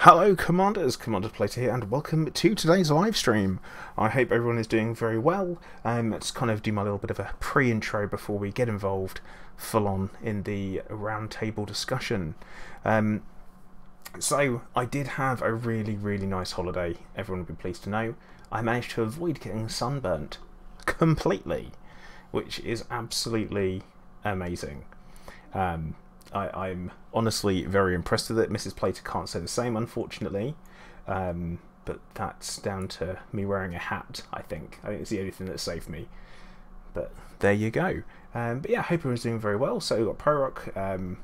Hello Commanders, Commander Plater here, and welcome to today's live stream. I hope everyone is doing very well. Let's kind of do my little bit of a pre-intro before we get involved full on in the roundtable discussion. So I did have a really nice holiday, everyone will be pleased to know. I managed to avoid getting sunburnt completely, which is absolutely amazing. I'm honestly very impressed with it. Mrs. Plater can't say the same, unfortunately, but that's down to me wearing a hat, I think. I think it's the only thing that saved me. But there you go. But yeah, I hope everyone's doing very well. So we've got ProRock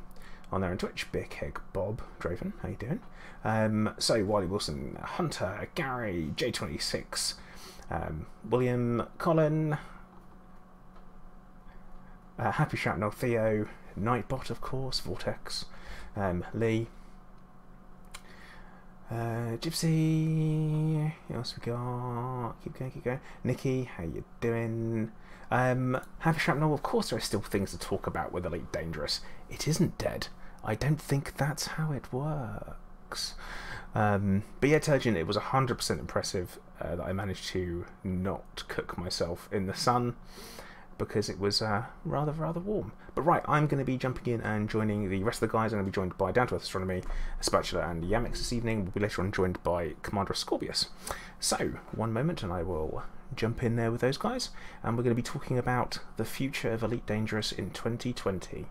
on there on Twitch, Big Egg Bob, Draven, how you doing? So Wiley Wilson, Hunter, Gary, J26, William, Colin, Happy Shrapnel, Theo, Nightbot, of course, Vortex, Lee, Gypsy, who else we got? Keep going. Nikki, how you doing? Happy Shrapnel, of course there are still things to talk about with Elite Dangerous. It isn't dead. I don't think that's how it works. But yeah, Turgeon, it was 100% impressive that I managed to not cook myself in the sun, because it was rather warm. But right, I'm going to be jumping in and joining the rest of the guys. I'm going to be joined by Down to Earth Astronomy, Spatula, and Yamix this evening. We'll be later on joined by Commander Scorpius. So, one moment and I will jump in there with those guys, and we're going to be talking about the future of Elite Dangerous in 2020.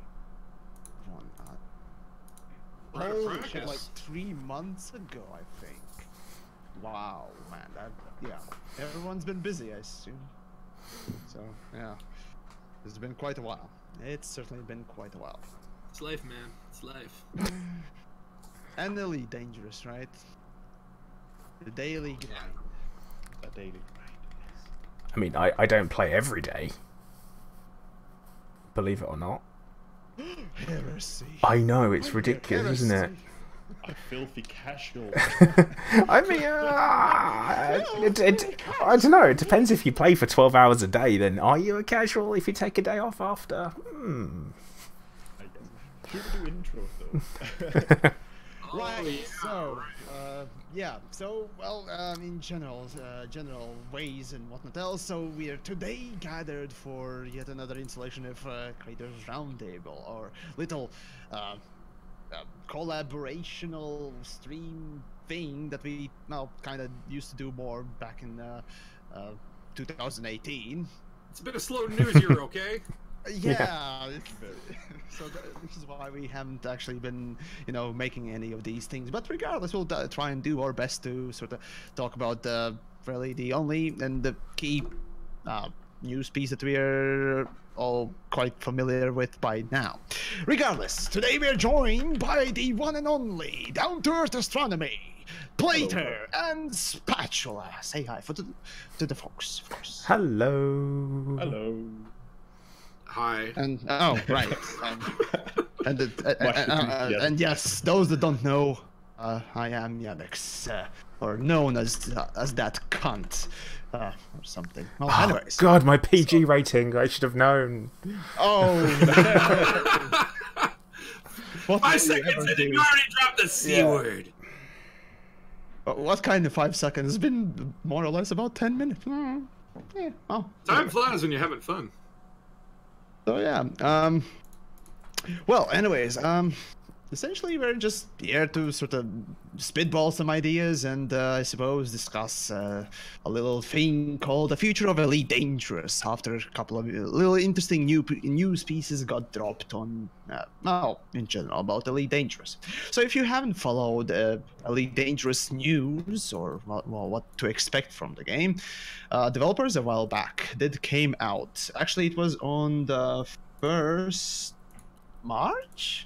Holy shit, like 3 months ago, I think. Wow, man, yeah. Everyone's been busy, I assume. So, yeah. It's been quite a while. It's certainly been quite a while. It's life, man. It's life. And Elite Dangerous, right? The daily grind. A daily grind. I mean, I don't play every day. Believe it or not. Heresy. I know, it's ridiculous, isn't it? A filthy casual. I mean, I don't know. It depends. If you play for 12 hours a day, then are you a casual if you take a day off after? Should we do intro though? Right. So, yeah. So, well, in general ways and whatnot else. So we are today gathered for yet another installation of Creators Roundtable, or little collaborational stream thing that we now kind of used to do more back in 2018. It's a bit of slow news here, okay? Yeah. So this is why we haven't actually been, making any of these things. But regardless, we'll try and do our best to sort of talk about really the only and the key news piece that we are all quite familiar with by now. Regardless, today we are joined by the one and only Down to Earth Astronomy, Plater, and Spatula. Say hi to the folks, of course. Hello. Hello. Hi. And oh, right. And yes, those that don't know, I am Yamix, or known as that cunt. Or something. Well, anyways. God, my PG rating. I should have known. Oh. No. 5 seconds and you already dropped the C word. What kind of 5 seconds? It's been more or less about 10 minutes. Yeah. Well, Time flies when you're having fun. So yeah. Well, anyways, essentially we're just here to sort of spitball some ideas and I suppose discuss a little thing called the future of Elite Dangerous after a couple of little interesting news pieces got dropped on, in general about Elite Dangerous. So if you haven't followed Elite Dangerous news or what to expect from the game, developers a while back came out. Actually, it was on the 1st March?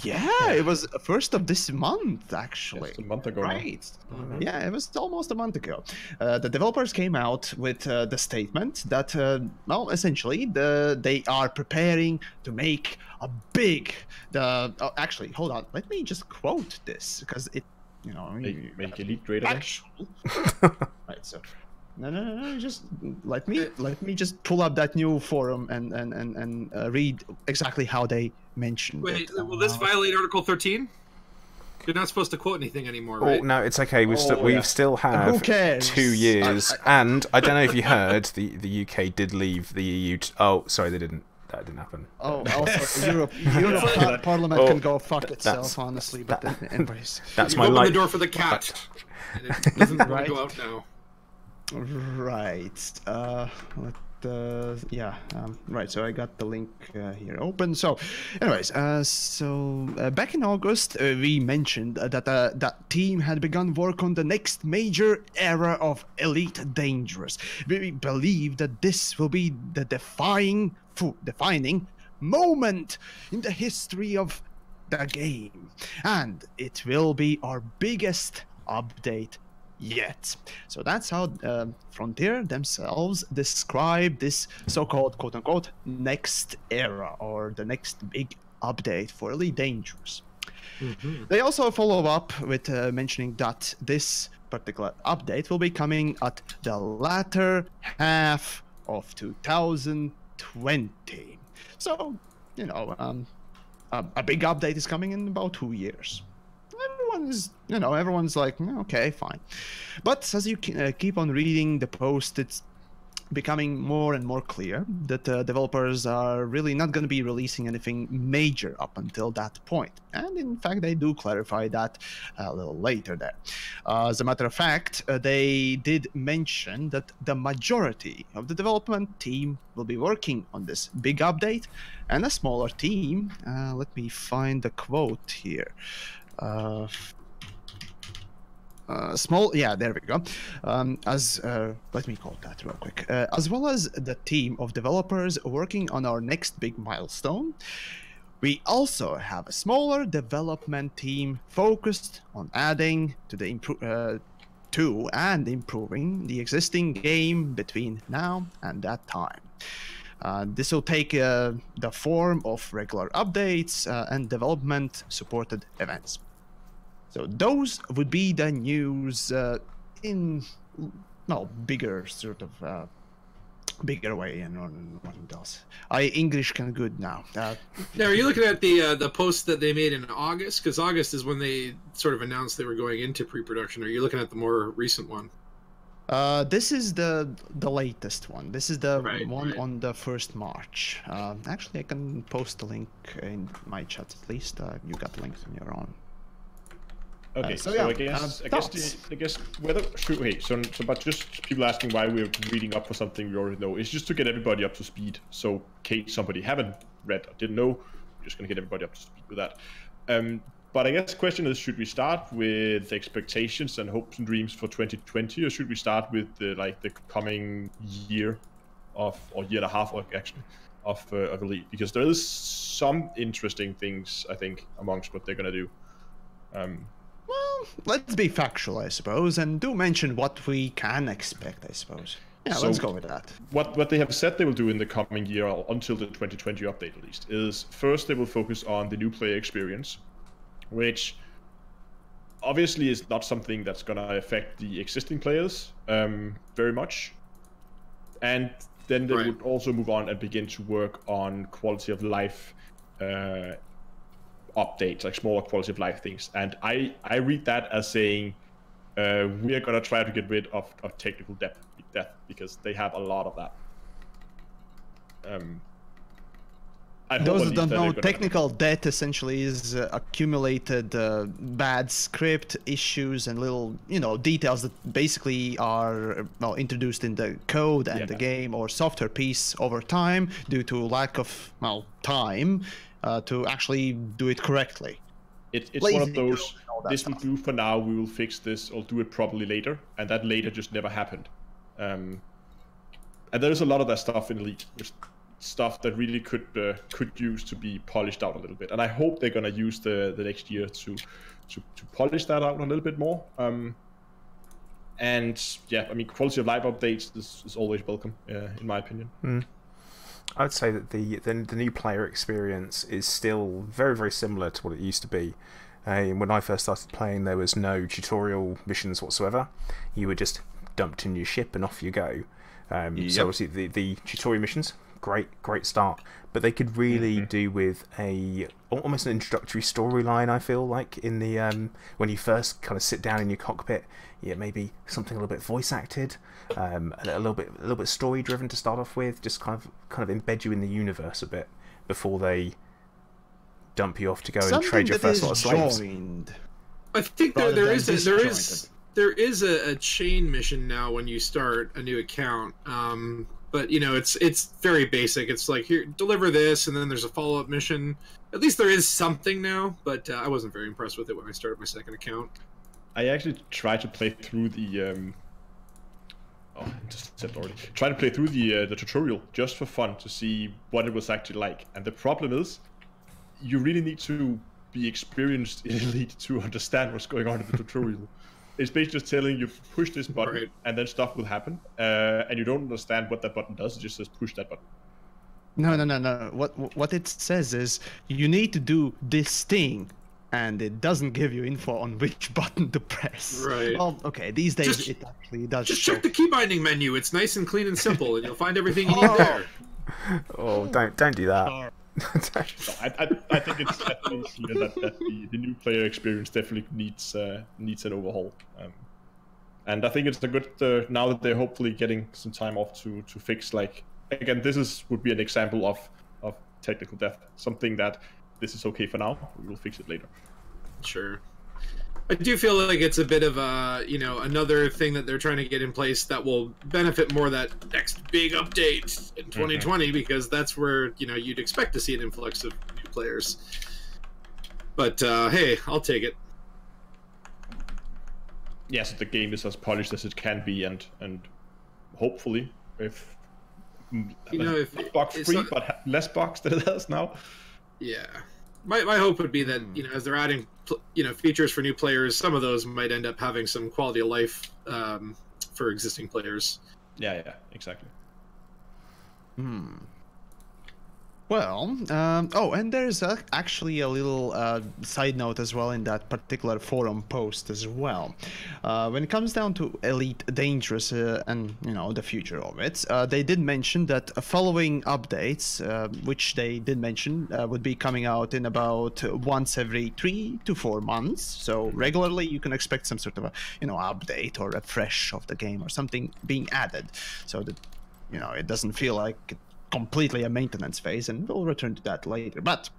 Yeah, it was 1st of this month, actually. Just a month ago. Right. Mm-hmm. Yeah, it was almost a month ago. The developers came out with the statement that, well, essentially, they are preparing to make a big... actually, hold on. Let me just quote this, because it, Make Elite greater. actual. Right, so... No, just let me just pull up that new forum and read exactly how they mentioned Wait, it. will this violate Article 13? You're not supposed to quote anything anymore, Oh right? no, it's okay. We've Oh, we yeah. still Who have cares? 2 years, and I don't know if you heard the UK did leave the EU. Oh, sorry, they didn't. That didn't happen. Oh, also Europe Parliament can go fuck itself, honestly. But anyways, That's You my open the life. door for the cat. And it doesn't want Right. to go out now. right. Right. So I got the link here open. So, anyways, back in August, we mentioned that that team had begun work on the next major era of Elite Dangerous. We believe that this will be the defining moment in the history of the game, and it will be our biggest update yet. So that's how Frontier themselves describe this so-called quote-unquote next era, or the next big update for Elite Dangerous. They also follow up with mentioning that this particular update will be coming at the latter half of 2020. So, you know, a big update is coming in about 2 years. Everyone's like, okay, fine. But as you keep on reading the post, it's becoming more and more clear that developers are really not going to be releasing anything major up until that point. And in fact, they do clarify that a little later there. As a matter of fact, they did mention that the majority of the development team will be working on this big update, and a smaller team, let me find the quote here. There we go. Let me quote that real quick. As well as the team of developers working on our next big milestone, we also have a smaller development team focused on adding to the improving the existing game between now and that time. This will take the form of regular updates and development supported events. So those would be the news in bigger sort of bigger way and what it does. English can good now. Now, are you looking at the post that they made in August? Because August is when they sort of announced they were going into pre-production. Or are you looking at the more recent one? This is the latest one. This is the one right. on the 1st March. Actually, I can post the link in my chat at least. You got the links on your own. Okay, so I yeah, guess whether but just people asking why we're reading up for something we already know. It's just to get everybody up to speed. So in case somebody haven't read or didn't know, we're just gonna get everybody up to speed with that. But I guess the question is, should we start with expectations and hopes and dreams for 2020, or should we start with the coming year or year and a half, actually, of Elite? Because there is some interesting things, I think, amongst what they're gonna do. Well, let's be factual, I suppose, and do mention what we can expect, I suppose. Yeah, So let's go with that. What they have said they will do in the coming year, until the 2020 update at least, is first they will focus on the new player experience, which obviously is not something that's going to affect the existing players very much. And then they would also move on and begin to work on quality of life updates, like smaller quality of life things. And I read that as saying we are going to try to get rid of technical death, because they have a lot of that. Those who don't know, technical debt essentially is accumulated bad script issues and little, details that basically are introduced in the code and the game or software piece over time due to lack of time to actually do it correctly. It's one of those, this we do for now, we will fix this or do it properly later, and that later just never happened. And there's a lot of that stuff in Elite, stuff that really could use to be polished out a little bit, and I hope they're gonna use the next year to polish that out a little bit more. And yeah, I mean, quality of life updates is always welcome, in my opinion. I would say that the new player experience is still very, very similar to what it used to be. When I first started playing, there was no tutorial missions whatsoever. You were just dumped in your ship and off you go. So obviously the tutorial missions, great start. But they could really do with almost an introductory storyline. I feel like in the when you first kind of sit down in your cockpit, maybe something a little bit voice acted, a little bit story driven to start off with, just kind of embed you in the universe a bit before they dump you off to go and trade your first lot of slaves. I think there is a chain mission now when you start a new account. But it's very basic. It's like, here, deliver this, and then there's a follow-up mission. At least there is something now, but I wasn't very impressed with it when I started my second account. I actually tried to play through the Try to play through the tutorial just for fun to see what it was actually like. And the problem is, you really need to be experienced in Elite to understand what's going on in the tutorial. It's basically just telling you push this button and then stuff will happen, and you don't understand what that button does. It just says push that button. No. What it says is you need to do this thing, and it doesn't give you info on which button to press. Right. Well, okay. These days it actually does. Just check the key binding menu. It's nice and clean and simple, and you'll find everything you need there. Oh, don't do that. I think it's definitely clear that the new player experience definitely needs an overhaul, and I think it's a good now that they're hopefully getting some time off to fix, like, again, would be an example of technical debt, something that this is okay for now, we will fix it later. Sure. I do feel like it's a bit of a, another thing that they're trying to get in place that will benefit more that next big update in 2020, because that's where, you'd expect to see an influx of new players. But, hey, I'll take it. Yes, the game is as polished as it can be, and hopefully, if box-free, but less box than it has now. Yeah. My hope would be that, as they're adding, features for new players, some of those might end up having some quality of life for existing players. Yeah, exactly. Well, and there's actually a little side note as well in that particular forum post as well. When it comes down to Elite Dangerous and, the future of it, they did mention that following updates, which they did mention, would be coming out in about once every 3 to 4 months. So regularly you can expect some sort of a, update or refresh of the game or something being added, so that, it doesn't feel like completely a maintenance phase, and we'll return to that later. But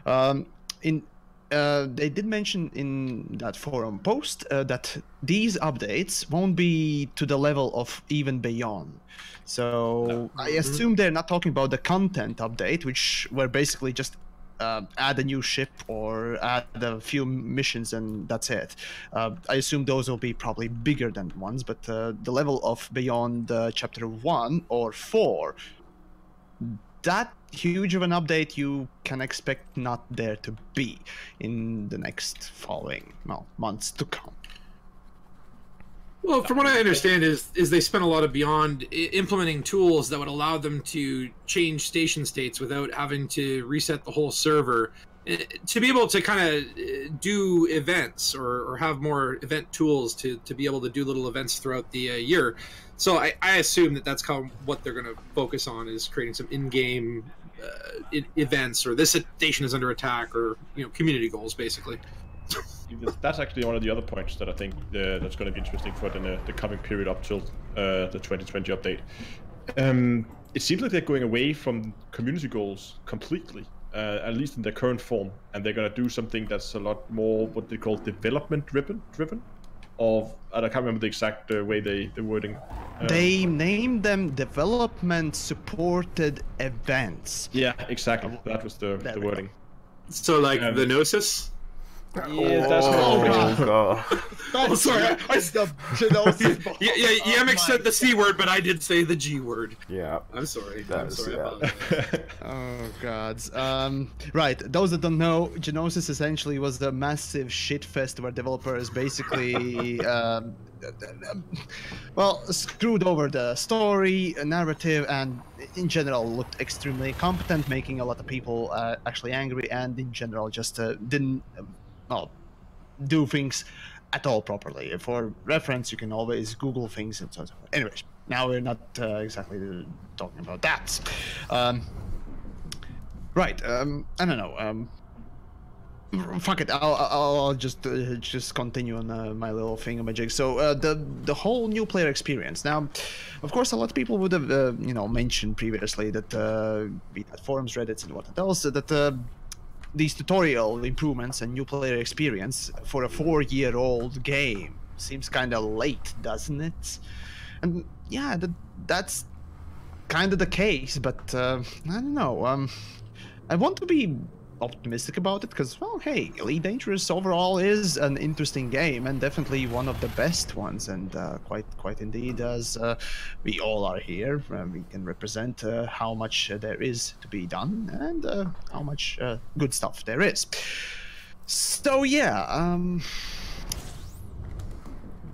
they did mention in that forum post that these updates won't be to the level of even beyond. So I assume they're not talking about the content update, which were basically just add a new ship or add a few missions and that's it. I assume those will be probably bigger than ones, but the level of beyond chapter 1 or 4, that huge of an update you can expect not there to be in the next following months to come. Well, from what I understand is they spent a lot of beyond implementing tools that would allow them to change station states without having to reset the whole server, to be able to kind of do events or have more event tools to be able to do little events throughout the year. So I assume that's what they're going to focus on, is creating some in-game events, or this station is under attack, or community goals, basically. That's actually one of the other points that I think that's going to be interesting for the coming period up till the 2020 update. It seems like they're going away from community goals completely, at least in their current form, and they're going to do something that's a lot more what they call development driven. I can't remember the exact way the wording. They named them development supported events. Yeah, exactly. That was the wording. So like the Gnosis? Yeah, that's God. Oh, sorry. Yemek said the C word, but I did say the G word. Yeah. I'm sorry. Yeah. Oh, gods. Right. Those that don't know, Genosis essentially was the massive shitfest where developers basically, screwed over the story, narrative, and in general looked extremely incompetent, making a lot of people actually angry, and in general just didn't do things at all properly. For reference, you can always Google things and so on. Anyways, now we're not exactly talking about that. Right. I don't know. Fuck it. I'll just continue on my little thingamajig. So the whole new player experience. Now, of course, a lot of people would have mentioned previously that be that forums, Reddits, and what else that these tutorial improvements and new player experience for a 4-year-old game seems kind of late, doesn't it? And yeah, that's kind of the case. But I don't know. I want to be optimistic about it because, well, hey, Elite Dangerous overall is an interesting game and definitely one of the best ones, and quite indeed, as we all are here, we can represent how much there is to be done and how much good stuff there is. So yeah,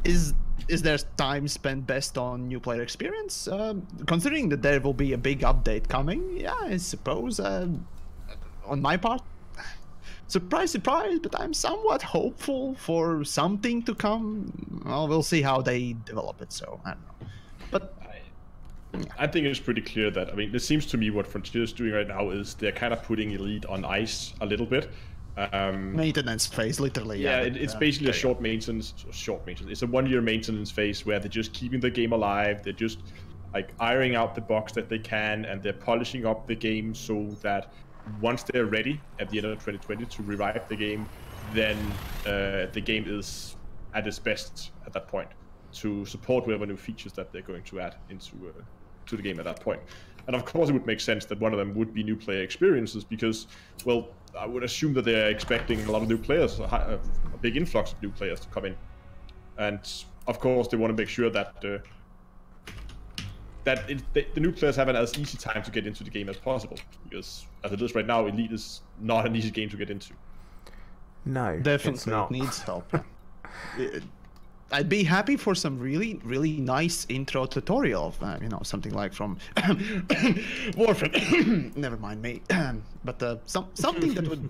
is there time spent best on new player experience? Considering that there will be a big update coming, yeah, I suppose. On my part, surprise, surprise, but I'm somewhat hopeful for something to come. Well, we'll see how they develop it, so I don't know. But I think it's pretty clear that, I mean, it seems to me what Frontier is doing right now is they're kind of putting Elite on ice a little bit. Maintenance phase, literally. Yeah, it's basically a short maintenance. It's a 1-year maintenance phase where they're just keeping the game alive. They're just like ironing out the bugs that they can, and they're polishing up the game so that once they're ready at the end of 2020 to revive the game, then the game is at its best at that point to support whatever new features that they're going to add into to the game at that point. And of course, it would make sense that one of them would be new player experiences because, well, I would assume that they're expecting a lot of new players, a big influx of new players to come in. And of course, they want to make sure that the new players have an as easy time to get into the game as possible, because as it is right now, Elite is not an easy game to get into. No, definitely it's not. It needs help. I'd be happy for some really nice intro tutorial, something like from Warframe. Never mind me, but something that would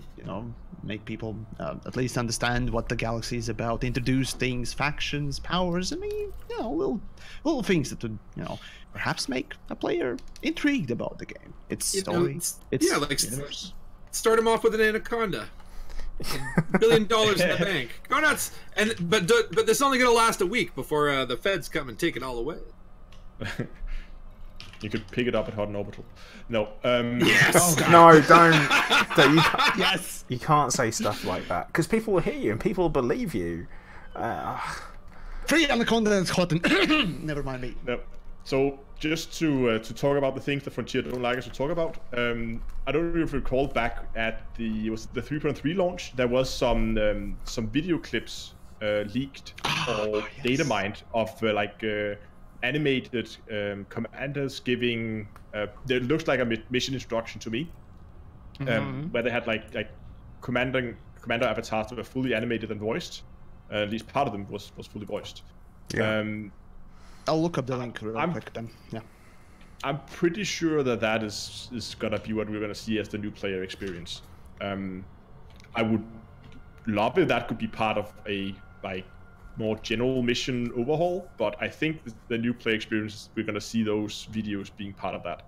make people at least understand what the galaxy is about, introduce things, factions, powers. I mean, little things that would perhaps make a player intrigued about the game. Its story, its start him off with an anaconda. $1 billion in the bank. Go nuts! But this is only going to last a week before the feds come and take it all away. You could pick it up at Hot and Orbital. No. Yes. Oh, no, don't. Yes. You can't say stuff like that because people will hear you and people will believe you. Free anaconda and hot and never mind me. No. So just to talk about the things that Frontier don't like us to talk about, I don't know if you recall back at the 3.3 launch, there was some video clips leaked or data mined of animated commanders giving. It looks like a mission instruction to me, where they had like commander avatars that were fully animated and voiced. At least part of them was fully voiced. Yeah. I'll look up the link real quick then. Yeah. I'm pretty sure that is gonna be what we're gonna see as the new player experience. I would love if that could be part of a more general mission overhaul, but I think the new player experience, we're gonna see those videos being part of that.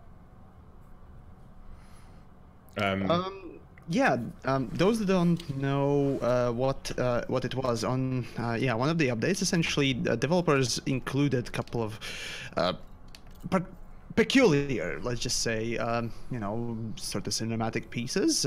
Those that don't know what it was on, one of the updates, essentially, developers included a couple of peculiar, let's just say, sort of cinematic pieces,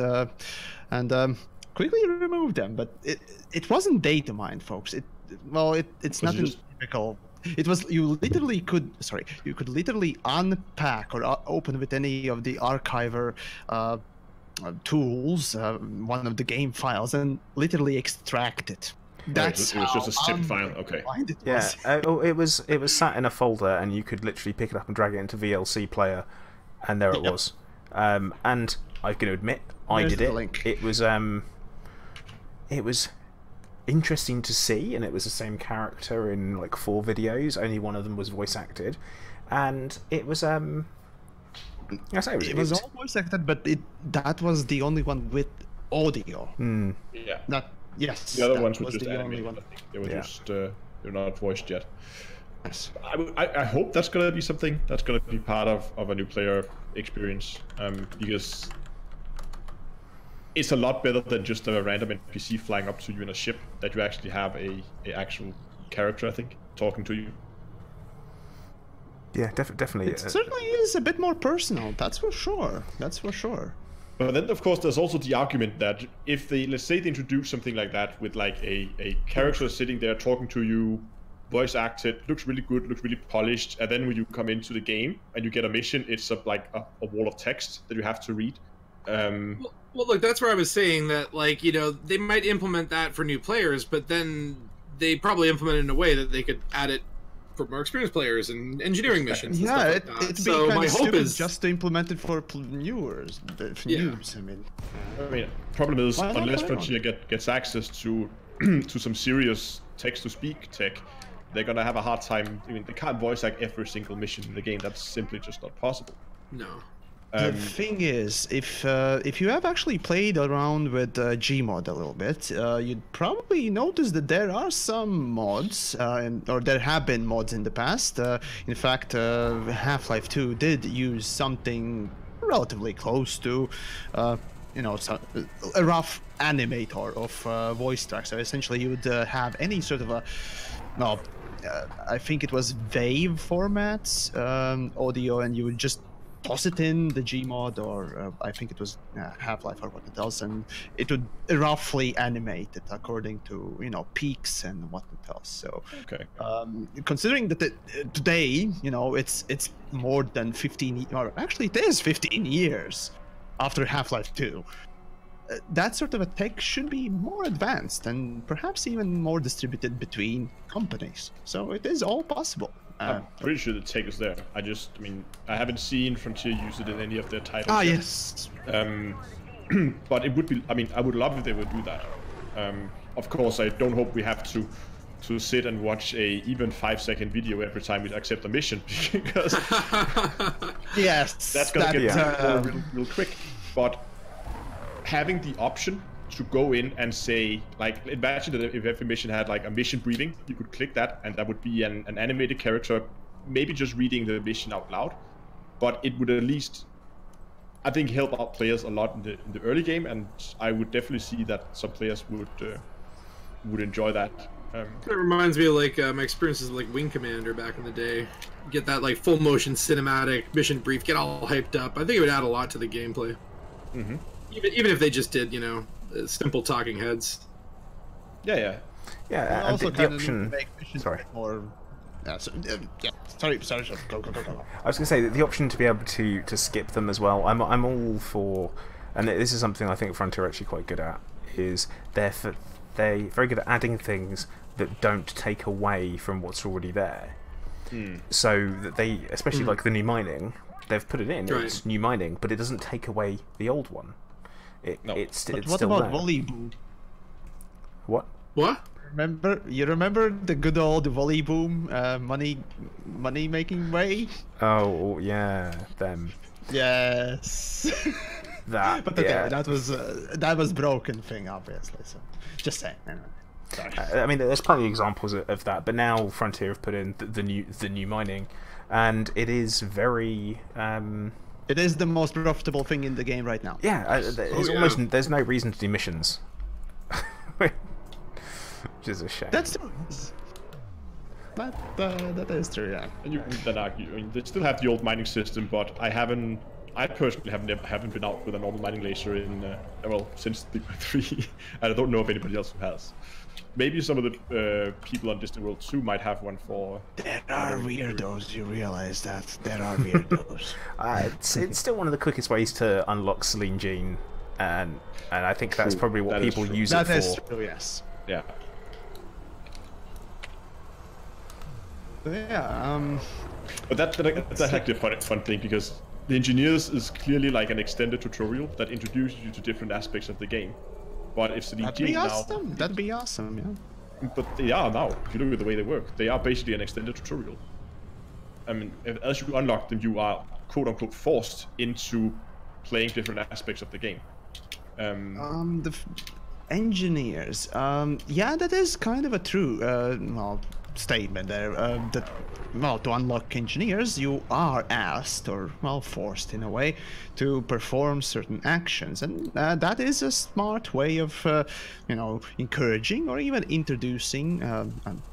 and quickly removed them. But it wasn't data mined, folks. It's nothing typical. It was you could literally unpack or open with any of the archiver tools, one of the game files, and literally extract it. That's it was just a zip file. Okay. It was sat in a folder, and you could literally pick it up and drag it into VLC player, and there it was. And I'm going to admit, I did it. Link. It was interesting to see, and it was the same character in like 4 videos. Only one of them was voice acted, and it was it was all voice acted, but that was the only one with audio. Yeah. Yes. The other ones were was just the only animated. one. I think they were just they're not voiced yet. Yes. I hope that's gonna be something that's gonna be part of a new player experience, because it's a lot better than just a random NPC flying up to you in a ship. That you actually have a actual character, I think, talking to you. Yeah, definitely. It certainly is a bit more personal. That's for sure. That's for sure. But then, of course, there's also the argument that if they, let's say, they introduce something like that with like a character sitting there talking to you, voice acted, looks really good, looks really polished, and then when you come into the game and you get a mission, it's like a wall of text that you have to read. Well, look, that's where I was saying that, like, you know, they might implement that for new players, but then they probably implement it in a way that they could add it for more experienced players and engineering missions. And Yeah, stuff like that. it'd be So kind my of hope stupid is just to implement it for viewers. News, I mean. Problem is, Why not unless for everyone? Frontier gets access to to some serious text-to-speak tech, they're gonna have a hard time. I mean, they can't voice act every single mission in the game. That's simply just not possible. no. The thing is, if you have actually played around with Gmod a little bit, you'd probably notice that there are some mods, or there have been mods in the past. In fact, Half-Life 2 did use something relatively close to, you know, a rough animator of voice tracks. So essentially, you would have any sort of a, no, I think it was Wave formats audio, and you would just toss it in the Gmod, or I think it was Half-Life or what it else, and it would roughly animate it according to, you know, peaks and what it else. So, Okay. considering that today, you know, it's more than 15, or actually it is 15 years after Half-Life 2. That sort of a tech should be more advanced and perhaps even more distributed between companies. So it is all possible. I'm pretty sure the tech is there. I mean, I haven't seen Frontier use it in any of their titles. Ah, yet. yes. But it would be, I mean, I would love if they would do that. Of course, I don't hope we have to sit and watch a even 5-second video every time we accept a mission, because Yes, that's gonna get that, real quick. But having the option to go in and say, like, imagine that if every mission had like a mission briefing, you could click that, and that would be an animated character, maybe just reading the mission out loud. But it would at least, I think, help out players a lot in the early game, and I would definitely see that some players would enjoy that. It reminds me of like my experiences with like Wing Commander back in the day. Get that like full motion cinematic mission brief, get all hyped up. I think it would add a lot to the gameplay. Mm-hmm. Even if they just did, you know, simple talking heads. Yeah. Yeah, and also the option. Sorry. Or yeah, sorry. Go. I was going to say that the option to be able to skip them as well. I'm all for, and this is something I think Frontier are actually quite good at. Is they're very good at adding things that don't take away from what's already there. So that they, especially like the new mining, they've put it in. Right. It's new mining, but it doesn't take away the old one. It's But what still about there. Volleyboom? What? What? Remember the good old Volleyboom money making way? Oh yeah, them. Yes. That. But okay, yeah. that was broken thing, obviously. So just saying. Anyway. Sorry. I mean, there's plenty of examples of that, but now Frontier have put in the new mining, and it is very. It is the most profitable thing in the game right now. Yeah, there's no reason to do missions, which is a shame. That's true. That is true, yeah. And you can then argue, I mean, they still have the old mining system, but I personally haven't been out with a normal mining laser in since the 3, and I don't know of anybody else who has. Maybe some of the people on Distant World 2 might have one for. There are weirdos. You realize that there are weirdos. It's still one of the quickest ways to unlock Celine Jean, and I think that's probably what people use it for. That is true, yes. Yeah. Yeah. But that's actually a fun thing, because the engineers is clearly like an extended tutorial that introduces you to different aspects of the game. But if Celine That'd be Jean awesome. That'd be awesome, yeah. But they are now, if you look at the way they work, they are basically an extended tutorial. I mean, as you unlock them, you are quote-unquote forced into playing different aspects of the game. Engineers. Yeah, that is kind of a true. Well, statement there that, well, to unlock engineers, you are asked, or, well, forced in a way, to perform certain actions. And that is a smart way of, you know, encouraging or even introducing a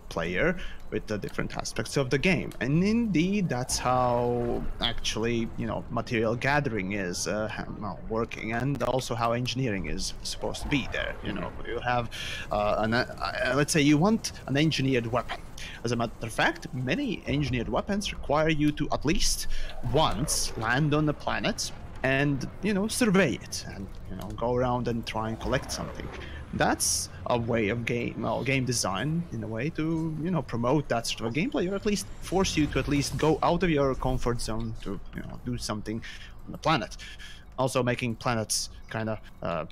player with the different aspects of the game. And indeed, that's how actually, you know, material gathering is well, working, and also how engineering is supposed to be there. You know, you have let's say you want an engineered weapon. As a matter of fact, many engineered weapons require you to at least once land on the planet and, you know, survey it and, you know, go around and try and collect something. That's a way of game design, in a way, to, you know, promote that sort of a gameplay, or at least force you to at least go out of your comfort zone to, you know, do something on the planet. Also making planets kind of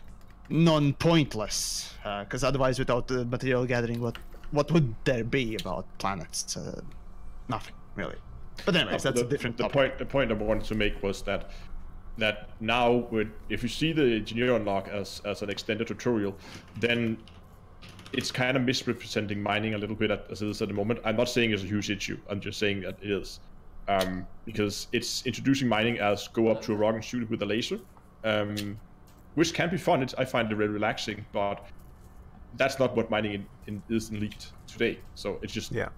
non-pointless, because otherwise, without the material gathering, what would there be about planets? Nothing, really. But anyways, that's a different topic. The point I wanted to make was that now, if you see the engineer unlock as an extended tutorial, then it's kind of misrepresenting mining a little bit as it is at the moment. I'm not saying it's a huge issue. I'm just saying that it is, because it's introducing mining as go up to a rock and shoot it with a laser, which can be fun. I find it very relaxing, but that's not what mining is in League today. So it's just yeah.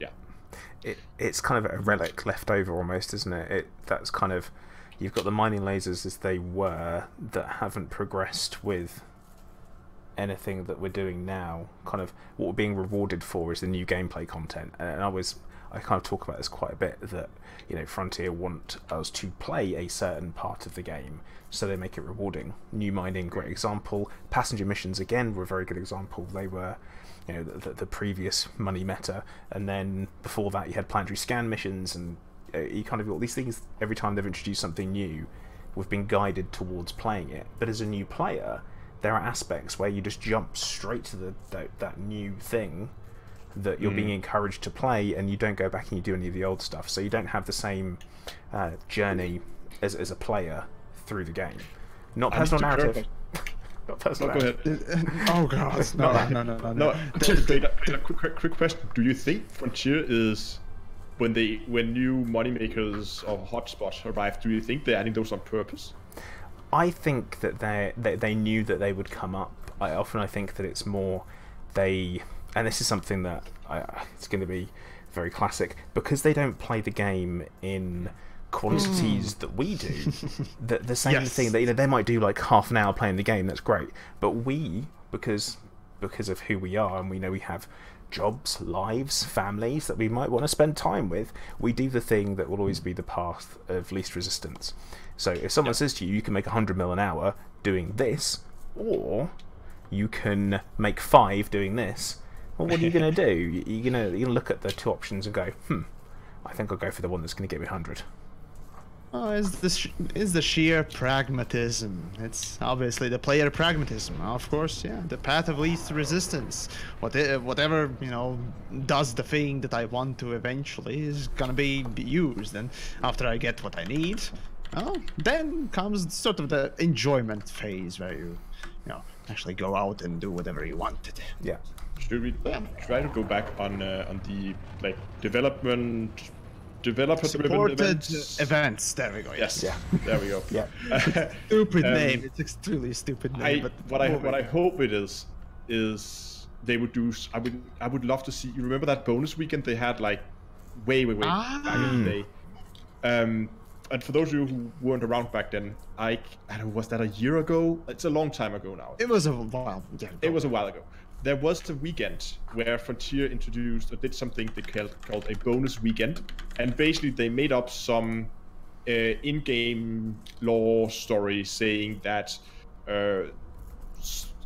It's kind of a relic left over almost, isn't it? That's kind of, you've got the mining lasers as they were that haven't progressed with anything that we're doing now. Kind of what we're being rewarded for is the new gameplay content. And I kind of talk about this quite a bit, that, you know, Frontier want us to play a certain part of the game, so they make it rewarding. New mining, great example. Passenger missions, again, were a very good example. They were, you know, the previous money meta, and then before that you had planetary scan missions, and you kind of got all these things. Every time they've introduced something new, we've been guided towards playing it. But as a new player, there are aspects where you just jump straight to that new thing that you're being encouraged to play, and you don't go back and you do any of the old stuff. So you don't have the same journey as a player through the game. Not personal narrative. Not personal narrative. Oh god, no. Quick question: do you think Frontier is, when new moneymakers or hotspots arrive, do you think they're adding those on purpose? I think that they knew that they would come up. I think that it's more and this is something that it's going to be very classic, because they don't play the game in quantities that we do. The same thing that, you know, they might do like half an hour playing the game, that's great, but we, because of who we are, and we know we have jobs, lives, families that we might want to spend time with, we do the thing that will always be the path of least resistance. So if someone says to you, you can make 100 mil an hour doing this, or you can make 5 doing this, well, what are you going to do? You're going to look at the two options and go, I think I'll go for the one that's going to get me 100. Oh, is the sheer pragmatism. It's obviously the player pragmatism. Of course, yeah, the path of least resistance. Whatever, you know, does the thing that I want to eventually is gonna be used. And after I get what I need, well, then comes sort of the enjoyment phase where you know, actually go out and do whatever you wanted. Yeah. Should we try to go back on the like developer supported events? There we go. Yes. Yeah. There we go. Yeah. Stupid name. It's extremely stupid name. What I hope it is they would do. I would love to see. You remember that bonus weekend they had, like way back in the day. And for those of you who weren't around back then, I don't know, was that a year ago? It's a long time ago now. It was a while. Yeah, it was a while ago. There was a weekend where Frontier introduced or did something they called a bonus weekend, and basically they made up some in-game lore story saying that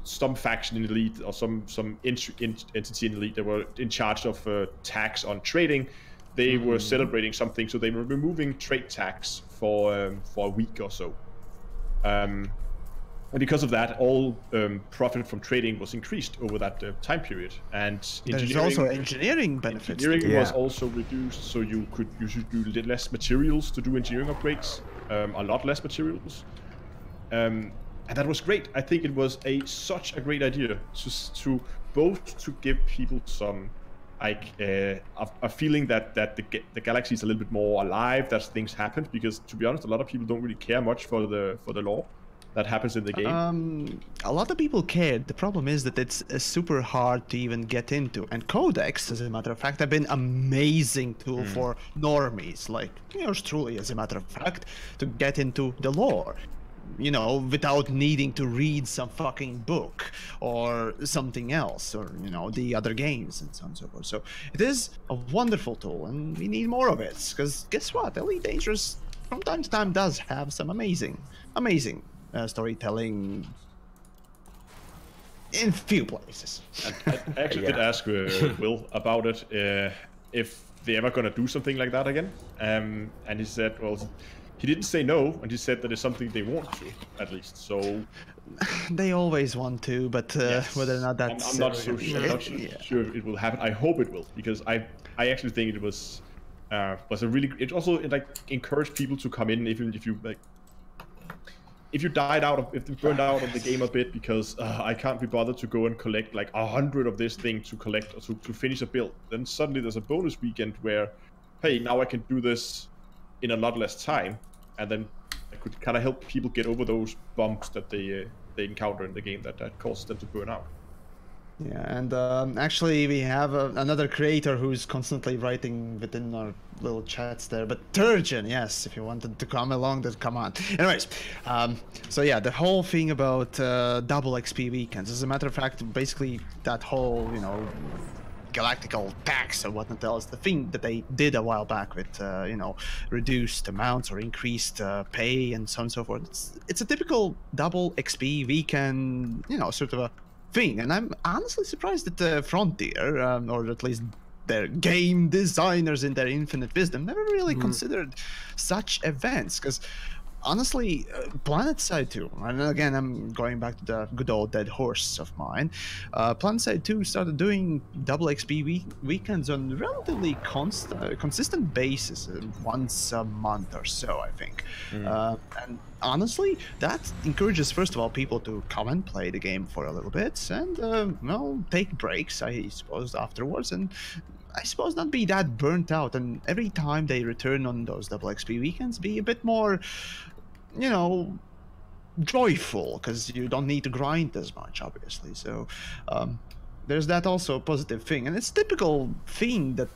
some faction in Elite or some entity in Elite that were in charge of tax on trading, they were celebrating something, so they were removing trade tax for a week or so. And because of that, all profit from trading was increased over that time period. And there's also engineering benefits. Engineering was also reduced, so you should do less materials to do engineering upgrades, a lot less materials. And that was great. I think it was such a great idea to both to give people some like a feeling that the galaxy is a little bit more alive, that things happen. Because to be honest, a lot of people don't really care much for the lore that happens in the game. A lot of people care. The problem is that it's super hard to even get into. And Codex, as a matter of fact, have been amazing tool for normies, like yours truly, as a matter of fact, to get into the lore. You know, without needing to read some fucking book or something else, or you know, the other games and so on and so forth. So it is a wonderful tool, and we need more of it. Because guess what, Elite Dangerous from time to time does have some amazing storytelling in few places. I actually did ask Will about it, if they're ever gonna do something like that again, and he said, well, he didn't say no, and he said that it's something they want to, at least. So they always want to, but yes. Whether or not that's I'm not so sure it will happen. I hope it will, because I actually think it was a really, it also like encouraged people to come in, even if you like, if you burned out of the game a bit because I can't be bothered to go and collect like 100 of this thing to collect or to finish a build, then suddenly there's a bonus weekend where, hey, now I can do this in a lot less time, and then I could kind of help people get over those bumps that they encounter in the game that causes them to burn out. Yeah, and actually we have another creator who's constantly writing within our little chats there, but Turgeon, yes, if you wanted to come along, then come on. Anyways, so yeah, the whole thing about double XP weekends, as a matter of fact, basically that whole, you know, galactical tax or whatnot else, the thing that they did a while back with, you know, reduced amounts or increased pay and so on and so forth. It's a typical double XP weekend, you know, sort of a thing, and I'm honestly surprised that Frontier, or at least their game designers in their infinite wisdom, never really considered such events. Because honestly, PlanetSide 2, and again I'm going back to the good old dead horse of mine, PlanetSide 2 started doing double XP weekends on a relatively consistent basis, once a month or so, I think. And honestly, that encourages, first of all, people to come and play the game for a little bit, and well, take breaks, I suppose, afterwards, and I suppose not be that burnt out, and every time they return on those double XP weekends, be a bit more, you know, joyful, because you don't need to grind as much, obviously. So there's that also a positive thing, and it's a typical thing that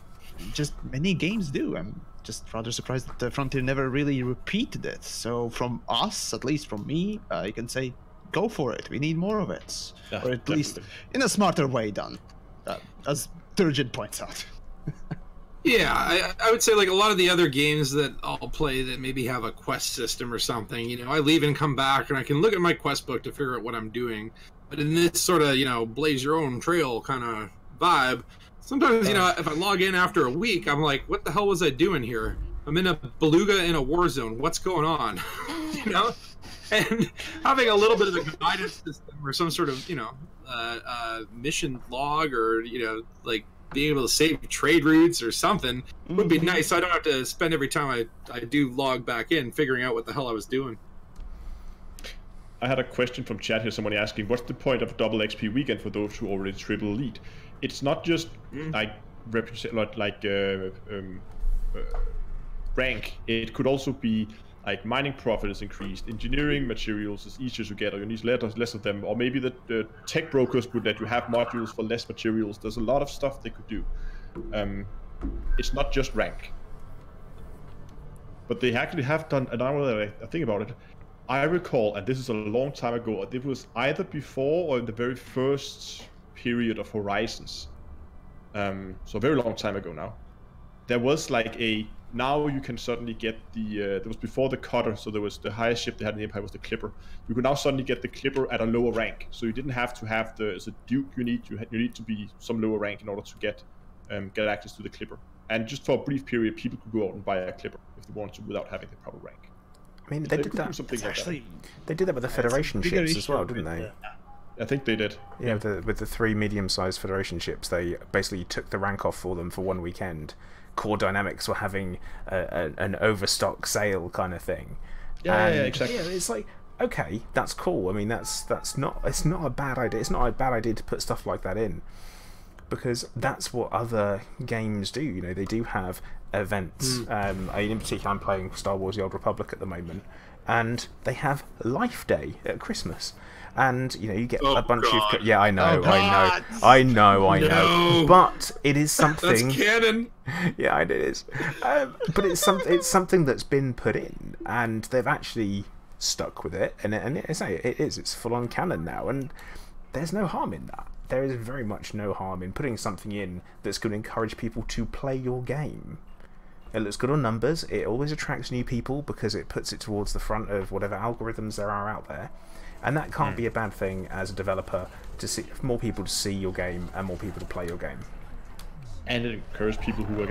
just many games do. I'm just rather surprised that Frontier never really repeated it. So from us, at least from me, you can say, go for it. We need more of it, or at definitely. least in a smarter way done, as Turgid points out. Yeah, I would say like a lot of the other games that I'll play that maybe have a quest system or something, you know, I leave and come back and I can look at my quest book to figure out what I'm doing. But in this sort of, you know, blaze your own trail kind of vibe, sometimes, you know, if I log in after a week, I'm like, what the hell was I doing here? I'm in a beluga in a war zone. What's going on? You know? And having a little bit of a guidance system or some sort of, you know, mission log, or, you know, like being able to save trade routes or something would be nice. So I don't have to spend every time I do log back in figuring out what the hell I was doing. I had a question from chat here, someone asking, what's the point of double XP weekend for those who already triple elite? It's not just like rank. It could also be like mining profit is increased, engineering materials is easier to get, or you need less of them, or maybe the tech brokers would let you have modules for less materials. There's a lot of stuff they could do. It's not just rank. But they actually have done, and now that I think about it, I recall, and this is a long time ago, it was either before or in the very first period of Horizons, so a very long time ago now, there was like now you can suddenly get the, there was before the cutter, so there was the highest ship they had in the Empire was the Clipper. You could now suddenly get the Clipper at a lower rank, so you didn't have to have as a Duke, you need to be some lower rank in order to get access to the Clipper. And just for a brief period, people could go out and buy a Clipper if they wanted to without having the proper rank. I mean, they did that. They did that with the Federation ships as well, didn't they? I think they did. Yeah, with the 3 medium-sized Federation ships, they basically took the rank off for them for one weekend. Core Dynamics were having an overstock sale kind of thing. Yeah, exactly. Yeah, it's like, okay, that's cool. I mean, it's not a bad idea. It's not a bad idea to put stuff like that in. because that's what other games do. You know, they do have events. In particular, I'm playing Star Wars: The Old Republic at the moment, and they have Life Day at Christmas. And you know, you get a bunch of I know. But it is something. That's canon. Yeah, it is. But it's something that's been put in, and they've actually stuck with it. And it's full on canon now, and there's no harm in that. There is very much no harm in putting something in that's going to encourage people to play your game. It looks good on numbers. It always attracts new people because it puts it towards the front of whatever algorithms there are out there. And that can't be a bad thing as a developer, to see more people to see your game and more people to play your game. And it encourages people who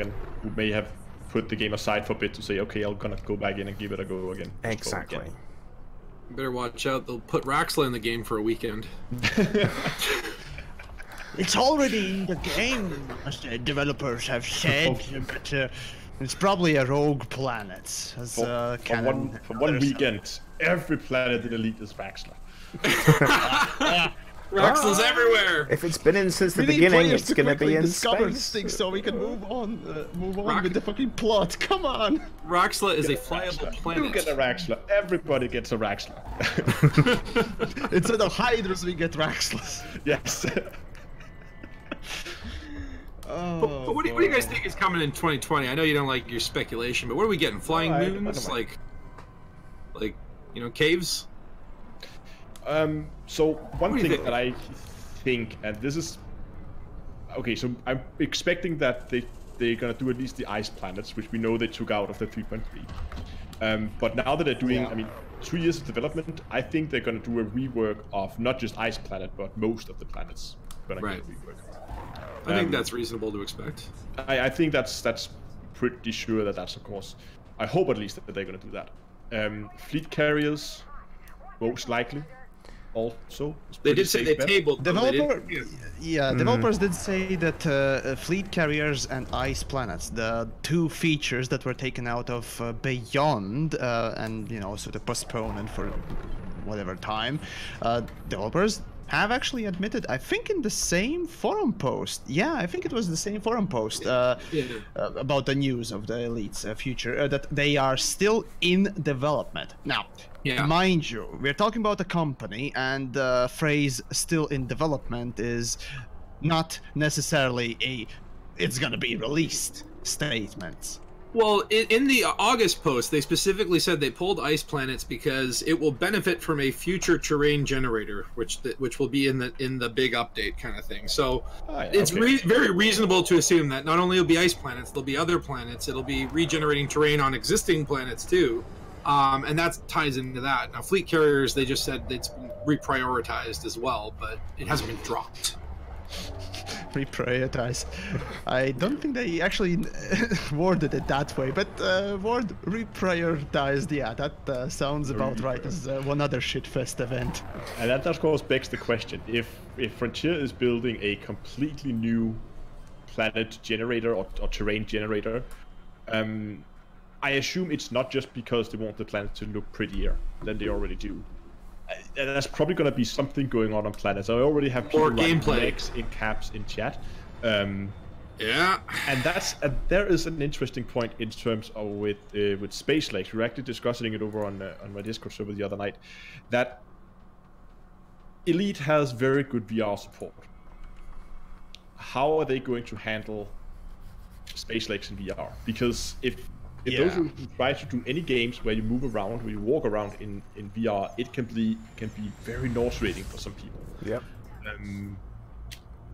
may have put the game aside for a bit to say, okay, I'm gonna go back in and give it a go again. Exactly. Better watch out. They'll put Raxla in the game for a weekend. It's already in the game, as the developers have said, but it's probably a rogue planet. As for one weekend, every planet in Elite is Raxla. Raxla's everywhere. If it's been in since the beginning, it's going to be in discover space. Things so we can move on with the fucking plot. Come on. Raxla is a flyable planet. You get a Raxla. Everybody gets a Raxla. Instead of Hydras, we get Raxlas. Yes. But what do you guys think is coming in 2020? I know you don't like your speculation, but what are we getting? Flying moons, like you know, caves. So one thing that I think, and this is okay, so I'm expecting that they're gonna do at least the ice planets, which we know they took out of the 3.3. But now that they're doing, I mean, 2 years of development, I think they're gonna do a rework of not just ice planet, but most of the planets. Gonna get a rework. I think that's reasonable to expect. I think that's pretty sure that's of course. I hope at least that they're going to do that. Fleet carriers, most likely. Also, they did say they tabled. Developers did say that fleet carriers and ice planets, the two features that were taken out of Beyond, and you know, sort of postponed for whatever time, developers have actually admitted, I think in the same forum post, I think it was the same forum post about the news of the Elite's future, that they are still in development. Now, mind you, we're talking about a company, and the phrase still in development is not necessarily it's gonna be released statement. Well, in the August post, they specifically said they pulled ice planets because it will benefit from a future terrain generator, which will be in the big update kind of thing. So it's very reasonable to assume that not only will be ice planets, there'll be other planets. It'll be regenerating terrain on existing planets too, and that ties into that. Now, fleet carriers, they just said it's been reprioritized as well, but it hasn't been dropped. Reprioritize. I don't think they actually worded it that way, but word reprioritized, that sounds about right as one other shitfest event. And that of course begs the question, if Frontier is building a completely new planet generator or terrain generator, I assume it's not just because they want the planet to look prettier than they already do. And that's probably going to be something going on planets. I already have people writing legs in caps in chat. And there is an interesting point in terms of with Space Lakes. We were actually discussing it over on my Discord server the other night. That Elite has very good VR support. How are they going to handle Space Lakes in VR? Because if those who try to do any games where you move around, where you walk around in VR, it can be very nauseating for some people. Yep.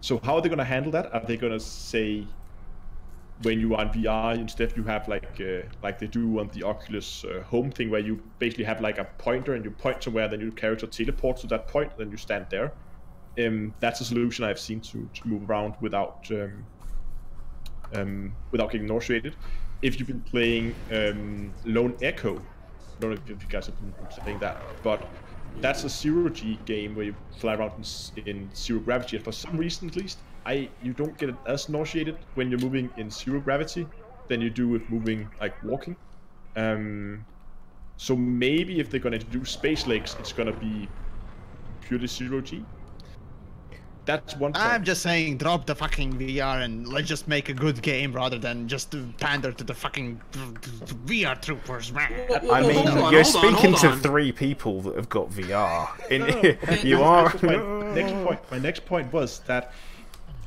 So how are they going to handle that? Are they going to say, when you are in VR, instead you have like they do on the Oculus Home thing, where you basically have like a pointer and you point somewhere, then your character teleports to that point, then you stand there. That's a solution I've seen to move around without getting nauseated. If you've been playing Lone Echo, I don't know if you guys have been playing that, but that's a zero-G game where you fly around in zero gravity, and for some reason at least, you don't get as nauseated when you're moving in zero gravity than you do with moving, like walking. So maybe if they're going to do Space Lakes, it's going to be purely zero-G. that's one point. I'm just saying, drop the fucking VR and let's just make a good game rather than just to pander to the fucking VR troopers, man. I mean, hold you're on, speaking hold to on. 3 people that have got VR. You That are. was my next point was that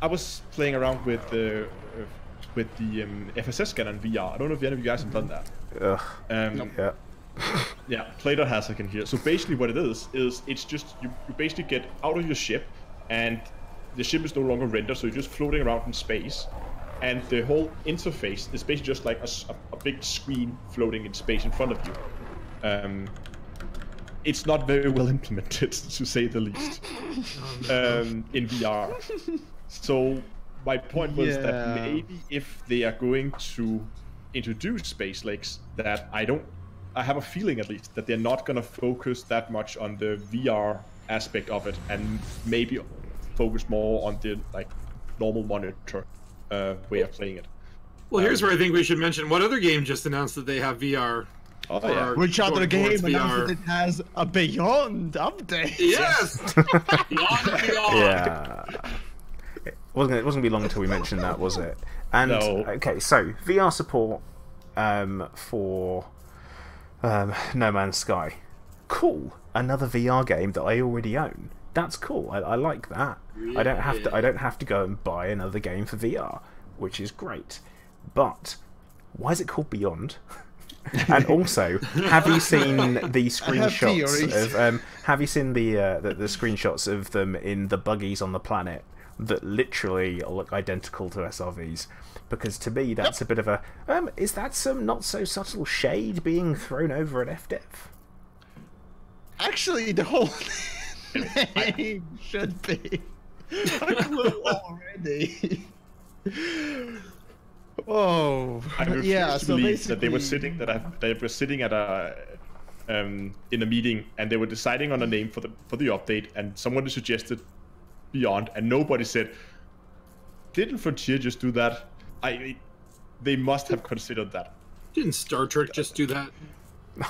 I was playing around with the FSS scanner in VR. I don't know if any of you guys have done that. Ugh. Yeah. Yeah, Plato has, I can hear. So basically what it is it's just, you basically get out of your ship, and the ship is no longer rendered, so you're just floating around in space. And the whole interface is basically just like a big screen floating in space in front of you. It's not very well implemented, to say the least, in VR. So my point was that maybe if they are going to introduce space lakes, that I have a feeling at least that they're not going to focus that much on the VR aspect of it, and maybe focus more on the like normal monitor way of playing it. Well, here's where I think we should mention what other game just announced that they have VR. Oh, yeah. Which other going game towards announced VR. that it has a Beyond update? Yes. Beyond VR. Yeah. It wasn't gonna be long until we mentioned that, was it? And No. okay, so VR support for No Man's Sky. Cool. Another VR game that I already own. That's cool. I like that. I don't have to go and buy another game for VR, which is great. But why is it called Beyond? And also, have you seen the screenshots of have you seen the screenshots of them in the buggies on the planet that literally look identical to SRVs? Because to me, that's a bit of a is that some not so subtle shade being thrown over at FDev? Actually, the whole name should be a clue already. Oh, I refuse yeah. to So believe basically, that they were sitting at a in a meeting, and they were deciding on a name for the update, and someone suggested Beyond, and nobody said, "Didn't Frontier just do that?" They must have considered that. Didn't Star Trek just do that?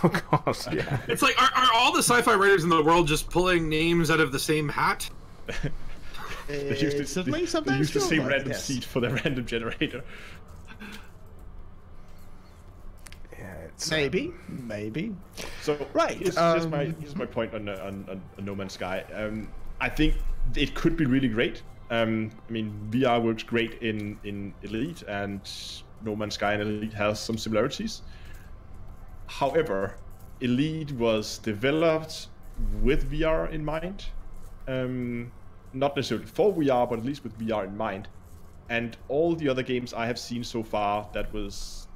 Oh god, yeah. It's like, are all the sci-fi writers in the world just pulling names out of the same hat? They use the same random seed for their random generator. Yeah, it's Maybe. So Right, here's my point on No Man's Sky. I think it could be really great. I mean, VR works great in Elite, and No Man's Sky and Elite has some similarities. However, Elite was developed with VR in mind. Not necessarily for VR, but at least with VR in mind. And all the other games I have seen so far that was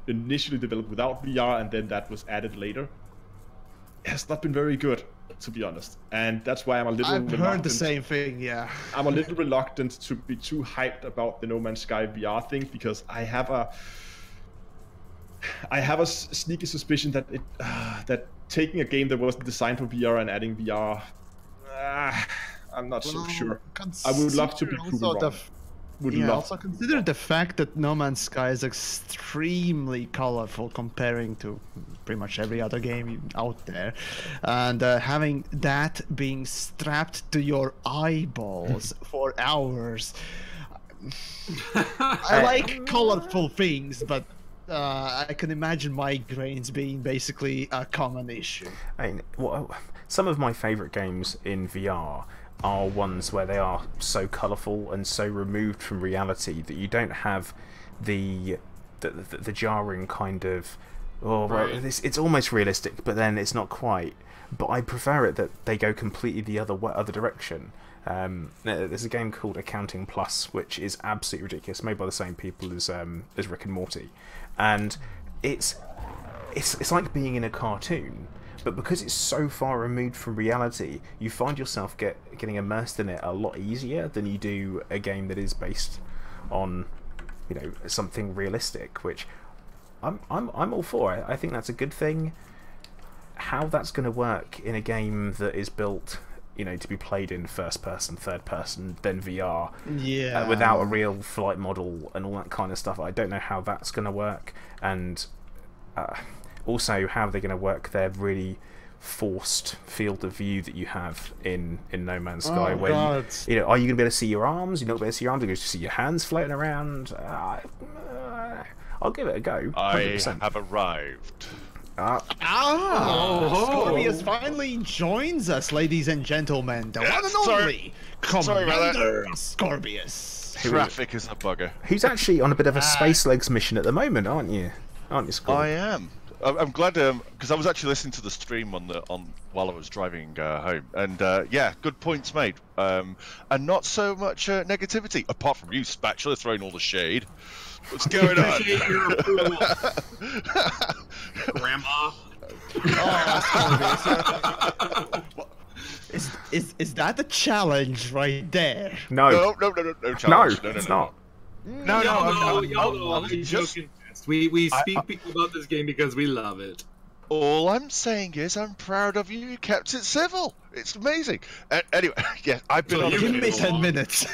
initially developed without VR and then that was added later has not been very good, to be honest. And that's why I'm a little I've reluctant. heard the same thing. Yeah. I'm a little reluctant to be too hyped about the No Man's Sky VR thing, because I have a sneaky suspicion that that taking a game that wasn't designed for VR and adding VR, I'm not so sure. I would love to be proven wrong. Also consider the fact that No Man's Sky is extremely colorful comparing to pretty much every other game out there, and having that being strapped to your eyeballs for hours. I like colorful things, but I can imagine migraines being basically a common issue. I mean, some of my favourite games in VR are ones where they are so colourful and so removed from reality that you don't have the jarring kind of, it's almost realistic, but then it's not quite. But I prefer it that they go completely the other direction. There's a game called Accounting Plus, which is absolutely ridiculous, made by the same people as Rick and Morty, and it's like being in a cartoon. But because it's so far removed from reality, you find yourself getting immersed in it a lot easier than you do a game that is based on, something realistic. Which I'm all for. I think that's a good thing. How that's going to work in a game that is built, to be played in first person, third person, then VR, without a real flight model and all that kind of stuff, I don't know how that's going to work. And also how they're going to work their really forced field of view that you have in No Man's Sky. Oh, Where God. you know, are you going to be able to see your arms? You're not going to be able to see your arms. You're going to see your hands floating around. I'll give it a go. 100%. I have arrived. Scorpius finally joins us, ladies and gentlemen. The one and only Commander Scorpius. Traffic is a bugger. Who's actually on a bit of a Space Legs mission at the moment, aren't you? Aren't you, Scorpius? I am. I'm glad because I was actually listening to the stream while I was driving home, and yeah, good points made, and not so much negativity apart from you, Spatula, throwing all the shade. What's going on? Appreciate your approval. Grandma. Is that a challenge right there? No. No challenge. No, it's not. No, I'm just joking. We speak people about this game because we love it. all I'm saying is I'm proud of you. You kept it civil. It's amazing. Anyway, yeah, I've been on. Give me 10 minutes.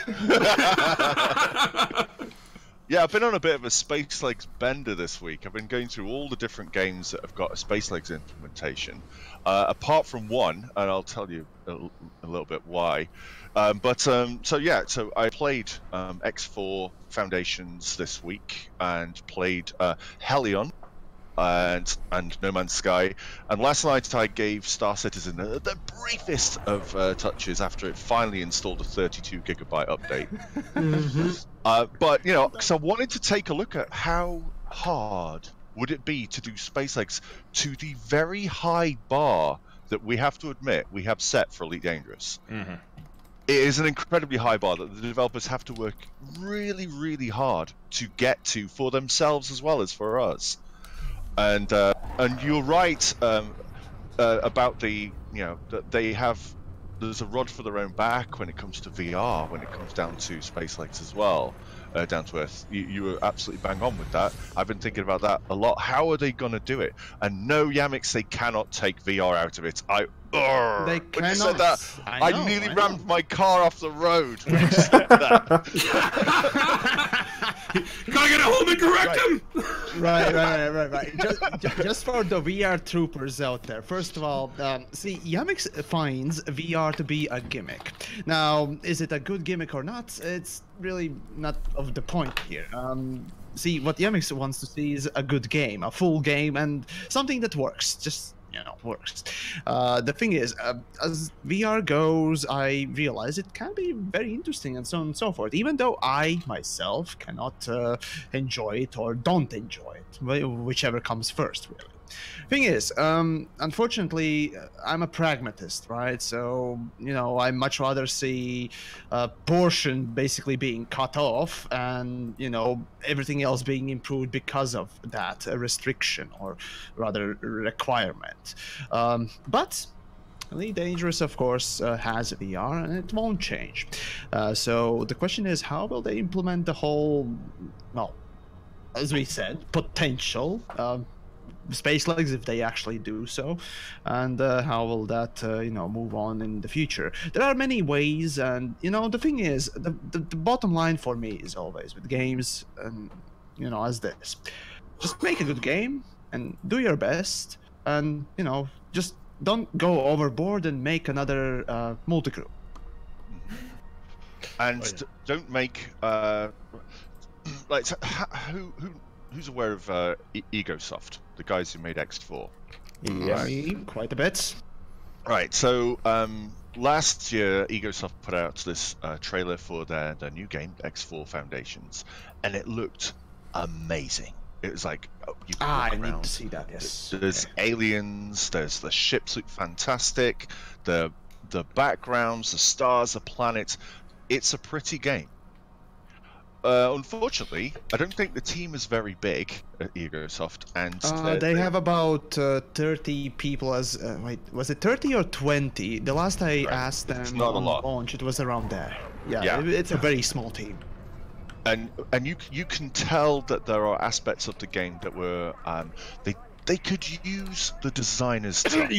Yeah, I've been on a bit of a Space Legs bender this week. I've been going through all the different games that have got a Space Legs implementation, apart from one, and I'll tell you a little bit why. So I played X4 Foundations this week and played Hellion and No Man's Sky, and last night I gave Star Citizen the briefest of touches after it finally installed a 32 gigabyte update. But you know, because I wanted to take a look at how hard would it be to do Space Legs to the very high bar that we have to admit we have set for Elite Dangerous. Mm-hmm. It is an incredibly high bar that the developers have to work really, really hard to get to for themselves as well as for us. And you're right about that there's a rod for their own back when it comes to VR, when it comes down to Space Legs as well, down to Earth. You were absolutely bang on with that. I've been thinking about that a lot. How are they going to do it? And no, Yamix, they cannot take VR out of it. They When cannot. you said that, I nearly know. rammed my car off the road when you said that. Gotta get home and correct him. Right. Just for the VR troopers out there. First of all, see, Yamix finds VR to be a gimmick. Now, is it a good gimmick or not? It's really not of the point here. See, what Yamix wants to see is a good game, a full game, and something that works. Just works. The thing is, as VR goes, I realize it can be very interesting and so on and so forth, even though I myself cannot enjoy it or don't enjoy it, whichever comes first, really. Thing is, unfortunately, I'm a pragmatist, right? So, I much rather see a portion basically being cut off and, everything else being improved because of that restriction or rather requirement. But Elite Dangerous, of course, has VR and it won't change. So the question is, how will they implement the whole, well, as we said, potential Space Legs if they actually do so, and how will that move on in the future? There are many ways, and the thing is, the bottom line for me is always with games, and as this, just make a good game and do your best, and just don't go overboard and make another multi-crew. And don't make who's aware of Egosoft, the guys who made X4? Yeah. Quite a bit. Right, so last year Egosoft put out this trailer for their new game, X4 Foundations, and it looked amazing. It was like, you can walk I around. need to see that, yes. There's aliens, there's the ships look fantastic, the backgrounds, the stars, the planets. It's a pretty game. Unfortunately, I don't think the team is very big at Egosoft, and they have about 30 people. As wait, was it 30 or 20? The last I asked them not a on lot. launch, it was around there. Yeah. Yeah. It's a very small team. And you can tell that there are aspects of the game that were they could use the designer's touch.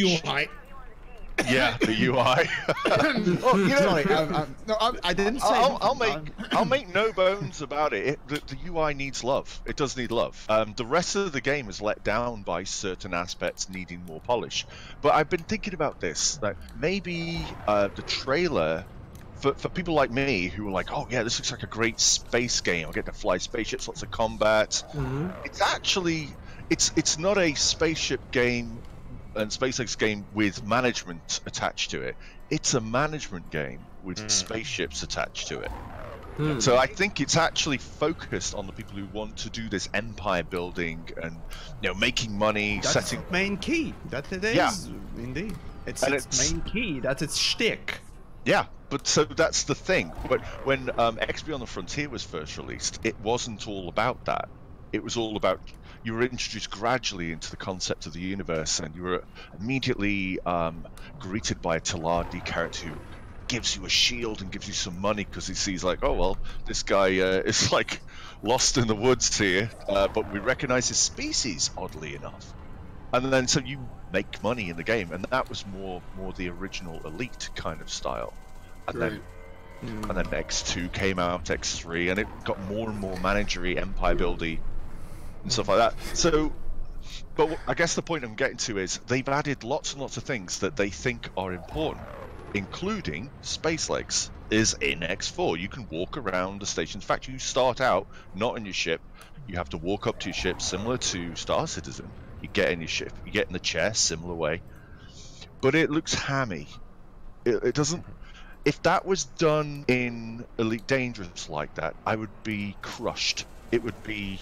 Yeah, the UI. Oh, you know, I didn't say. I'll make no bones about it. The UI needs love. It does need love. The rest of the game is let down by certain aspects needing more polish. But I've been thinking about this. Like maybe the trailer. For people like me who are like, oh yeah, this looks like a great space game. I'll get to fly spaceships, lots of combat. It's actually, it's not a spaceship game and SpaceX game with management attached to it. It's a management game with spaceships attached to it. So I think it's actually focused on the people who want to do this empire building and making money, That's setting its main key. That it is indeed. It's its main key. That's its shtick. Yeah, but so that's the thing. But when XP on the Frontier was first released, it wasn't all about that. It was all about you were introduced gradually into the concept of the universe, and you were immediately greeted by a Talardi character who gives you a shield and gives you some money because he sees like, oh well, this guy is like lost in the woods here, but we recognize his species, oddly enough. And then so you make money in the game, and that was more the original Elite kind of style. And then X2 came out, X3, and it got more and more managery, empire buildy, and stuff like that. So, but I guess the point I'm getting to is they've added lots and lots of things that they think are important, including space legs is in X4. You can walk around the stations. In fact, you start out not in your ship. You have to walk up to your ship, similar to Star Citizen. You get in your ship, you get in the chair, similar way. But it looks hammy. It doesn't... If that was done in Elite Dangerous like that, I would be crushed. It would be...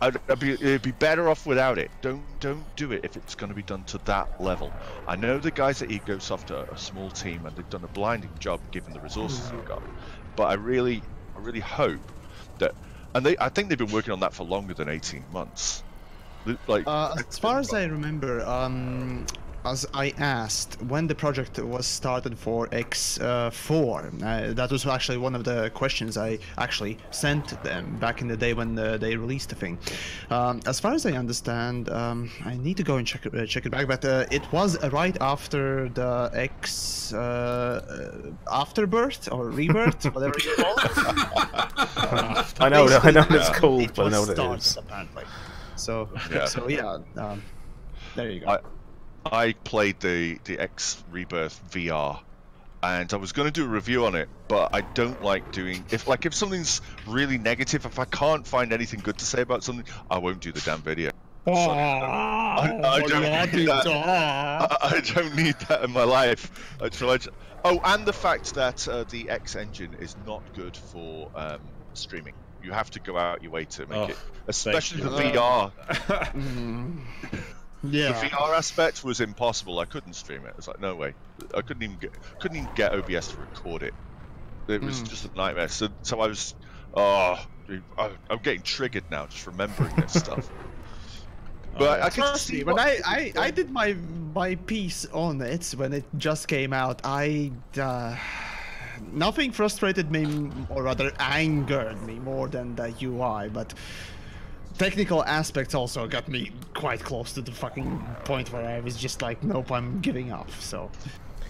it'd be better off without it. Don't do it if it's going to be done to that level. I know the guys at Egosoft are a small team and they've done a blinding job given the resources they've got. But I really hope that... And I think they've been working on that for longer than 18 months. Like, as far as I remember, as I asked when the project was started for X4, that was actually one of the questions I actually sent them back in the day when they released the thing. As far as I understand, I need to go and check it back, but it was right after the X afterbirth or rebirth, whatever you call it. I know it's called, but I know what it is. Apparently. So yeah, there you go. I played the X Rebirth VR, and I was going to do a review on it, but I don't like doing if something's really negative. If I can't find anything good to say about something, I won't do the damn video. So, I don't need that in my life. And the fact that the X engine is not good for streaming. You have to go out your way to make it, especially the VR. Yeah. The VR aspect was impossible. I couldn't stream it. It's like no way. I couldn't even get OBS to record it. It was just a nightmare. So I was, I'm getting triggered now just remembering this stuff. But I can see when I did my piece on it when it just came out. Nothing frustrated me, or rather angered me more than the UI, but technical aspects also got me quite close to the fucking point where I was just like, nope, I'm giving up. So,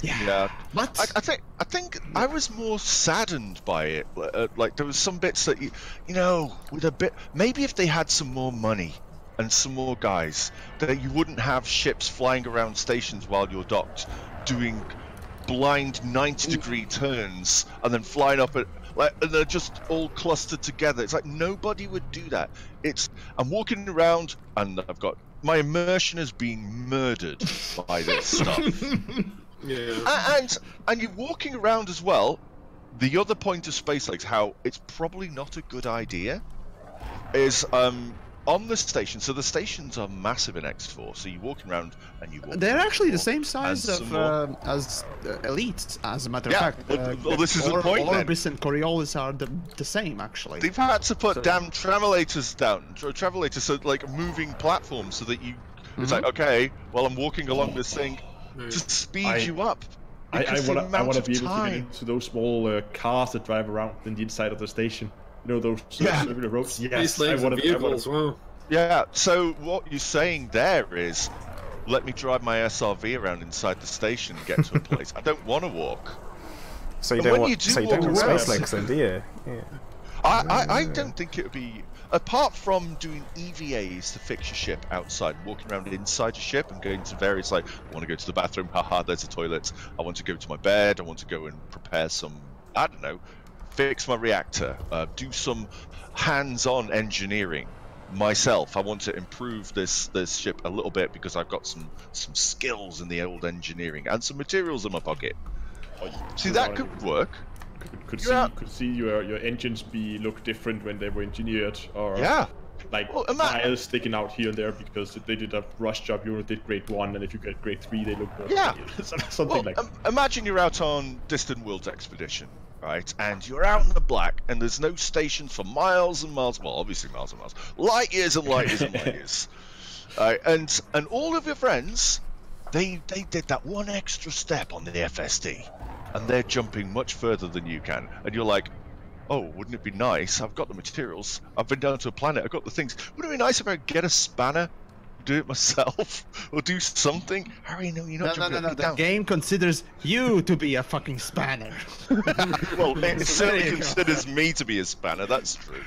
yeah. But I think I was more saddened by it. Like there was some bits that with a bit, maybe if they had some more money and some more guys, that you wouldn't have ships flying around stations while you're docked, doing blind 90-degree turns and then flying up at and they're just all clustered together. It's like nobody would do that. I'm walking around and I've got my immersion is being murdered by this stuff. Yeah. And you're walking around as well. The other point of SpaceX, how it's probably not a good idea, is on the station. So the stations are massive in X4. So you're walking around and you walk. They're actually the same size as Elites, as a matter of fact. Well, this is the point. Orbis and Coriolis are the same, actually. They've had to put damn travelators down, so like moving platforms, so that you. It's like, okay, well, I'm walking along this thing, just speed you up. I want to be able to get into those small cars that drive around in the inside of the station. You know, those circular roads? Yes, vehicles, wow. Yeah, so what you're saying there is let me drive my SRV around inside the station and get to a place. I don't want to walk. So you And don't when want, you do so you don't walk want around- space legs then, do you? Yeah. I don't think it would be, apart from doing EVAs to fix your ship outside, walking around inside your ship and going to various, like, I want to go to the bathroom, haha, there's a toilet. I want to go to my bed, I want to go and prepare some, I don't know, fix my reactor, do some hands-on engineering myself. I want to improve this ship a little bit because I've got some skills in the old engineering and some materials in my pocket. See, that could work. Could Yeah. see your engines look different when they were engineered, or Yeah. like Well, wires sticking out here and there because they did a rush job. You did grade 1, and if you get grade 3, they look more. Yeah. Something Well, like. imagine you're out on Distant Worlds expedition, right? And you're out in the black, and there's no stations for miles and miles. Well, obviously miles and miles, light years and light years and light years. And all of your friends, they did that one extra step on the FSD, and they're jumping much further than you can. And you're like, oh, wouldn't it be nice? I've got the materials. I've been down to a planet. I've got the things. Wouldn't it be nice if I could get a spanner, do it myself, or do something? Harry, no, you're not jumping up and The down. game considers you to be a fucking spanner. Well, it certainly considers me to be a spanner, that's true.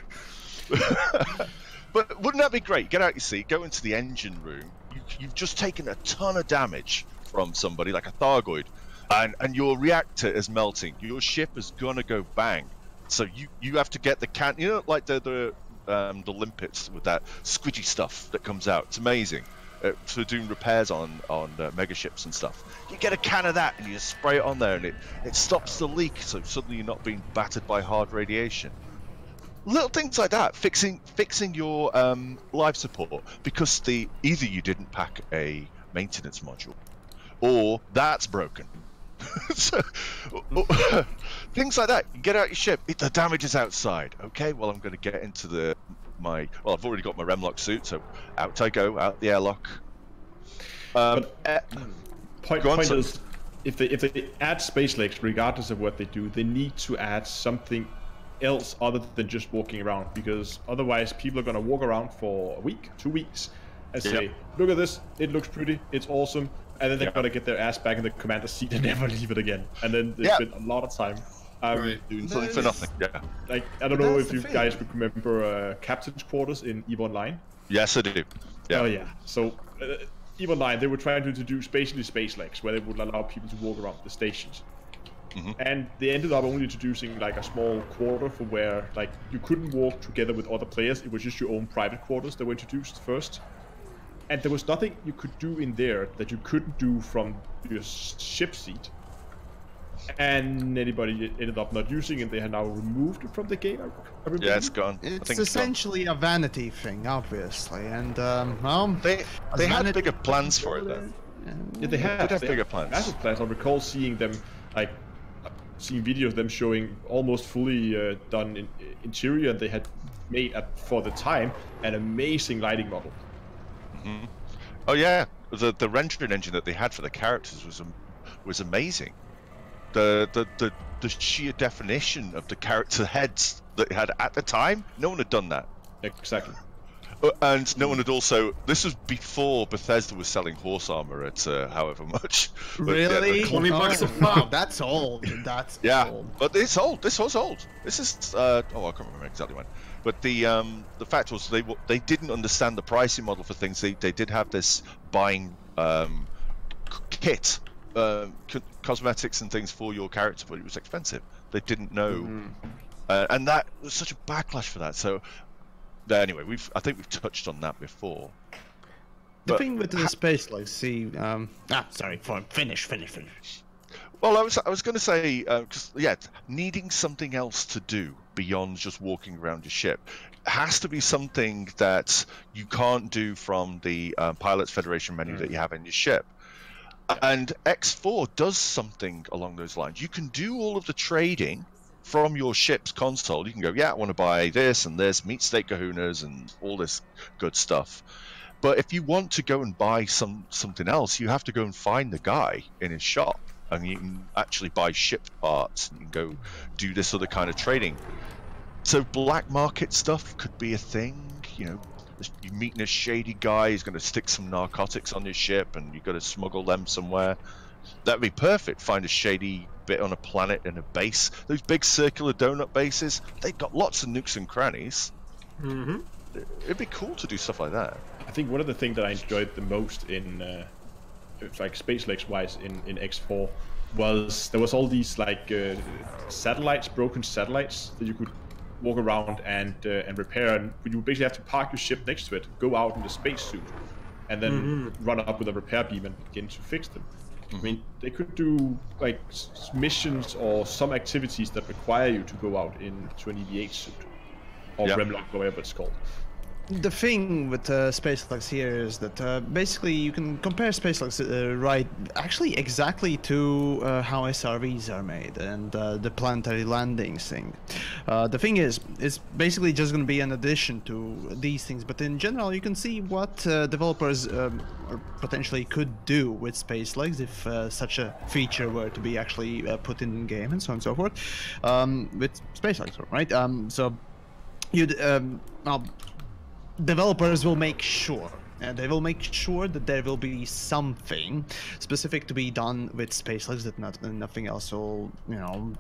But wouldn't that be great? Get out your seat, go into the engine room. You've just taken a ton of damage from somebody, like a Thargoid, and your reactor is melting. Your ship is gonna go bang. So you have to get the can, you know, like the limpets with that squidgy stuff that comes out. It's amazing for doing repairs on mega ships and stuff. You get a can of that and you spray it on there, and it stops the leak. So suddenly you're not being battered by hard radiation. Little things like that, fixing your life support because either you didn't pack a maintenance module, or that's broken. So, things like that. You get out your ship. The damage is outside. Okay, well I'm going to get into I've already got my Remlock suit, so out I go, out the airlock. Point is, if they add space legs, regardless of what they do, they need to add something else other than just walking around, because otherwise people are going to walk around for a week, 2 weeks, and say, look at this, it looks pretty, it's awesome, and then they're going to get their ass back in the commander seat and never leave it again, and then they spend a lot of time doing something for nothing. Like, I don't know if you guys would remember Captain's Quarters in EVE Online. Yes, I do. Yeah. Oh yeah, so EVE Online, they were trying to introduce basically space legs, where they would allow people to walk around the stations. And they ended up only introducing like a small quarter for where like you couldn't walk together with other players. It was just your own private quarters that were introduced first, and there was nothing you could do in there that you couldn't do from your ship seat. And anybody ended up not using it. They had now removed it from the game. Yeah, it's gone. It's I think essentially a vanity thing, obviously, and well, they had bigger plans for it though. Yeah, they had bigger plans. Massive plans. I recall seeing them seeing videos of them showing almost fully done interior, and they had made for the time an amazing lighting model. Oh yeah, the rendering engine that they had for the characters was amazing. The sheer definition of the character heads that they had at the time, no one had done that. Exactly. And no one had also. This was before Bethesda was selling horse armor at however much. Really? Yeah, $20 a Wow, pop. that's old. That's old. But it's old. This was old. This is I can't remember exactly when. But the fact was they didn't understand the pricing model for things. They did have this buying kit, cosmetics and things for your character, but it was expensive. They didn't know, and that was such a backlash for that. So. Anyway, I think we've touched on that before. The thing with the space legs, finish. Well, I was going to say, needing something else to do beyond just walking around your ship has to be something that you can't do from the Pilots Federation menu that you have in your ship. And X4 does something along those lines. You can do all of the trading from your ship's console. You can go, I want to buy this and this, meat steak kahunas and all this good stuff. But if you want to go and buy something else, you have to go and find the guy in his shop, and you can actually buy ship parts, and you can go do this other kind of trading. So black market stuff could be a thing, you're meeting a shady guy. He's going to stick some narcotics on your ship, and you've got to smuggle them somewhere. That'd be perfect. Find a shady bit on a planet in a base. Those big circular donut bases, they've got lots of nooks and crannies. Mm-hmm. It'd be cool to do stuff like that. I think one of the things that I enjoyed the most in like space legs wise in X4 was there was all these like satellites, broken satellites that you could walk around and repair, and you would basically have to park your ship next to it, go out in the spacesuit, and then run up with a repair beam and begin to fix them. I mean, they could do like missions or some activities that require you to go out into an EVH suit or Remlock, whatever it's called. The thing with SpaceX here is that basically you can compare SpaceX actually exactly to how SRVs are made and the planetary landings thing. The thing is, it's basically just going to be an addition to these things, but in general you can see what developers potentially could do with SpaceX if such a feature were to be actually put in game and so on and so forth. With SpaceX, right? So you'd developers will make sure, and they will make sure that there will be something specific to be done with SpaceX that nothing else will, you know,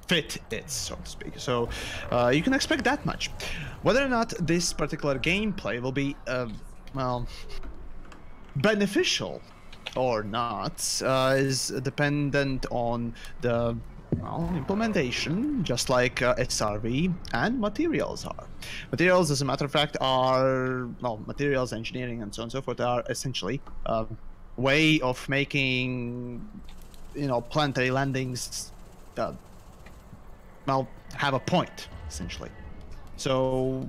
fit it, so to speak. So you can expect that much. Whether or not this particular gameplay will be, well, beneficial or not is dependent on the implementation, just like SRV and materials are. Materials, as a matter of fact, are, well, materials engineering and so on and so forth are essentially a way of making, you know, planetary landings, well, have a point, essentially. So,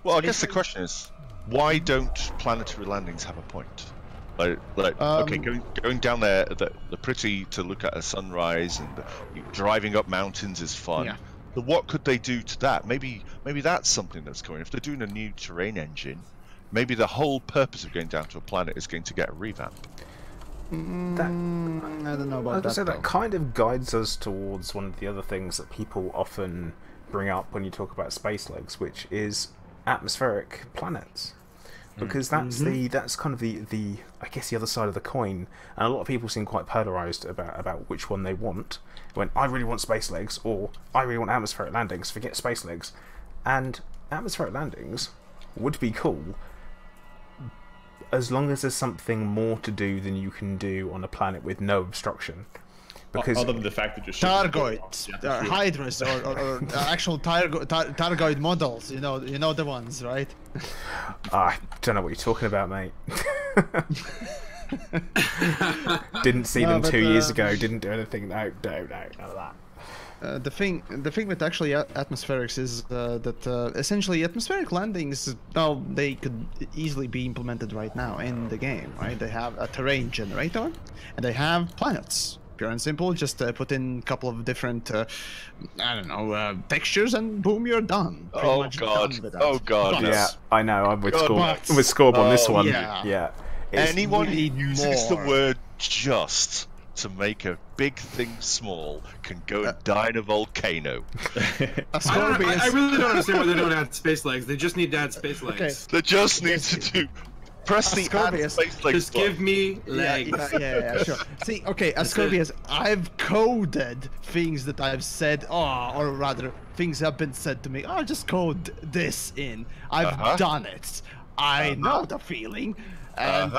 well, I guess the question is, why don't planetary landings have a point? Okay, going down there, the pretty to look at a sunrise and driving up mountains is fun. Yeah. But what could they do to that? Maybe that's something that's coming. If they're doing a new terrain engine, maybe the whole purpose of going down to a planet is going to get a revamp. I don't know about that. That kind of guides us towards one of the other things that people often bring up when you talk about space legs, which is atmospheric planets. Because that's kind of the I guess the other side of the coin, and a lot of people seem quite polarized about which one they want. When I really want space legs, or I really want atmospheric landings, forget space legs. And atmospheric landings would be cool, as long as there's something more to do than you can do on a planet with no obstruction. Because other than the fact that you're Targoids, Hydras, or actual Targoid models, you know the ones, right? I don't know what you're talking about, mate. Didn't see them 2 years ago. Didn't do anything. No, none of that. The thing with actually atmospherics is that essentially atmospheric landings, well, they could easily be implemented right now in the game, right? They have a terrain generator, and they have planets. Pure and simple, just put in a couple of different, I don't know, textures, and boom, you're done. Oh god! Oh god! Yeah, I know. I'm with Scorb on this one. Yeah. Anyone who uses the word "just" to make a big thing small can go and die in a volcano. I really don't understand why they don't add space legs. They just need to add space legs. Okay. They just need to do. Press the add space legs. Just give me legs. Yeah, sure. See, okay, Ascorbius, I've coded things that I've said, or rather, things have been said to me. Oh, just code this in. I've done it. I know the feeling. And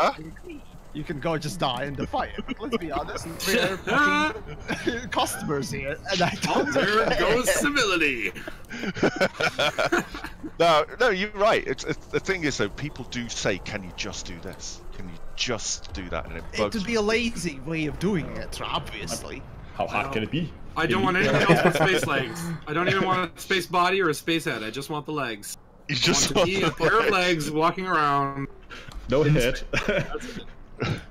you can go just die in the fire. But let's be honest, we're fucking customers here, and I don't. There goes civility. No, you're right. The thing is, though, people do say, "Can you just do this? Can you just do that?" And it bugs It would be a lazy way of doing it, obviously. How hard can it be? I don't want anything else but space legs. I don't even want a space body or a space head. I just want the legs. You just want to be a pair of legs walking around. No head.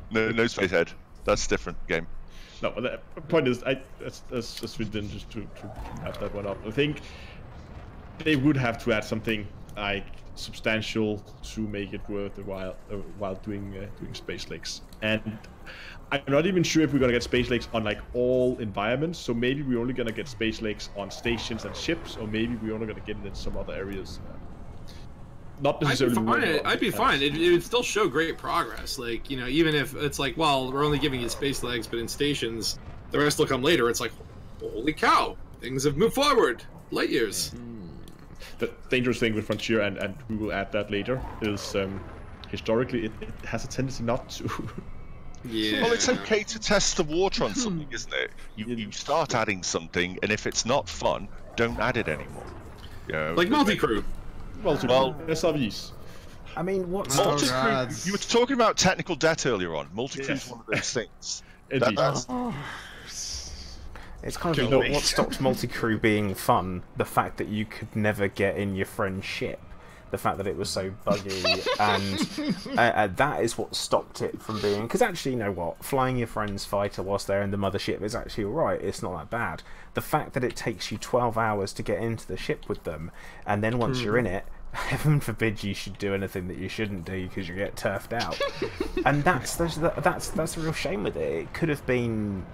No space head. That's a different game. No, but the point is, as we did just to have that one up. I think they would have to add something like substantial to make it worth the while doing space legs. And I'm not even sure if we're gonna get space legs on like all environments. So maybe we're only gonna get space legs on stations and ships, or maybe we're only gonna get it in some other areas. not necessarily. I'd be fine. It would still show great progress. Like, you know, even if it's like, well, we're only giving you space legs, but in stations, the rest will come later. It's like, holy cow, things have moved forward light years. The dangerous thing with Frontier, and we will add that later, is historically it has a tendency not to. Yeah. Well, it's okay to test the water on something, isn't it? You start adding something, and if it's not fun, don't add it anymore. You know, Like multi-crew. Well, SRVs. I mean, what's multi-crew. You were talking about technical debt earlier on. Multi-crew is one of those things. That's... It's kind of what stopped multi-crew being fun. The fact that you could never get in your friend's ship. The fact that it was so buggy, and that is what stopped it from being... Because actually, you know what? Flying your friend's fighter whilst they're in the mothership is actually alright. It's not that bad. The fact that it takes you 12 hours to get into the ship with them, and then once you're in it, heaven forbid you should do anything that you shouldn't do because you get turfed out. And that's the real shame with it. It could have been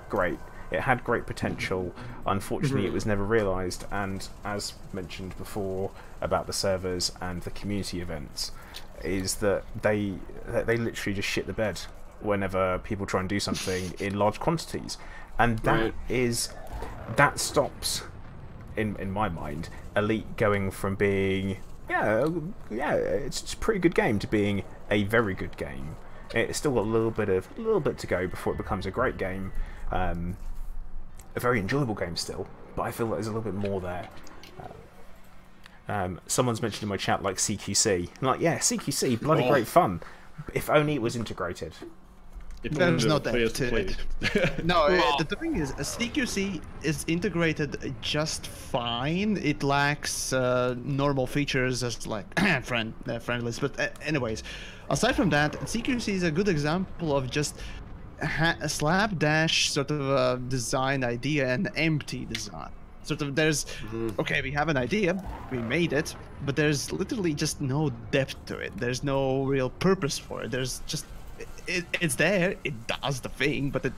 great. It had great potential. Unfortunately, it was never realised. And as mentioned before about the servers and the community events, is that they literally just shit the bed whenever people try and do something in large quantities, and that stops, in my mind, Elite going from being it's a pretty good game to being a very good game. It's still got a little bit to go before it becomes a great game. A very enjoyable game still, but I feel like there's a little bit more there. Someone's mentioned in my chat like CQC. I'm like, yeah, CQC, bloody great fun. If only it was integrated. There's no depth to it. No, the thing is, CQC is integrated just fine. It lacks normal features as like friendlies. But anyways, aside from that, CQC is a good example of just a slapdash sort of design idea and empty design. Sort of there's, okay, we have an idea, we made it, but there's literally just no depth to it. There's no real purpose for it. There's just, it's there, it does the thing, but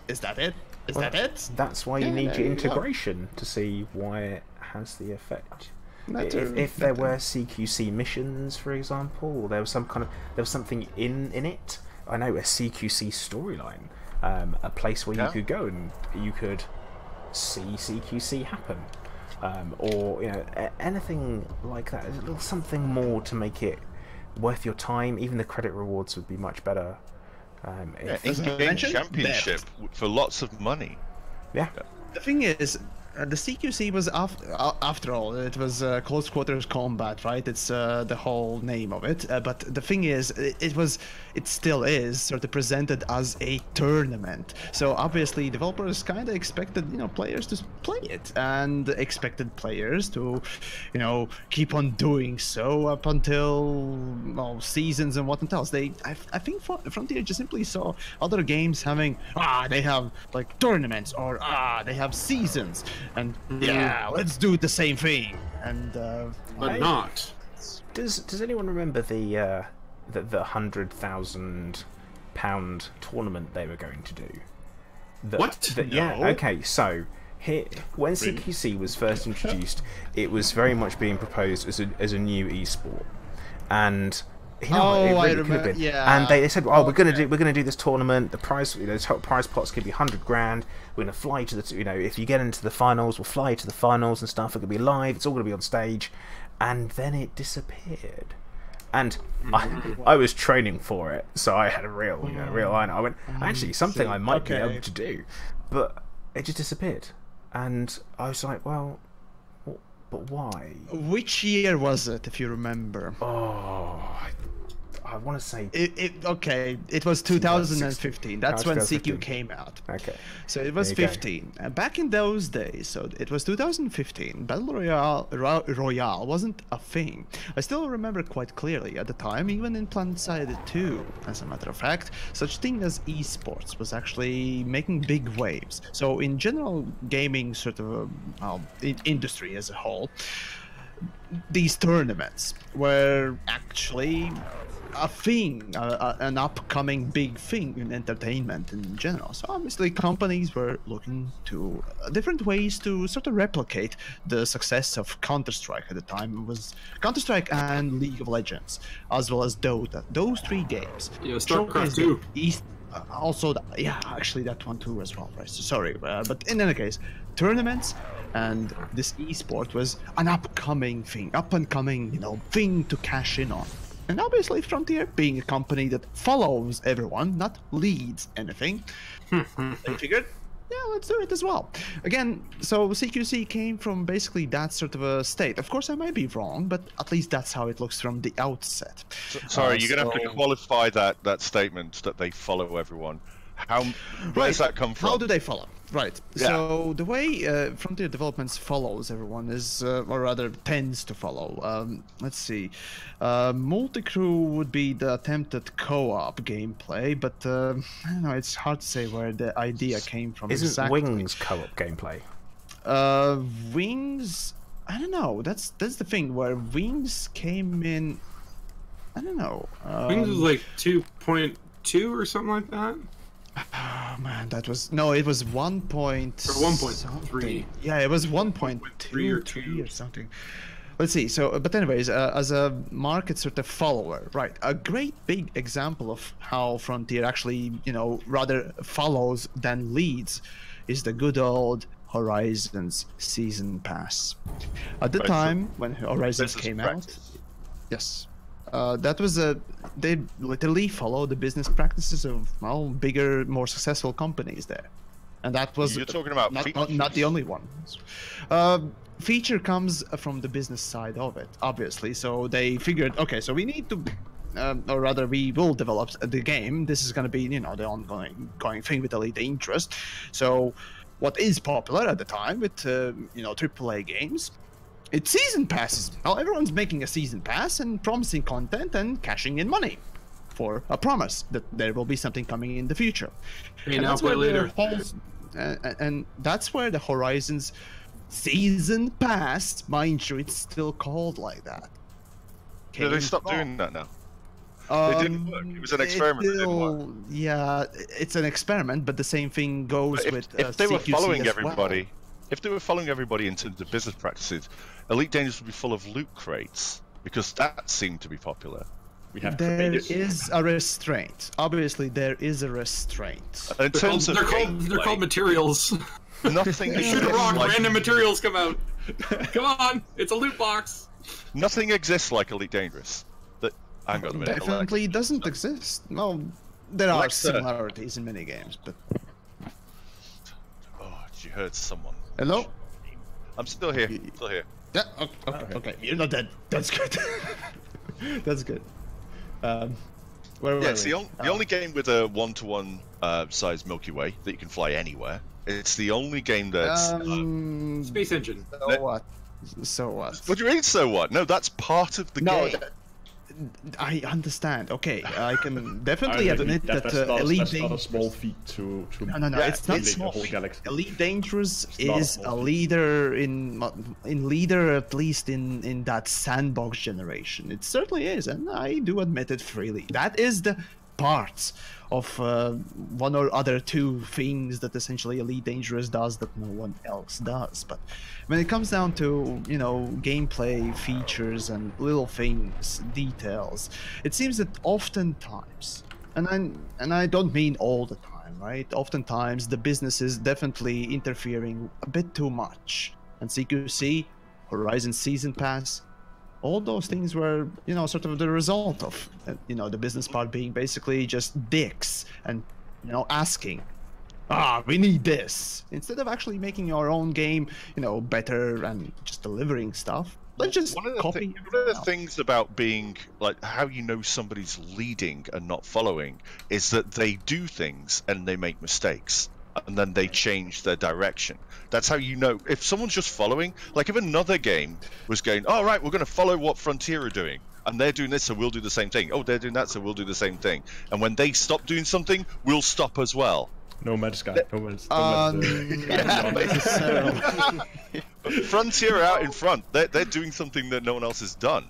is that it? Is that it? That's why you need your integration to see why it has the effect. If there were CQC missions, for example, or there was something in it. I know, a CQC storyline, a place where you could go and you could see CQC happen, or you know, anything like that. A little something more to make it worth your time. Even the credit rewards would be much better. In-game championship for lots of money. Yeah. The thing is, the CQC was after all, it was close quarters combat, right? It's the whole name of it. But the thing is, it still is sort of presented as a tournament. So obviously, developers kind of expected, you know, players to play it, and expected players to, you know, keep on doing so up until seasons and whatnot else. I think Frontier just simply saw other games having they have like tournaments, or they have seasons. And yeah, let's do the same thing. And but not. Does anyone remember the £100,000 tournament they were going to do? What? Yeah. Okay. So here, when CQC was first introduced, it was very much being proposed as a new esport, and I remember. Yeah. And they said, we're gonna do this tournament. The prize, the total prize pots could be $100,000. We're gonna fly to the, if you get into the finals, we'll fly to the finals and stuff. It's gonna be live. It's all gonna be on stage. And then it disappeared. And I was training for it, so I had a real line. I went, actually, something I might be able to do, but it just disappeared. And I was like, well, but why? Which year was it, if you remember? Oh, I want to say... It was 2015. That's when CQ came out. Okay. So it was 15. Back in those days, so it was 2015, Battle Royale wasn't a thing. I still remember quite clearly at the time, even in Planet-Side 2, as a matter of fact, such thing as esports was actually making big waves. So in general gaming sort of industry as a whole, these tournaments were actually a thing, an upcoming big thing in entertainment in general. So obviously companies were looking to different ways to sort of replicate the success of Counter-Strike at the time. It was Counter-Strike and League of Legends, as well as Dota. Those 3 games. Yeah, StarCraft 2. Also, yeah, actually that one too as well, right? So sorry, but in any case, tournaments and this esport was an upcoming thing, up-and-coming, thing to cash in on. And obviously Frontier, being a company that follows everyone, not leads anything, they figured, yeah, let's do it as well. Again, so CQC came from basically that sort of a state. Of course, I might be wrong, but at least that's how it looks from the outset. Sorry, you're going to have to qualify that statement that they follow everyone. Where does that come from? How do they follow? Right. Yeah. So the way Frontier Developments follows everyone is, or rather tends to follow. Let's see. Multi-crew would be the attempt at co-op gameplay, but I don't know. It's hard to say where the idea came from. Isn't exactly. Wings co-op gameplay? Wings. I don't know. That's the thing where Wings came in. I don't know. Wings was like 2.2 or something like that. Oh man, that was it was 1. Or 1.3. Yeah, it was 1.2 or 3 or something. Let's see. So, but anyways, as a market sort of follower, right? A great big example of how Frontier actually, rather follows than leads, is the good old Horizons Season Pass. At the time when Horizons came out, yes. That was they literally follow the business practices of bigger, more successful companies there, and that was you're talking about not the only one. Feature comes from the business side of it, obviously. So they figured, okay, so we need to, or rather, we will develop the game. This is going to be, the ongoing thing with Elite Dangerous. So, what is popular at the time with AAA games? It's season passes. Well, everyone's making a season pass and promising content and cashing in money for a promise that there will be something coming in the future. Hey, now play later. And that's where the Horizons Season Pass, mind you, it's still called like that. Did they stop doing that now? It didn't work. It was an experiment. It didn't work. Yeah, it's an experiment, but the same thing goes with if they were CQC following as everybody. well. If they were following everybody in terms of business practices, Elite Dangerous would be full of loot crates because that seemed to be popular. There is a restraint. Obviously, there is a restraint. In terms of they're called materials. Nothing. Shoot a rock, random materials come out. Come on, it's a loot box. Nothing exists like Elite Dangerous. Hang on a minute. Definitely doesn't exist. No, there are similarities in many games, but. Oh, you heard someone. Hello? I'm still here. Still here. Yeah. Okay. You're not dead. That's good. That's good. Where were It's we? the only game with a 1-to-1 size Milky Way that you can fly anywhere. It's the only game that's Space Engine. So what? So what? What do you mean? So what? No, that's part of the game. I understand. Okay, I can definitely admit that Elite Dangerous. That's not a Dangerous. small feat to No, it's not small. Elite Dangerous is a leader in leader, at least in that sandbox generation. It certainly is, and I do admit it freely. That is the parts of one or other two things that essentially Elite Dangerous does that no one else does. But when it comes down to, gameplay features and little things, details, it seems that oftentimes, and I don't mean all the time, right? Oftentimes the business is definitely interfering a bit too much. And CQC, Horizon Season Pass, all those things were, sort of the result of, the business part being basically just dicks and, asking, we need this. Instead of actually making your own game, better and just delivering stuff. Let's just copy. One of the things about being, like, how you know somebody's leading and not following is that they do things and they make mistakes. And then they change their direction. That's how you know. If someone's just following, like if another game was going, oh, right, we're going to follow what Frontier are doing, and they're doing this, so we'll do the same thing. Oh, they're doing that, so we'll do the same thing. And when they stop doing something, we'll stop as well. No man's guy. No man's Frontier are out in front. They're doing something that no one else has done.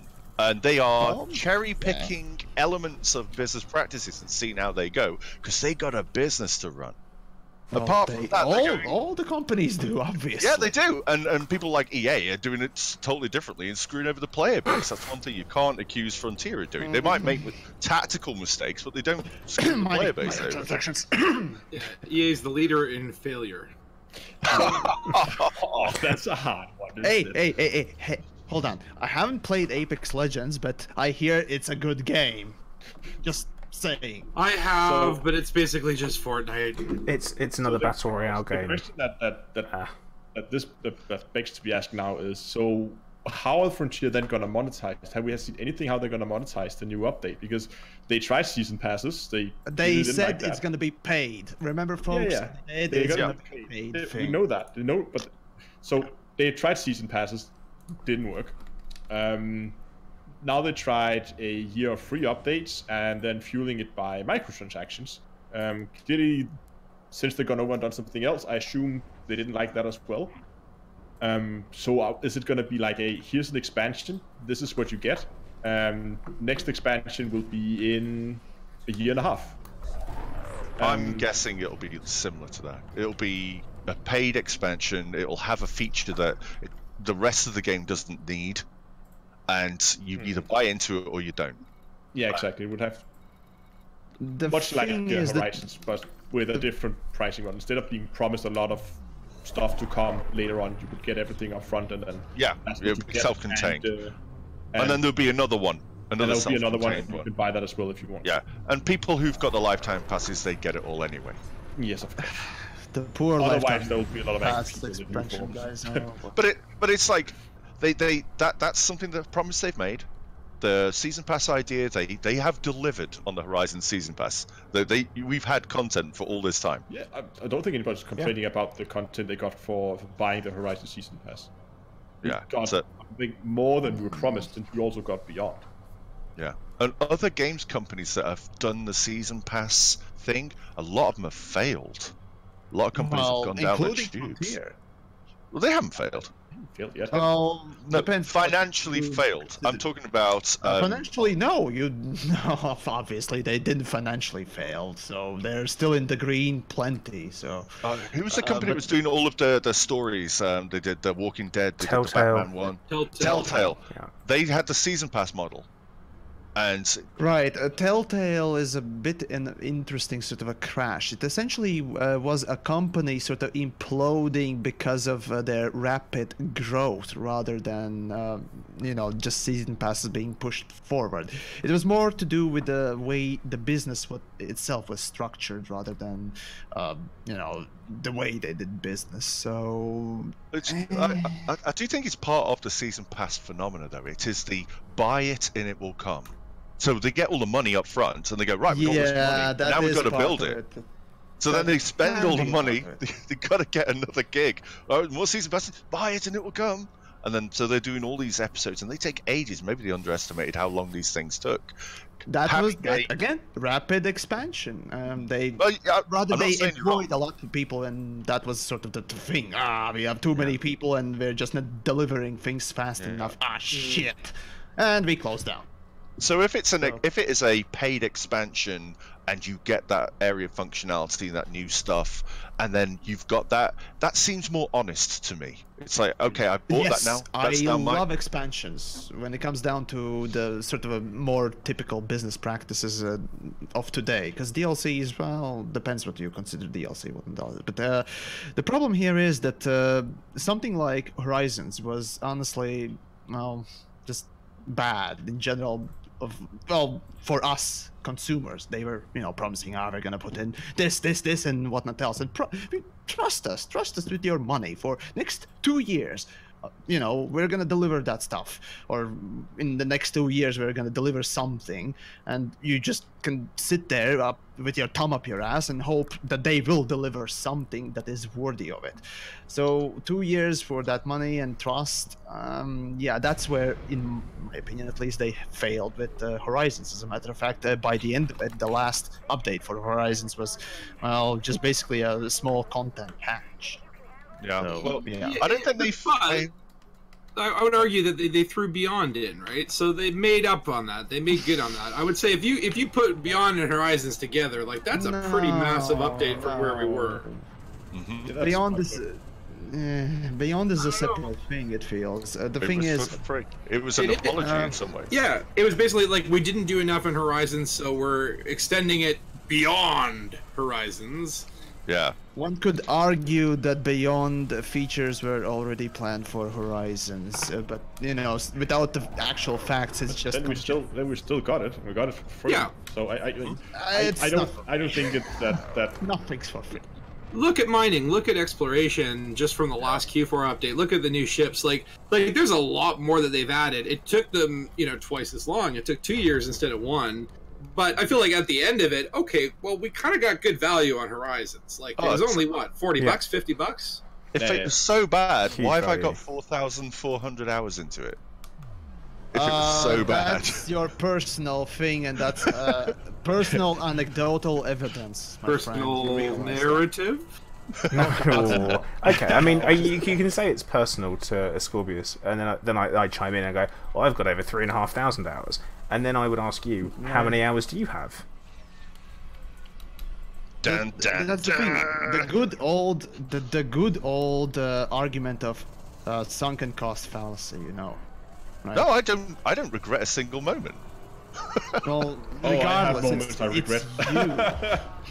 And they are Oh, cherry-picking elements of business practices and seeing how they go, because they got a business to run. Well, Apart from that, all the companies do, obviously. yeah, they do, and people like EA are doing it totally differently and screwing over the player base. That's one thing you can't accuse Frontier of doing. They might make tactical mistakes, but they don't screw the player base over. Yeah, EA is the leader in failure. Oh, that's a hard one. Hey, hold on. I haven't played Apex Legends, but I hear it's a good game. Just saying. I have, but it's basically just Fortnite. It's another battle royale The game. question that begs to be asked now is, so how are Frontier then going to monetize? Have we seen anything how they're going to monetize the new update? Because they tried season passes. They They didn't said like that. it's going to be paid. Remember, folks? Yeah. It They're is gonna going to be paid. We thing. know that. But so they tried season passes, didn't work. Now they tried a year of free updates and then fueling it by microtransactions. Clearly, since they've gone over and done something else, I assume they didn't like that as well. So is it going to be like here's an expansion, this is what you get. Next expansion will be in a year and a half. I'm guessing it'll be similar to that. It'll be a paid expansion. It'll have a feature that the rest of the game doesn't need, and you either buy into it or you don't. Yeah, exactly. It would have The much like thing is that Horizons, but with a different pricing one. Instead of being promised a lot of stuff to come later on, you could get everything up front, and then that's what it'll you be get. self-contained. And then there'll be another one. there'll be another one, self-contained and you can buy that as well if you want. Yeah, and people who've got the lifetime passes, they get it all anyway. Yes, of course. the poor Otherwise, lifetime there will be a lot of pass active people in the expansion, forums. guys. But it's like that's something that promise they've made. The season pass idea, they have delivered on the Horizon season pass. We've had content for all this time. Yeah, I don't think anybody's complaining about the content they got for buying the Horizon Season Pass. We got something more than we were promised, and we also got beyond. Yeah, and other games companies that have done the season pass thing, a lot of them have failed. A lot of companies have gone down their tubes. Well, they haven't failed. Failed yet. Well, No, depends. financially failed. I'm talking about Financially, no. No, obviously they didn't financially fail, so they're still in the green plenty. So who was the company that was doing all of the stories? They did the Walking Dead, they did the Batman one. Telltale. Yeah. They had the season pass model, and right, Telltale is a bit an interesting sort of a crash. It essentially was a company sort of imploding because of their rapid growth, rather than just season passes being pushed forward. It was more to do with the way the business itself was structured, rather than the way they did business. So I do think it's part of the season pass phenomena, though. It is the buy it and it will come. So they get all the money up front, and they go, right, we've got all this money, now we've got to build it. So then they spend all the money, they got to get another gig. Oh, more season passes, buy it and it will come. And then, so they're doing all these episodes, and they take ages. Maybe they underestimated how long these things took. Again, rapid expansion. They employed a lot of people, and that was sort of the thing. We have too many people, and we're just not delivering things fast enough. Shit, and we close down. So if it is a paid expansion and you get that area functionality, that new stuff, and then you've got that seems more honest to me. It's like, okay, I bought that now. That's I love expansions when it comes down to the sort of a more typical business practices of today. Because DLC is, well, depends what you consider DLC. But the problem here is that something like Horizons was honestly, well, just bad in general. For us consumers, they were promising, we're gonna put in this and whatnot else, and trust us with your money for next 2 years. We're gonna deliver that stuff, or in the next 2 years we're gonna deliver something, and you just can sit there with your thumb up your ass and hope that they will deliver something that is worthy of it. So 2 years for that money and trust, that's where, in my opinion at least, they failed with Horizons. As a matter of fact, by the end of it, the last update for Horizons was, well, just basically a small content patch. Yeah. So, well, I don't think they. I would argue that they threw Beyond in, right? So they made up on that. They made good on that. I would say if you put Beyond and Horizons together, like that's a pretty massive update from where we were. Mm-hmm. Beyond is a separate thing. It feels. The thing is, free. It was an apology in some ways. Yeah, it was basically like we didn't do enough in Horizons, so we're extending it beyond Horizons. Yeah. One could argue that Beyond features were already planned for Horizons, but you know, without the actual facts, it's just. Then we still got it. We got it for free. Yeah. So I don't think it's that. Nothing's for free. Look at mining, look at exploration, just from the last Q4 update. Look at the new ships. Like there's a lot more that they've added. It took them, twice as long. It took 2 years instead of 1. But I feel like at the end of it, okay, well, we kind of got good value on Horizons. Like, it was only, what, 40 bucks, 50 bucks? If it was so bad, why have I value. got 4,400 hours into it? If it was so bad. That's your personal thing, and that's personal anecdotal evidence. My Personal friend. You realize narrative? No. Okay, I mean, you can say it's personal to Ascorbius, and then I chime in and go, well, I've got over 3,500 hours. And then I would ask you, how many hours do you have? Dun, dun, That's the thing. The good old argument of sunken cost fallacy, Right? No, I don't regret a single moment. Well, I have regardless, moments I regret.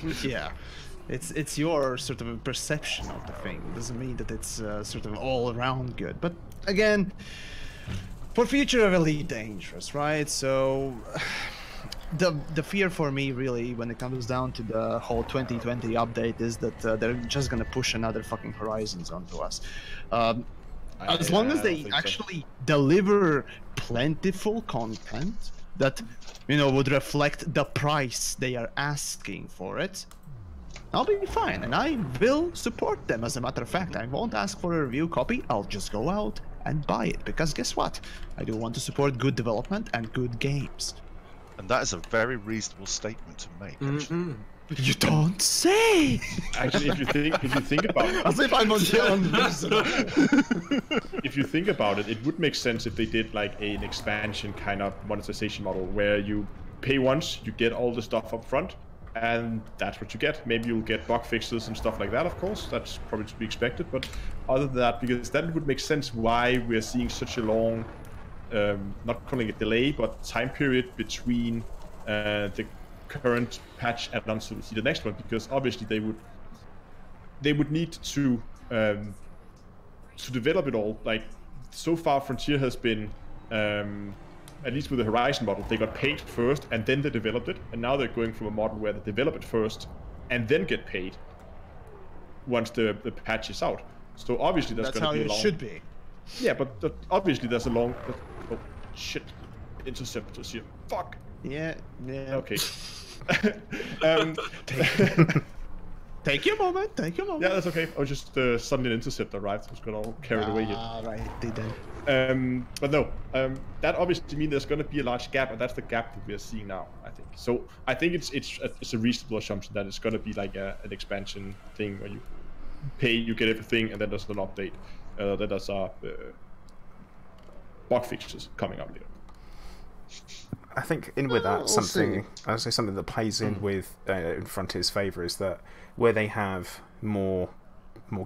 it's you. Yeah, it's your sort of perception of the thing. It doesn't mean that it's sort of all around good. But again, for future of Elite Dangerous, right? So the fear for me really, when it comes down to the whole 2020 update, is that they're just gonna push another fucking Horizons onto us. As long as they actually deliver plentiful content that, would reflect the price they are asking for it, I'll be fine, and I will support them. As a matter of fact, I won't ask for a review copy. I'll just go out and buy it, because guess what? I do want to support good development and good games. And that is a very reasonable statement to make. Actually. You don't say. Actually, if you think about it, As if I'm on the if you think about it, it would make sense if they did like an expansion kind of monetization model where you pay once, you get all the stuff up front, and that's what you get. Maybe you'll get bug fixes and stuff like that, of course. That's probably to be expected. But other than that, because then it would make sense why we're seeing such a long, not calling it delay, but time period between the current patch add-on to see the next one, because obviously they would need to develop it all. Like, so far Frontier has been, at least with the Horizon model, they got paid first and then they developed it, and now they're going from a model where they develop it first and then get paid once the patch is out. So obviously that's going to be how it should be. Yeah, but obviously there's a long. Oh shit! Interceptors here. Fuck. Yeah. Okay. Take your moment. Take your moment. Yeah, that's okay. I was just suddenly an interceptor arrived. I was got all carried away here. Right, they did. But no, that obviously means there's going to be a large gap, and that's the gap that we're seeing now, I think. So I think it's a reasonable assumption that it's going to be like an expansion thing where you pay, you get everything, and then there's an update. Then there's bug fixes coming up later. I think with that, I would say something that plays in with in Frontier's favour is that where they have more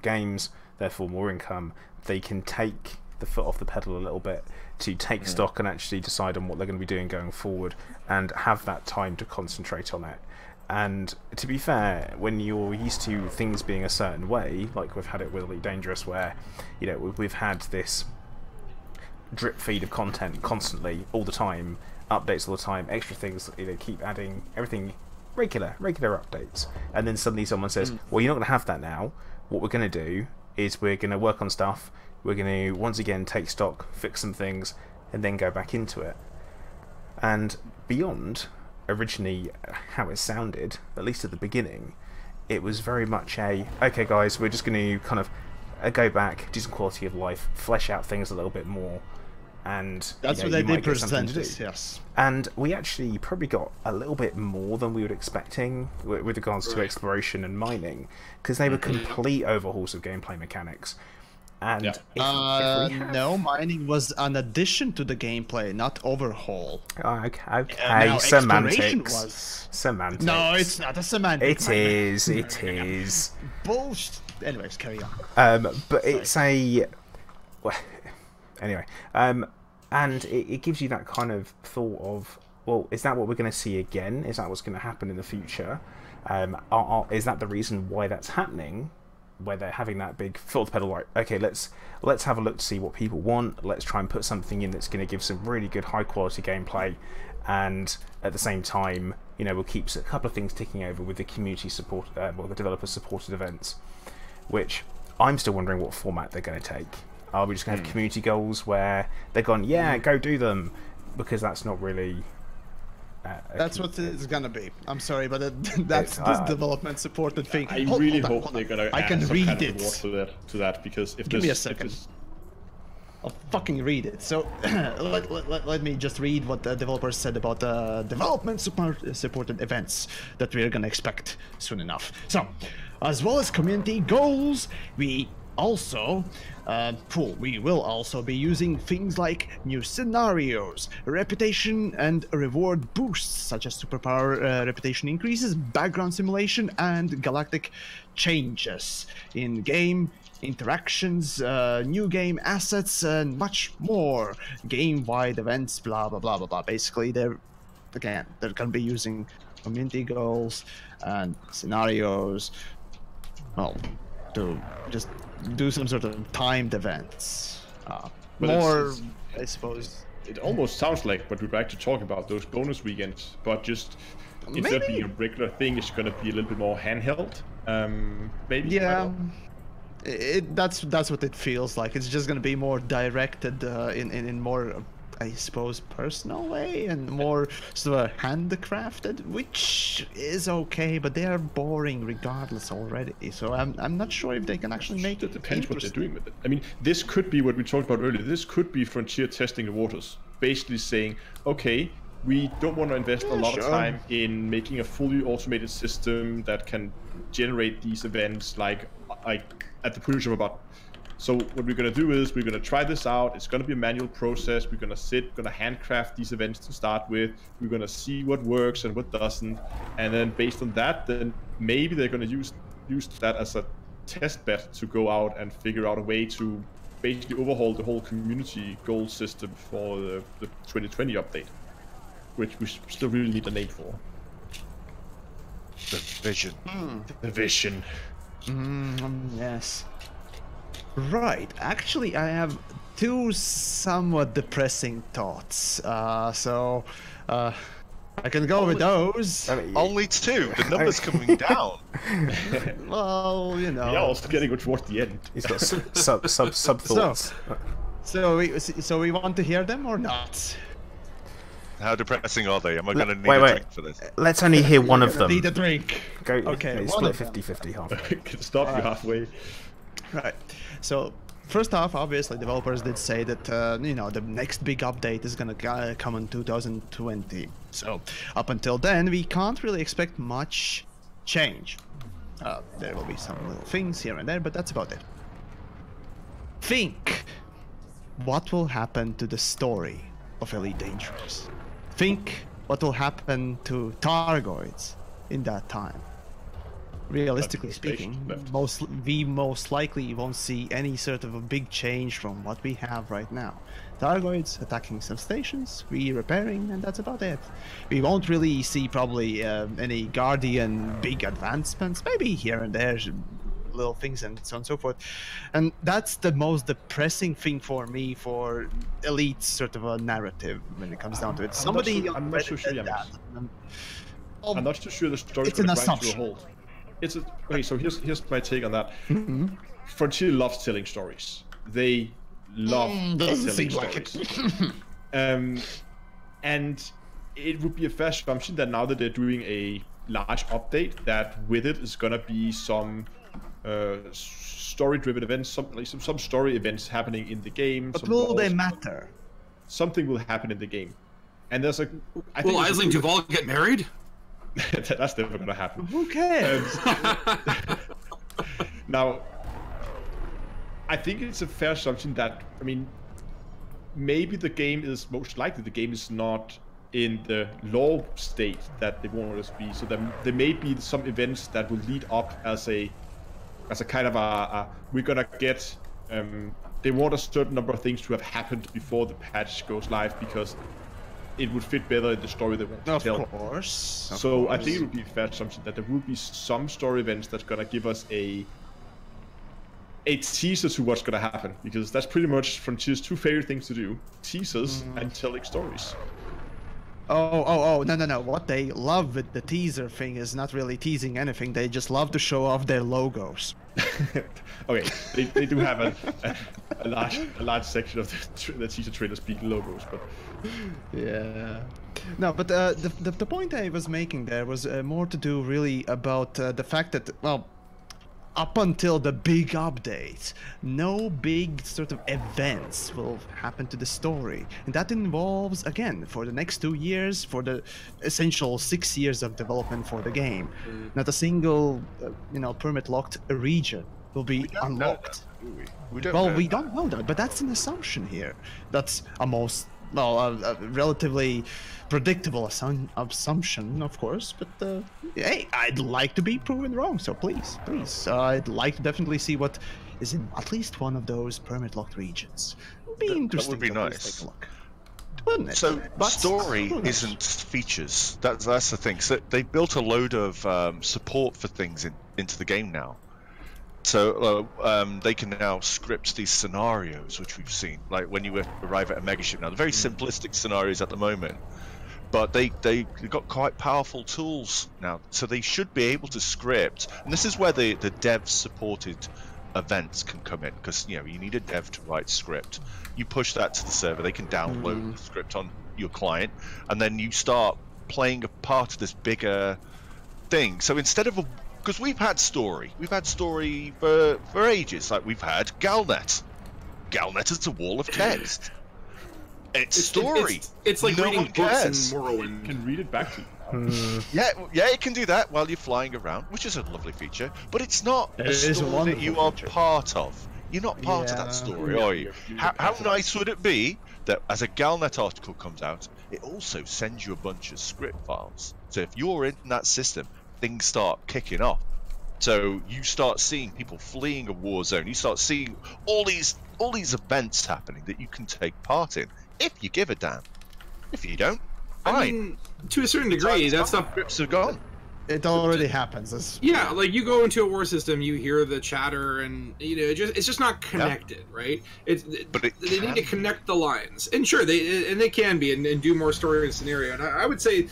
games, therefore more income, they can take the foot off the pedal a little bit to take stock and actually decide on what they're going to be doing going forward and have that time to concentrate on it. And to be fair, when you're used to things being a certain way, like we've had it with Elite Dangerous, where we've had this drip feed of content constantly, all the time, updates all the time, extra things, keep adding everything, regular updates, and then suddenly someone says, well, you're not going to have that now. What we're going to do is we're going to work on stuff, we're going to once again take stock, fix some things, and then go back into it. And Beyond, originally how it sounded, at least at the beginning, it was very much okay guys, we're just going to kind of go back, do some quality of life, flesh out things a little bit more, and that's what they did present us, yes. And we actually probably got a little bit more than we were expecting with regards to exploration and mining, because they were complete overhauls of gameplay mechanics. And Yeah. if we have... No, mining was an addition to the gameplay, not overhaul. Okay, Now, semantics. exploration was... Semantics. No, it's not a semantic. It is. It is. Bullshit. Anyways, carry on. But it's a... Well, anyway. And it gives you that kind of thought of, well, is that what we're going to see again? Is that what's going to happen in the future? Is that the reason why that's happening? Where they're having that big foot of the pedal, right? Okay, let's have a look to see what people want. Let's try and put something in that's going to give some really good, high quality gameplay, and at the same time, you know, we'll keep a couple of things ticking over with the community support, well, the developer supported events, which I'm still wondering what format they're going to take. Are we just going to have community goals where they're gone, yeah, go do them, because that's not really. That's what it's gonna be. I'm sorry, but that's this development supported thing. I really hope they're gonna I add can some read kind of it. reward to that, because if Give me a this, second. I'll fucking read it. So let me just read what the developers said about the development supported events that we're gonna expect soon enough. So, as well as community goals, we will also be using things like new scenarios, reputation and reward boosts, such as superpower reputation increases, background simulation, and galactic changes in game interactions, new game assets, and much more. Game-wide events, blah blah blah blah blah. Basically, they're gonna be using community goals and scenarios, well, to just do some sort of timed events. More, I suppose. It almost sounds like what we were actually talking about, those bonus weekends, but just instead of being a regular thing, it's going to be a little bit more handheld. Maybe. Yeah. That's what it feels like. It's just going to be more directed in more, I suppose, personal way, and more sort of handcrafted, which is okay, but they are boring regardless already. So I'm not sure if they can actually make it. It depends what they're doing with it. I mean, this could be what we talked about earlier. This could be Frontier testing the waters, basically saying, okay, we don't want to invest a lot of time in making a fully automated system that can generate these events like at the push of a button. So what we're going to do is we're going to try this out. It's going to be a manual process. We're going to handcraft these events to start with. We're going to see what works and what doesn't. And then based on that, then maybe they're going to use that as a test bed to go out and figure out a way to basically overhaul the whole community goal system for the 2020 update, which we still really need a name for. The vision. The vision. Yes. Right. Actually, I have two somewhat depressing thoughts. So I can go with those. Only two. The number's coming down. Well, you know. Yeah, also getting good towards the end. He's got sub thoughts. So we want to hear them or not? How depressing are they? Am I going to need wait. a drink for this? Let's only hear one of them. Need a drink. Go. Okay, Okay, one split of them. 50-50 half. Can stop you halfway. Right. So first off, obviously, developers did say that you know, the next big update is gonna come in 2020. So up until then, we can't really expect much change. There will be some little things here and there, but that's about it. Think what will happen to the story of Elite Dangerous. Think what will happen to Targoids in that time. Realistically speaking, we most likely won't see any sort of a big change from what we have right now. Targoids attacking some stations, repairing, and that's about it. We won't really see probably any Guardian big advancements, maybe here and there, little things and so on and so forth. And that's the most depressing thing for me for Elite sort of a narrative when it comes down to it. I'm not so sure, Yamas. I'm not so sure the story's It's an going to grind to a assumption. halt. Okay, so here's my take on that. Frontier loves telling stories. They love telling stories. And it would be a fair assumption that now that they're doing a large update, that with it is gonna be some story-driven events, some story events happening in the game. But will they matter? Something will happen in the game, and there's a. Will Aisling Duval get married? That's never gonna happen. Who cares? Now, I think it's a fair assumption that, I mean, maybe the game is most likely the game is not in the law state that they want us to be. So there may be some events that will lead up as a kind of a we're gonna get. They want a certain number of things to have happened before the patch goes live because it would fit better in the story they want to tell. Of course. So I think it would be a fair assumption that there will be some story events that's gonna give us a teaser to what's gonna happen, because that's pretty much Frontier's two favorite things to do: teasers and telling stories. Oh, no. What they love with the teaser thing is not really teasing anything. They just love to show off their logos. Okay, they do have a large section of the teaser trailer speaking logos, but yeah. No, but the point I was making there was more to do really about the fact that, well, up until the big update, no big sort of events will happen to the story. And that involves, again, for the next 2 years, for the essential 6 years of development for the game, not a single, permit-locked region will be unlocked. We don't Well, know we that. don't know that, but that's an assumption here. That's a relatively predictable assumption, of course, but hey, I'd like to be proven wrong, so please, I'd like to definitely see what is in at least one of those permit-locked regions. It'd be interesting. That would be to please nice. Take a look. Wouldn't it? So But story who knows? isn't features. That's the thing. So they built a load of support for things into the game now. So they can now script these scenarios, which we've seen, like when you arrive at a megaship. Now, they're very simplistic scenarios at the moment, but they've got quite powerful tools now. So they should be able to script, and this is where the dev-supported events can come in, because you need a dev to write script. You push that to the server, they can download the script on your client, and then you start playing a part of this bigger thing. So instead of because we've had story for ages. Like we've had Galnet. Galnet is a wall of text. It's story. It's like No reading one books cares. in Morrowind. can read it back to you. Yeah, it can do that while you're flying around, which is a lovely feature. But it's not It a is a story that wonderful you are feature. part of. You're not part of Yeah. that story, are you? How nice would it be that as a Galnet article comes out, it also sends you a bunch of script files. So if you're in that system, things start kicking off. So you start seeing people fleeing a war zone. You start seeing all these events happening that you can take part in if you give a damn. If you don't, fine. I mean, to a certain degree, that stuff. Scripts are gone. It already happens. Yeah, like you go into a war system, you hear the chatter, and it's just not connected, right? But it they need can to be. connect the lines, and sure, they can be, and do more story and scenario. And I would say,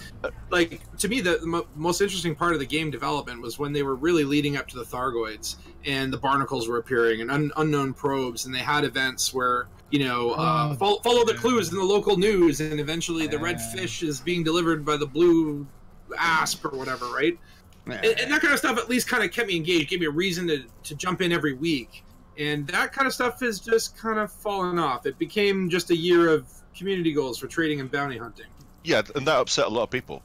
like to me, the most interesting part of the game development was when they were really leading up to the Thargoids, and the barnacles were appearing, and unknown probes, and they had events where follow the clues in the local news, and eventually the red fish is being delivered by the blue asp or whatever, right? And that kind of stuff at least kind of kept me engaged, gave me a reason to jump in every week. And that kind of stuff has just kind of fallen off. It became just a year of community goals for trading and bounty hunting. Yeah, and that upset a lot of people.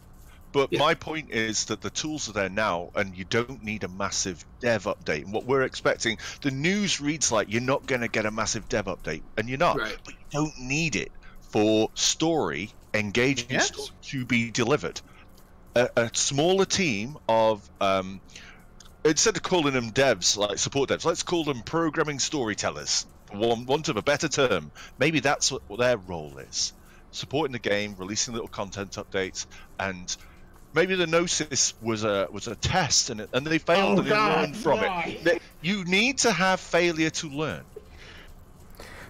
But Yeah. my point is that the tools are there now, and you don't need a massive dev update. And what we're expecting, the news reads like you're not going to get a massive dev update, and you're not. Right. But you don't need it for story, engaging Yes. story to be delivered. A smaller team of instead of calling them devs, like support devs, let's call them programming storytellers, for want of a better term. Maybe that's what their role is: supporting the game, releasing little content updates, and maybe the Gnosis was a test, and they failed, and they learned from it. You need to have failure to learn.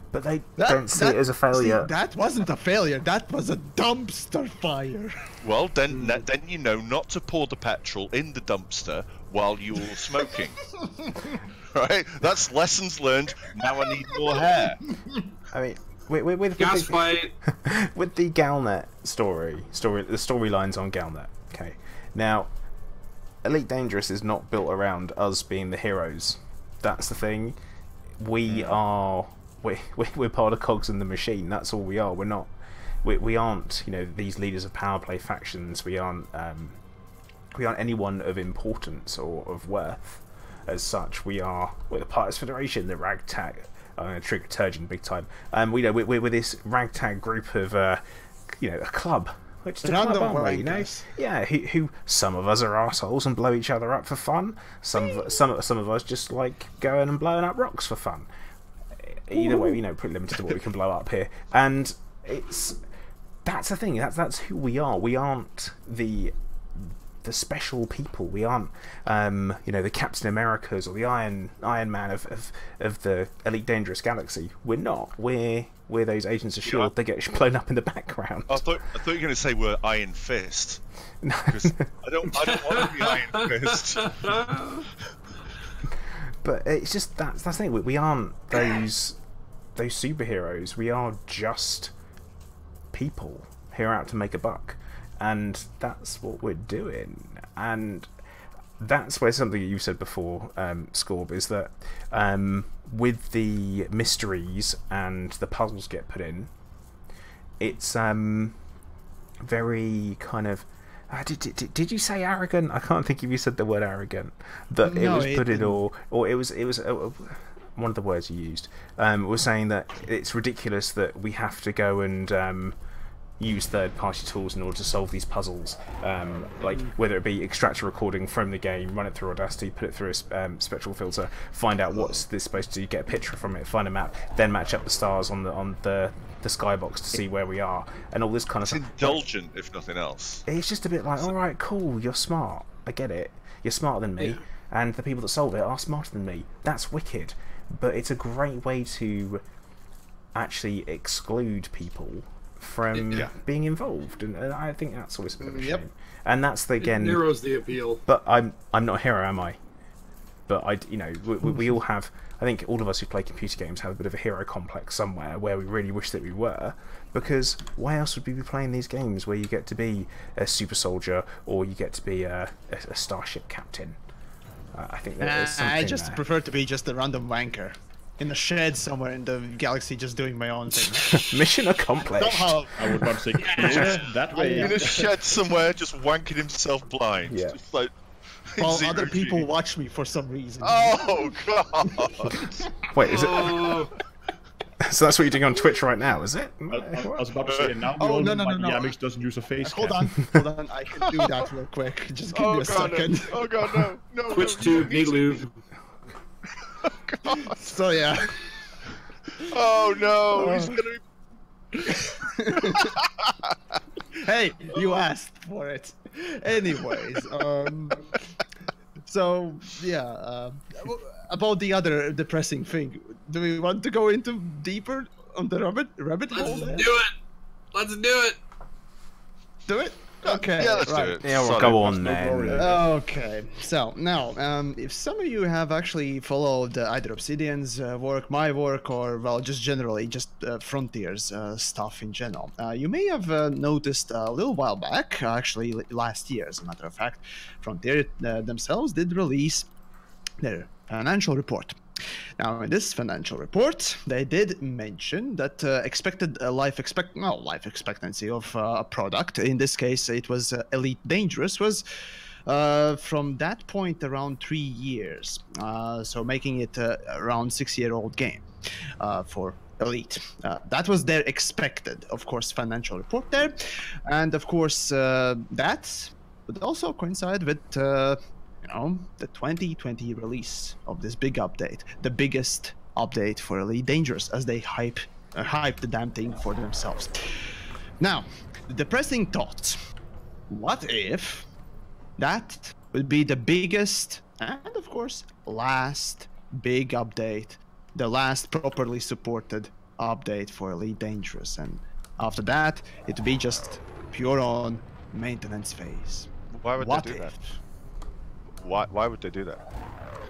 But they don't see it as a failure. See, that wasn't a failure. That was a dumpster fire. Well, then you know not to pour the petrol in the dumpster while you're smoking. Right? That's lessons learned. Now I need more hair. I mean, with Gas fight. with the Galnet story, the storylines on Galnet. Okay, now Elite Dangerous is not built around us being the heroes. That's the thing. We're part of cogs in the machine. That's all we are. We're not. We aren't. These leaders of power play factions. We aren't. We aren't anyone of importance or of worth as such. We're the Pirates Federation, the ragtag I'm going to trigger Turgeon big time. We're this ragtag group of, a club. Which is a club, aren't we, Yeah, who some of us are arseholes and blow each other up for fun. Some of us just like going and blowing up rocks for fun. Either way, pretty limited to what we can blow up here. And that's the thing. That's who we are. We aren't the special people. We aren't, the Captain Americas or the Iron Man of the Elite Dangerous Galaxy. We're not. We're those agents of S.H.I.E.L.D. that get blown up in the background. I thought you were going to say we're Iron Fist. Because I don't want to be Iron Fist. But it's just that's the thing. We aren't those superheroes. We are just people here out to make a buck. And that's what we're doing. And that's where something you said before, Scorb, is that with the mysteries and the puzzles get put in, it's very kind of... did you say arrogant? I can't think if you said the word arrogant. That no, it was put in, or it was one of the words you used was saying that it's ridiculous that we have to go and use third-party tools in order to solve these puzzles, like whether it be extract a recording from the game, run it through Audacity, put it through a spectral filter, find out what's this supposed to do, get a picture from it, find a map, then match up the stars on the skybox to see where we are, and all this kind of stuff. It's indulgent, if nothing else. It's just a bit like, all right, cool, you're smart, I get it, you're smarter than me, and the people that solve it are smarter than me. That's wicked, but it's a great way to actually exclude people from being involved, and I think that's always a bit of a shame. And that's it narrows the appeal. But I'm not a hero, am I? But we all have. I think all of us who play computer games have a bit of a hero complex somewhere where we really wish that we were, because why else would we be playing these games where you get to be a super soldier or you get to be a starship captain? I think that is something. I just prefer to be just a random wanker in a shed somewhere in the galaxy, just doing my own thing. Mission accomplished. I would not say that way. In a shed somewhere, just wanking himself blind. Yeah. Just like, while other people watch me for some reason. Oh god! Wait, is it? So that's what you're doing on Twitch right now, is it? I was about to say, now we all know Yamix doesn't use a face cam. Hold on, I can do that real quick. Just give me a second. No. Oh god, no. Twitch tube, need lube. Oh god. So yeah. Oh no, he's gonna be... Hey, you asked for it. Anyways, so yeah, about the other depressing thing, do we want to go into deeper on the rabbit hole? Let's do it. Let's do it. Do it. Okay. Yeah, let's right. do it. Yeah, we'll go on then. Okay. So now, if some of you have actually followed either Obsidian's work, my work, or well, just generally, just Frontier's stuff in general, you may have noticed a little while back, actually last year, as a matter of fact, Frontier themselves did release their financial report. Now, in this financial report, they did mention that expected life expectancy of a product, in this case it was Elite Dangerous, was from that point around 3 years, so making it around 6-year-old game for Elite. That was their expected, of course, financial report there, and of course that would also coincide with the 2020 release of this big update, the biggest update for Elite Dangerous, as they hype the damn thing for themselves. Now, the depressing thoughts. What if that would be the biggest and, of course, last big update, the last properly supported update for Elite Dangerous, and after that, it would be just pure on maintenance phase? Why would they do that? Why would they do that?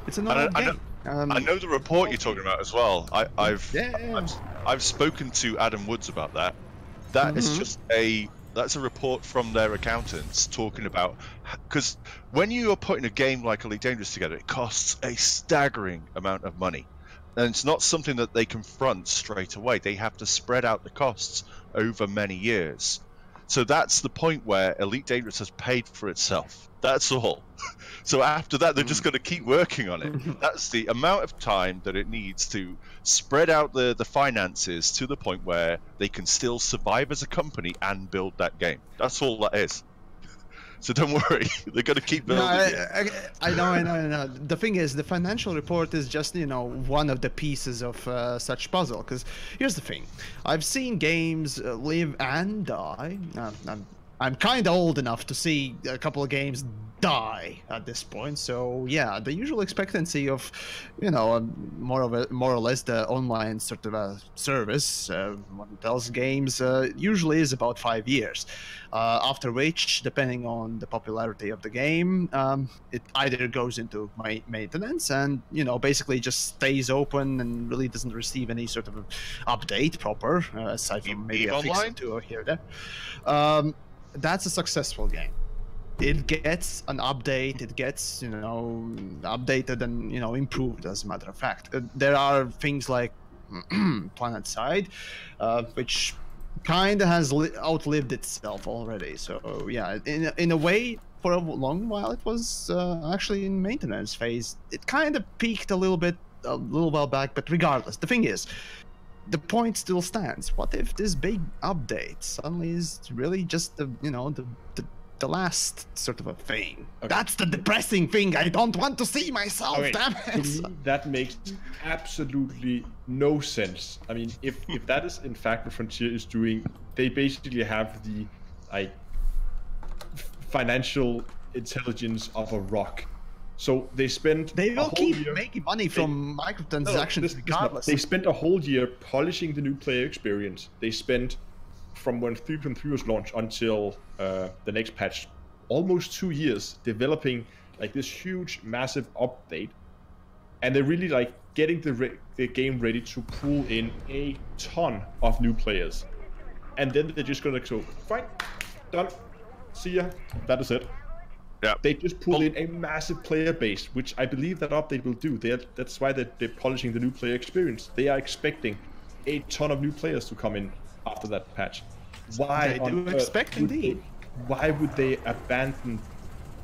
It's an old game. I know the report you're talking about as well. I've spoken to Adam Woods about that. That is just that's a report from their accountants talking about, because when you are putting a game like Elite Dangerous together, it costs a staggering amount of money, and it's not something that they confront straight away. They have to spread out the costs over many years. So that's the point where Elite Dangerous has paid for itself. That's all. So after that, they're just going to keep working on it. That's the amount of time that it needs to spread out the finances to the point where they can still survive as a company and build that game. That's all that is. So don't worry, they're going to keep building it. I know. The thing is, the financial report is just, you know, one of the pieces of such puzzle. Because here's the thing. I've seen games live and die. I'm kind of old enough to see a couple of games die at this point. So yeah, the usual expectancy of, you know, more or less the online sort of a service one tells games usually is about 5 years. After which, depending on the popularity of the game, it either goes into maintenance and, you know, basically just stays open and really doesn't receive any sort of update proper, aside from maybe a fix or two or here or there. That's a successful game. It gets an update, it gets, you know, updated and, you know, improved, as a matter of fact. There are things like Planet Side, which kind of has outlived itself already. So yeah, in a way, for a long while it was actually in maintenance phase. It kind of peaked a little while back, but regardless, the thing is, the point still stands. What if this big update suddenly is really just the, you know, the last sort of a thing? Okay. That's the depressing thing. I don't want to see myself. Okay. Damn it. To me, that makes absolutely no sense. I mean, if that is in fact what Frontier is doing, they basically have the like financial intelligence of a rock. So they spent. They will keep making money from microtransactions regardless. They spent a whole year polishing the new player experience. They spent from when 3.3 was launched until the next patch, almost 2 years developing like this huge, massive update, and they're really like getting the game ready to pull in a ton of new players. And then they're just gonna go, fine, done, see ya. That is it. Yeah. They just pull in a massive player base, which I believe that update will do. That's why they're polishing the new player experience. They are expecting a ton of new players to come in after that patch. Why they do expect indeed. Why would they abandon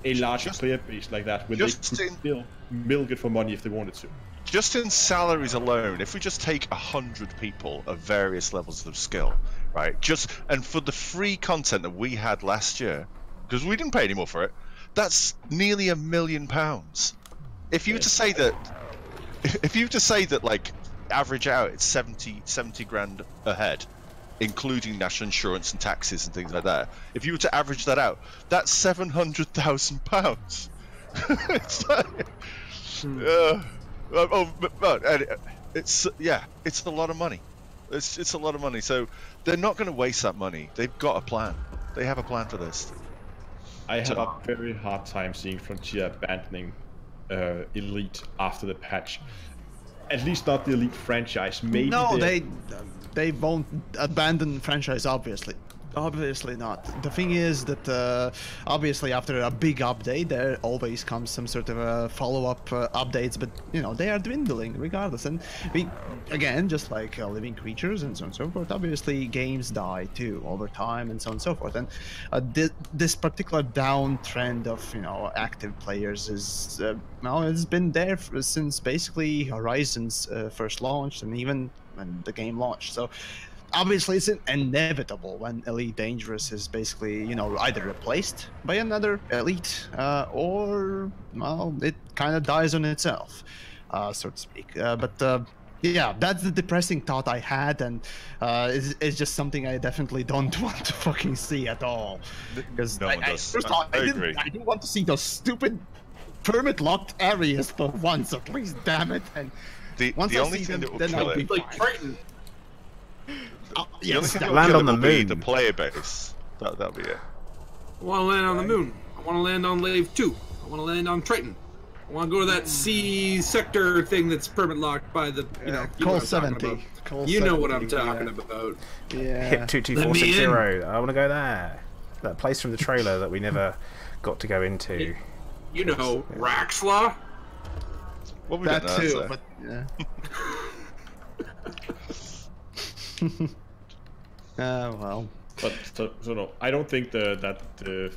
a large player base like that when they could still milk it for money if they wanted to? Just in salaries alone, if we just take 100 people of various levels of skill, right? And for the free content that we had last year, because we didn't pay any more for it, that's nearly £1 million. If you were to say that, like, average out, it's 70 grand a head, including national insurance and taxes and things like that. If you were to average that out, that's £700,000. It's like, it's a lot of money. It's a lot of money. So they're not going to waste that money. They've got a plan. They have a plan for this. I have a very hard time seeing Frontier abandoning Elite after the patch. At least not the Elite franchise. Maybe no, they won't abandon franchise, obviously. Obviously not. The thing is that obviously after a big update there always comes some sort of follow-up updates, but you know, they are dwindling regardless. And we, again, just like living creatures and so on and so forth, obviously games die too over time and so on and so forth. And this particular downtrend of, you know, active players is well, it's been there since basically Horizon's first launched and even when the game launched. So obviously it's inevitable when Elite Dangerous is basically, you know, either replaced by another Elite or, well, it kind of dies on itself, so to speak. But yeah, that's the depressing thought I had, and it's just something I definitely don't want to fucking see at all. Because first of all, I didn't want to see those stupid permit-locked areas for once, so please, damn it. And the only thing that will kill it, like Triton. Yes, land on the moon. The player base. That'll be it. I want to land on the moon. I want to land on Lave 2. I want to land on Triton. I want to go to that C sector thing that's permit locked by the, you know, Call 70. You know what I'm talking about. Yeah. Hit 22460. I want to go there. That place from the trailer that we never got to go into. You know, Raxla. Well, we that don't know, too, so. but yeah. Well. But so no, I don't think that the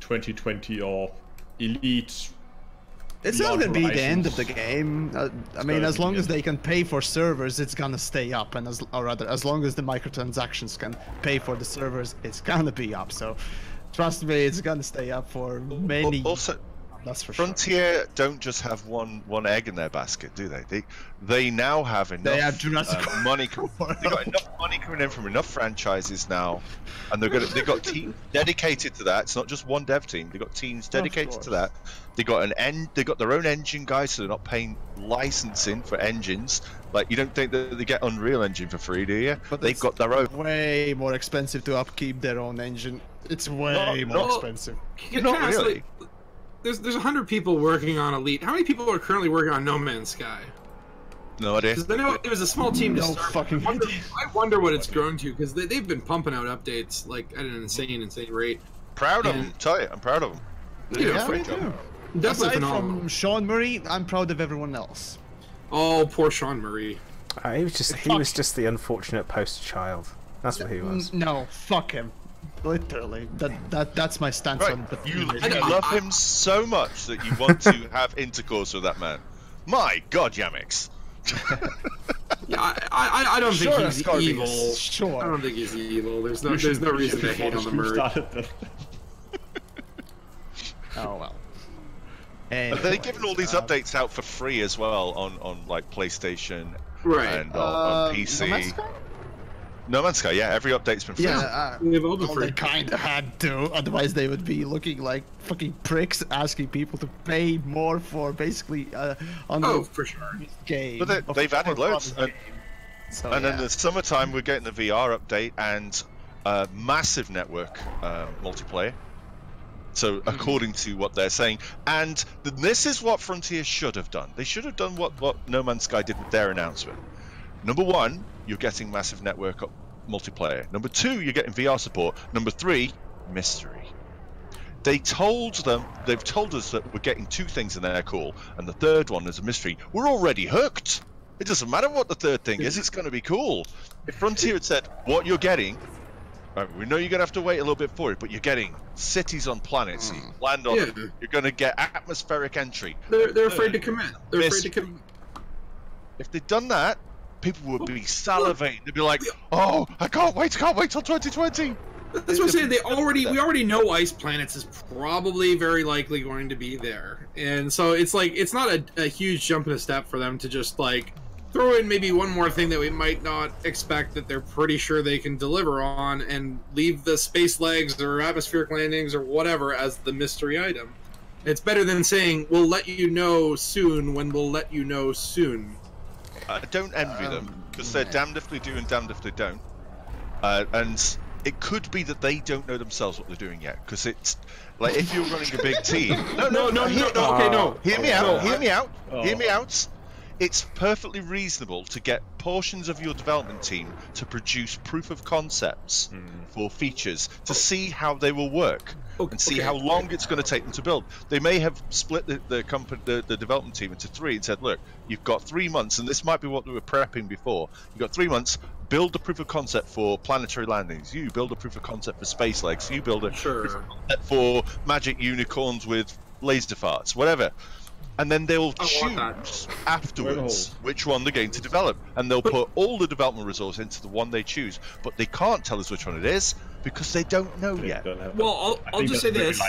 2020 or Elite. It's not Beyond gonna be the end Horizons. of the game. I mean, gonna as be long the as end. they can pay for servers, it's gonna stay up, and or rather, as long as the microtransactions can pay for the servers, it's gonna be up. So, trust me, it's gonna stay up for many. Also, That's for sure. Frontier don't just have one egg in their basket, do they? They now have enough They have Jurassic money. They got enough money coming in from enough franchises now, and they've got teams dedicated to that. It's not just one dev team. They've got teams dedicated to that. They got they got their own engine guys, so they're not paying licensing for engines. Like, you don't think that they get Unreal Engine for free, do you? But They've it's got their own. way more expensive to upkeep their own engine. It's way more not- expensive. Not Can I ask, really. like, there's 100 people working on Elite. How many people are currently working on No Man's Sky? No idea. Because I know it was a small team to No start. fucking I idea. wonder what it's grown to, because they've been pumping out updates like at an insane rate. Proud of And- them. Tell you, I'm proud of them. They do a Yeah, great me job. too. Definitely Aside phenomenal. from Sean Murray, I'm proud of everyone else. Oh, poor Sean Murray. He was just the unfortunate poster child. That's what he was. No, fuck him. Literally, that's my stance Right, on the. you love him so much that you want to have intercourse with that man. My God, Yamix. Yeah, I don't Sure, think he's Scorpius, evil. sure. I don't think he's evil. There's no reason to hate on the Murray. Oh well. But they're giving all these updates out for free as well on like PlayStation Right. and on PC. No Man's Sky, yeah, every update's been free. Yeah, They've all been well, free. they kind of had to, otherwise they would be looking like fucking pricks asking people to pay more for basically on Oh, the for sure. game. But they've added loads. So, And then yeah. the summertime, we're getting the VR update and massive network multiplayer. So according to what they're saying, and this is what Frontier should have done. They should have done what No Man's Sky did with their announcement. Number one, you're getting massive network multiplayer. Number two, you're getting VR support. Number three, mystery. They've told us that we're getting two things in their call, and the third one is a mystery. We're already hooked. It doesn't matter what the third thing is, it's going to be cool. If Frontier had said, what you're getting, we know you're going to have to wait a little bit for it, but you're getting cities on planets, so you can land on them. Yeah. You're going to get atmospheric entry. They're afraid to commit. They're afraid to commit. If they'd done that, people would be salivating. They'd be like, oh, I can't wait till 2020. That's what I'm saying. We already know Ice Planets is probably very likely going to be there, and so it's like it's not a huge jump in a step for them to just like throw in maybe one more thing that we might not expect that they're pretty sure they can deliver on, and leave the space legs or atmospheric landings or whatever as the mystery item. It's better than saying we'll let you know soon when we'll let you know soon. I don't envy them, because they're damned if they do and damned if they don't. And it could be that they don't know themselves what they're doing yet, because it's like if you're running a big team. No. Okay, no. Hear me out. No, Hear me out. Oh. Hear me out. It's perfectly reasonable to get portions of your development team to produce proof of concepts for features to see how they will work and see how long it's going to take them to build. They may have split the development team into three and said, look, you've got 3 months, and this might be what we were prepping before. You've got 3 months, build the proof of concept for planetary landings. You build a proof of concept for space legs. You build a proof of concept for magic unicorns with laser farts, whatever. And then they'll choose afterwards which one they're going to develop, and they'll put all the development resource into the one they choose. But they can't tell us which one it is because they don't know yet. Well, I'll just say this.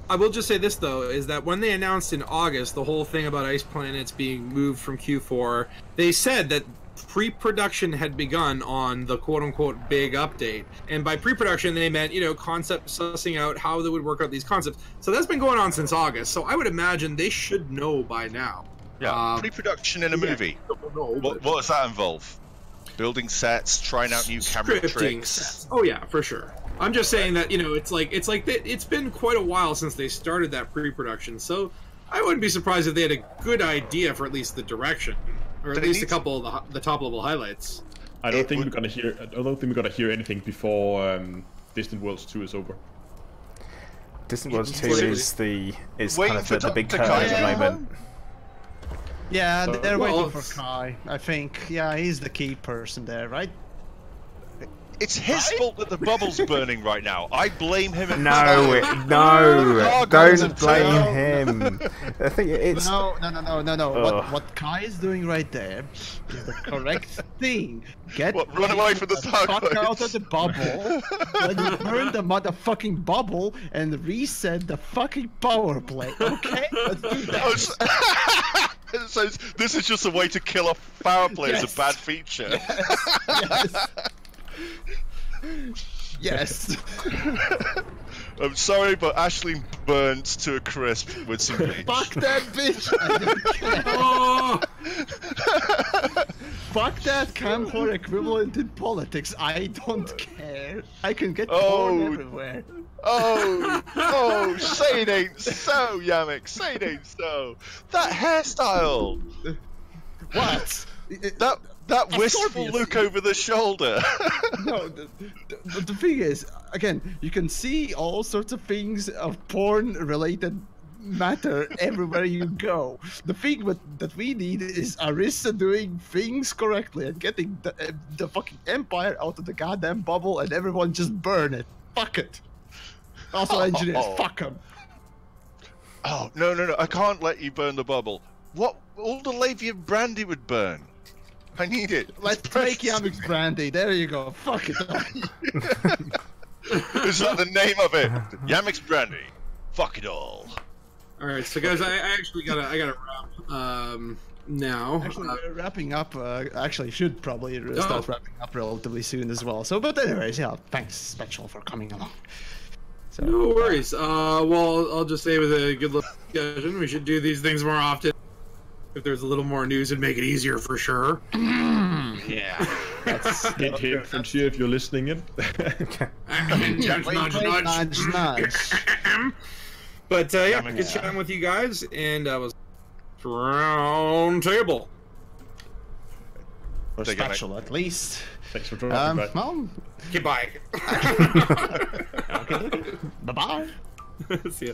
I will just say this though, is that when they announced in August the whole thing about Ice Planets being moved from Q4, they said that pre-production had begun on the quote-unquote big update, and by pre-production they meant, you know, concept sussing out how they would work out these concepts. So that's been going on since August, so I would imagine they should know by now. Yeah, pre-production in a movie. What does that involve? Building sets, trying out new camera tricks. Sets. Oh yeah, for sure. I'm just saying that, you know, it's been quite a while since they started that pre-production, so I wouldn't be surprised if they had a good idea for at least the direction, or at least a couple of the top-level highlights. I don't think we're gonna hear anything before Distant Worlds 2 is over. Distant Worlds 2 is kind of the big Takai curve at the moment. Yeah, they're Well, waiting for Kai. I think, yeah, he's the key person there, right? It's his fault that the bubble's burning right now. I blame him. No, don't blame him. I think it's No. What Kai is doing right there is the correct thing. Run away from the fuck out of the bubble. Let's burn the motherfucking bubble and reset the fucking power play. Okay, let's do that. So this is just a way to kill off power play as a bad feature. Yes. I'm sorry, but Aisling burnt to a crisp with some bleach. Fuck that bitch! Fuck that camcorder equivalent in politics. I don't care. I can get porn everywhere. Say it ain't so, Yamik. Say it ain't so. That hairstyle. What? That wistful look over the shoulder. No, the thing is, again, you can see all sorts of things of porn-related matter everywhere you go. The thing that we need is Arissa doing things correctly and getting the fucking Empire out of the goddamn bubble and everyone just burn it. Fuck it. Also, engineers, fuck them. Oh, no, I can't let you burn the bubble. What? All the Lavian brandy would burn. I need it. Let's make Yamik's brandy. There you go. Fuck it. Is that the name of it? Yamik's brandy. Fuck it all. All right, so guys, I actually gotta wrap now. Actually, we're wrapping up. Actually, should probably start wrapping up relatively soon as well. So, but anyways, yeah. Thanks, Special, for coming along. So, no worries. Well, I'll just say with a good discussion, we should do these things more often. If there's a little more news, it'd make it easier for sure. Yeah. Hint from here if you're listening in. Nudge. But yeah, good chatting with you guys, and I was round table. Or Special, at least. Thanks for dropping by. Well, goodbye. Bye-bye. See ya.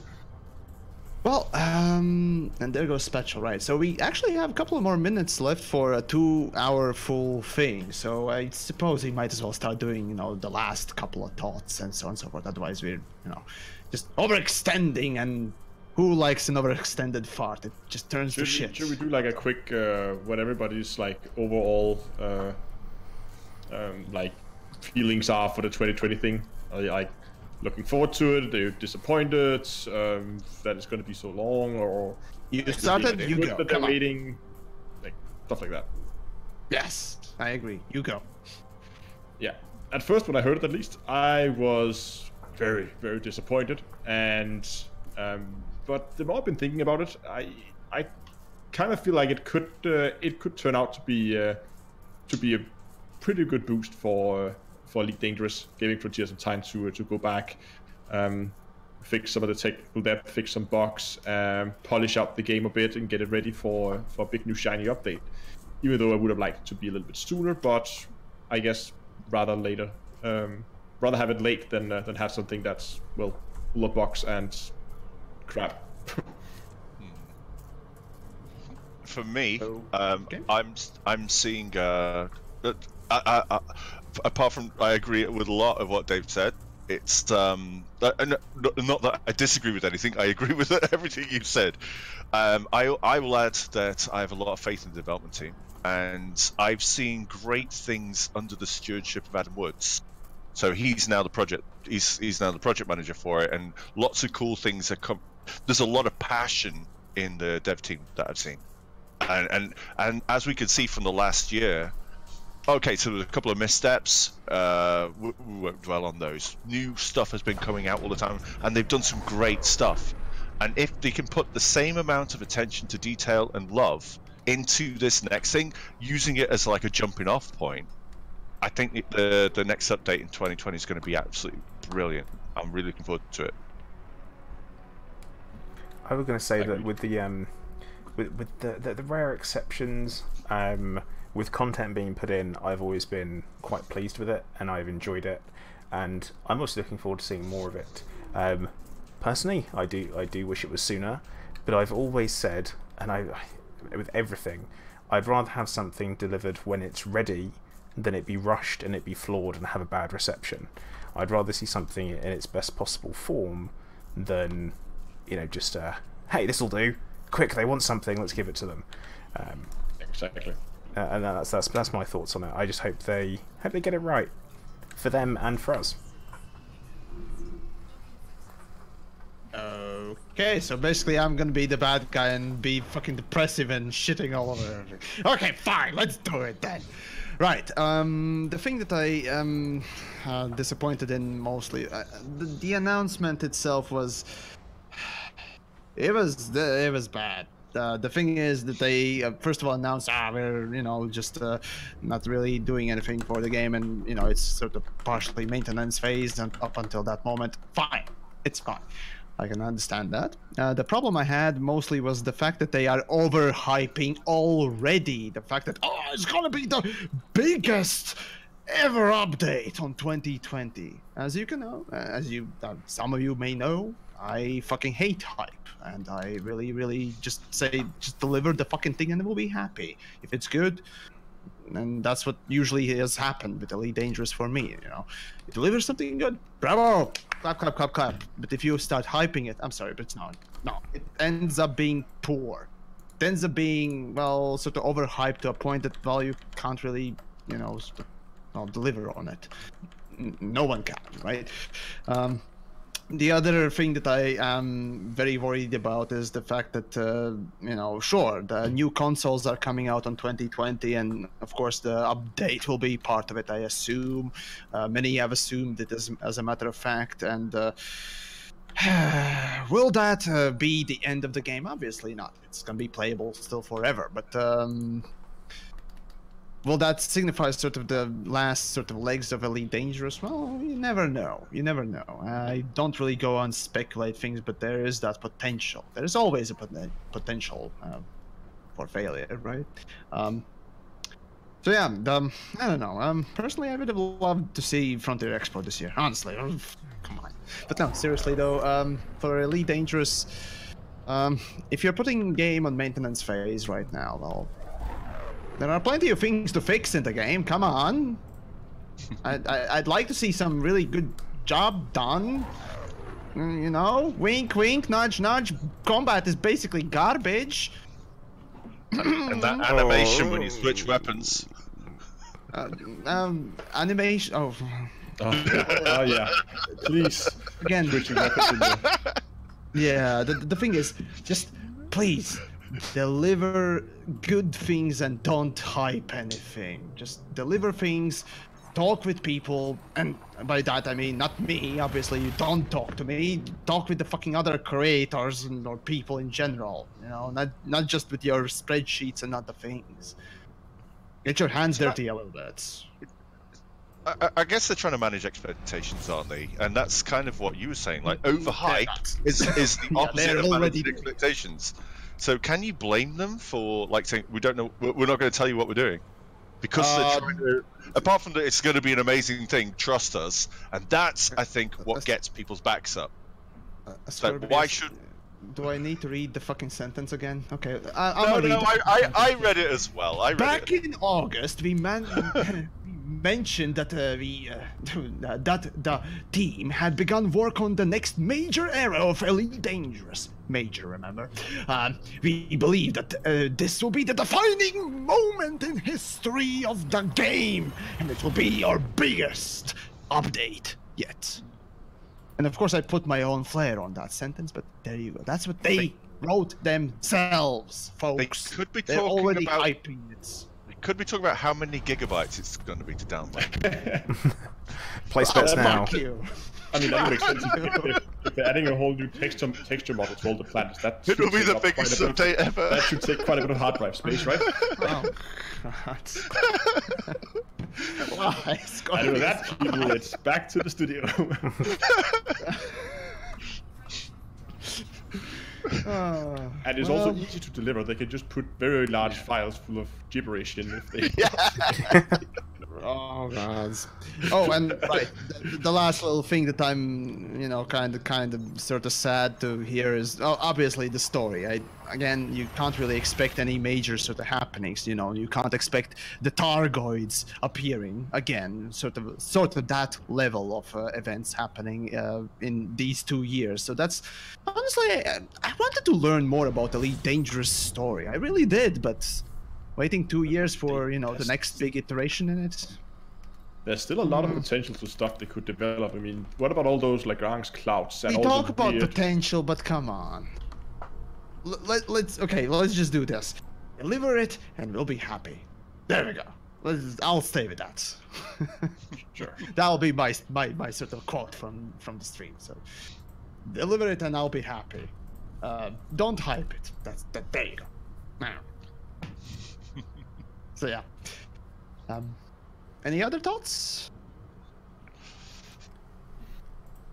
Well, and there goes Special, right? So we actually have a couple of more minutes left for a 2-hour full thing. So I suppose we might as well start doing, the last couple of thoughts and so on and so forth. Otherwise, we're, just overextending, and who likes an overextended fart? It just turns to shit. Should we do like a quick, what everybody's like overall, like feelings are for the 2020 thing? Like, looking forward to it? They're disappointed that it's going to be so long, or you started. You go. That they're waiting, like stuff like that. Yes, I agree. You go. Yeah. At first, when I heard it, at least, I was very, very disappointed. And but the more I've been thinking about it, I kind of feel like it could turn out to be a pretty good boost for Elite Dangerous, giving Frontier some time to go back, fix some of the technical depth, fix some bugs, polish up the game a bit, and get it ready for a big new shiny update. Even though I would have liked it to be a little bit sooner, but I guess rather later. Rather have it late than have something that's full of bugs and crap. For me, okay. I'm seeing apart from I agree with a lot of what Dave said. It's not that I disagree with anything. I agree with everything you said. I will add that I have a lot of faith in the development team, and I've seen great things under the stewardship of Adam Woods. So he's now the project manager for it, and lots of cool things that come. There's a lot of passion in the dev team that I've seen, and as we could see from the last year. Okay, so there's a couple of missteps. We won't dwell on those. New stuff has been coming out all the time, and they've done some great stuff. And if they can put the same amount of attention to detail and love into this next thing, using it as like a jumping off point, I think the next update in 2020 is going to be absolutely brilliant. I'm really looking forward to it. I was going to say that with the rare exceptions, with content being put in, I've always been quite pleased with it, and I've enjoyed it, and I'm also looking forward to seeing more of it. Personally, I do wish it was sooner, but I've always said, and with everything, I'd rather have something delivered when it's ready than it be rushed and it be flawed and have a bad reception. I'd rather see something in its best possible form than, you know, just hey, this'll do. Quick, they want something. Let's give it to them. Exactly. And that's my thoughts on it. I just hope they get it right for them and for us. Okay, so basically I'm gonna be the bad guy and be fucking depressive and shitting all over everything. Okay, fine, let's do it then. Right, the thing that I am disappointed in mostly, the announcement itself was, it was bad. The thing is that they first of all announced, we're, you know, just not really doing anything for the game, and, you know, it's sort of partially maintenance phase and up until that moment. Fine, it's fine. I can understand that. The problem I had mostly was the fact that they are overhyping already. The fact that, oh, it's gonna be the biggest ever update on 2020. As you can know, some of you may know, I fucking hate hype, and I really just deliver the fucking thing and we'll be happy. If it's good, and that's what usually has happened with Elite Dangerous for me, you know. You deliver something good, bravo, clap, clap, clap, clap. But if you start hyping it, I'm sorry, but it's not. No, it ends up being poor. It ends up being, well, sort of overhyped to a point that, well, you can't really, you know, deliver on it. No one can, right? The other thing that I am very worried about is the fact that, you know, sure, the new consoles are coming out on 2020, and of course the update will be part of it, I assume. Many have assumed it as a matter of fact, and will that be the end of the game? Obviously not. It's going to be playable still forever, but will that signify sort of the last sort of legs of Elite Dangerous? Well, you never know. You never know. I don't really go on speculate things, but there is that potential. There's always a potential for failure, right? So yeah, I don't know. Personally, I would have loved to see Frontier Expo this year. Honestly, come on. But no, seriously though, for Elite Dangerous, if you're putting game on maintenance phase right now, well, there are plenty of things to fix in the game. Come on. I'd like to see some really good job done. You know, wink, wink, nudge, nudge. Combat is basically garbage. And that animation when you switch weapons. Animation. Oh. Oh yeah. Please. Again. Switching weapons in there. Yeah. The thing is, just please. Deliver good things and don't hype anything. Just deliver things, talk with people, and by that I mean not me, obviously. You don't talk to me, talk with the fucking other creators or people in general, you know, not just with your spreadsheets and other things. Get your hands dirty a little bit. I guess they're trying to manage expectations, aren't they? And that's kind of what you were saying, like overhype is the opposite of managing expectations. So can you blame them for, like, saying, we don't know, we're not going to tell you what we're doing? Because they're trying to, apart from that it's going to be an amazing thing, trust us. And that's, I think, what gets people's backs up. So why should... Do I need to read the fucking sentence again? Okay. No, I read it as well. I read Back in August, we mentioned that that the team had begun work on the next major era of Elite Dangerous. Major, remember? We believe that this will be the defining moment in history of the game, and it will be our biggest update yet. And of course, I put my own flair on that sentence, but there you go. That's what they wrote themselves, folks. They could be They're talking already about... hyping it. Could be talking about how many gigabytes it's going to be to download. Play specs now. Fuck you. I mean, that would make sense if they're adding a whole new texture model to all the planets. That It will be the biggest update ever. That should take quite a bit of hard drive space, right? Oh, God. Why? I know that, people. It's back to the studio. And it's also easy to deliver. They can just put very large files full of gibberish in if they... Oh god. Oh, and right, the last little thing that I'm, you know, kind of sort of sad to hear is, obviously the story. Again, you can't really expect any major sort of happenings. You know, you can't expect the Targoids appearing again. Sort of that level of events happening in these 2 years. So that's honestly, I wanted to learn more about Elite Dangerous story. I really did, but waiting 2 years for, you know, the next big iteration in it. There's still a lot of potential to stuff they could develop. I mean, what about all those Lagrange clouds and We all talk the about weird... potential, but come on. Let's just do this. Deliver it, and we'll be happy. There we go. I'll stay with that. Sure. That'll be my sort of quote from the stream. So, deliver it, and I'll be happy. Don't hype it. There you go. Now. So yeah. Any other thoughts?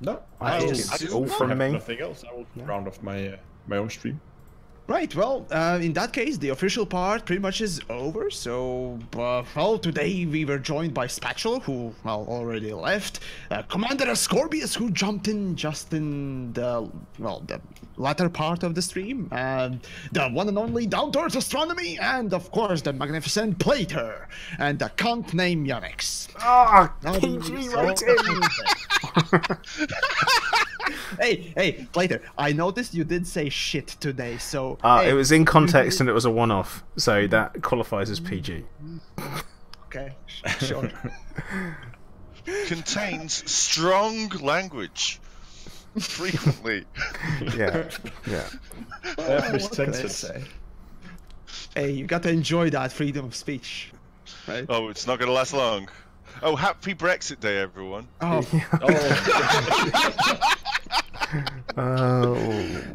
No, I think it's all from me. Nothing else. I will round off my my own stream. Right, well, in that case, the official part pretty much is over, so, well, today we were joined by Spatula, who, well, already left, Commander Ascorbius, who jumped in just in the latter part of the stream, the one and only Down to Earth Astronomy, and, of course, the magnificent Plater, and the cunt named Yanix. Ah, PG rating! Hey, Plater, I noticed you did say shit today, so... It was in context and it was a one-off, so that qualifies as PG. Okay, sure. Contains strong language. Frequently. Yeah. What can I say? Hey, you got to enjoy that freedom of speech, right? Oh, it's not going to last long. Oh, happy Brexit Day, everyone. Oh. Oh.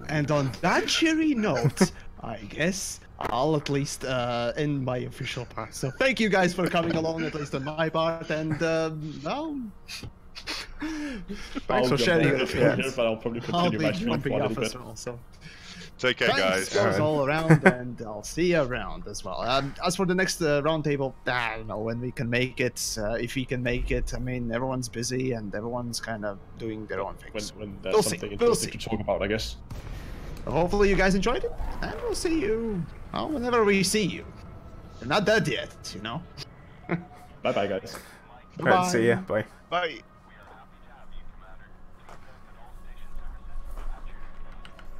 And on that cheery note, I guess I'll at least end my official part. So thank you guys for coming along, at least on my part, and well, thanks for sharing your experience. But I'll probably I'll continue be my stream for jumping a off little as bit. well. So Take care, thanks guys. all around, and I'll see you around as well. As for the next roundtable, I don't know when we can make it. If we can make it, I mean, everyone's busy and everyone's kind of doing their own things. When there's We'll something see. interesting to talk about, I guess. Hopefully you guys enjoyed it, and we'll see you whenever we see you. We're not dead yet, you know. Bye-bye, guys. Right, see ya. Bye. Bye.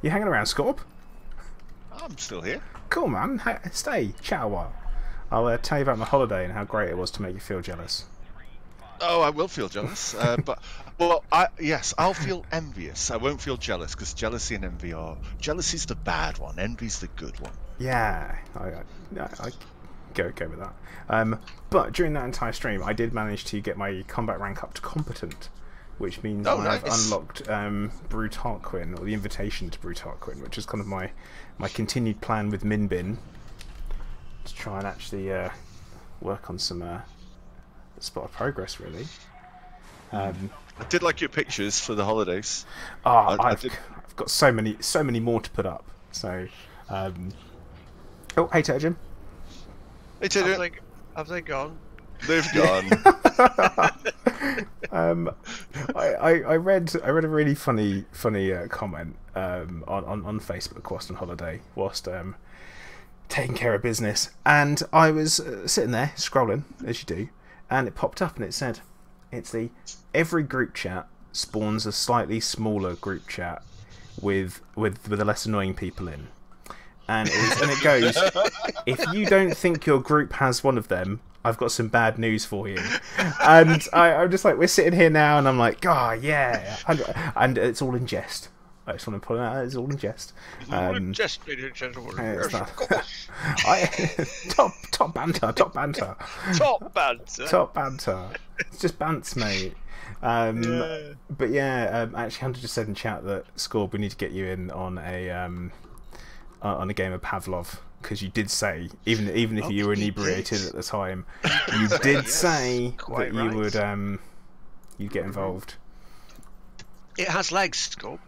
You hanging around, Scorp? I'm still here. Cool, man. Stay. Chat a while. I'll tell you about my holiday and how great it was to make you feel jealous. Oh, I will feel jealous, but yes, I'll feel envious. I won't feel jealous because jealousy and envy are jealousy's the bad one, envy's the good one. Yeah, I go with that. But during that entire stream, I did manage to get my combat rank up to competent, which means I've unlocked Brute Harquin, or the invitation to Brute Harquin, which is kind of my continued plan with Minbin to try and actually work on some spot of progress, really. I did like your pictures for the holidays. I've got so many more to put up. So, oh, hey, Turgeon. Hey, Turgeon. Have they gone? They've gone. I read a really funny comment on Facebook whilst on holiday, whilst taking care of business, and I was sitting there scrolling as you do, and it popped up and it said, every group chat spawns a slightly smaller group chat with the less annoying people in. And it goes, if you don't think your group has one of them, I've got some bad news for you. And I'm just like, we're sitting here now, and I'm like, oh yeah, and it's all in jest. I just want to point out, it's all in jest. All in jest, ladies and gentlemen. Yes, of course. Top banter. Top banter. Top banter. It's just bants, mate. But yeah, actually, Hunter just said in chat that Scorb, we need to get you in on a game of Pavlov, because you did say, even if you were inebriated at the time, you did say that you would you'd get involved. It has legs, Scope.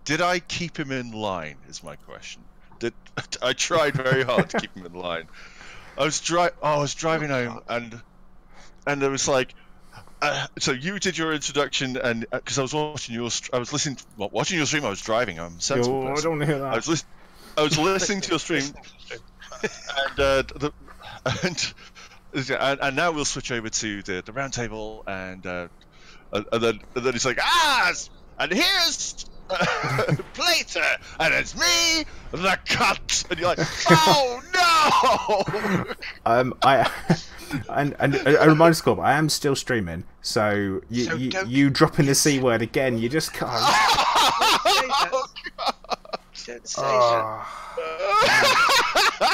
Did I keep him in line? Is my question. I tried very hard to keep him in line. I was driving home, and and there was like, so you did your introduction, and because I was watching your, watching your stream. I was driving. I'm a sensible person. I don't want to hear that. I was listening to your stream, and now we'll switch over to the round table, and then it's like, and here's Plater, and it's me, the cut, and you're like, oh no! And a reminder, Scorp, I am still streaming, so you dropping the C word again, you just can't. Don't say that.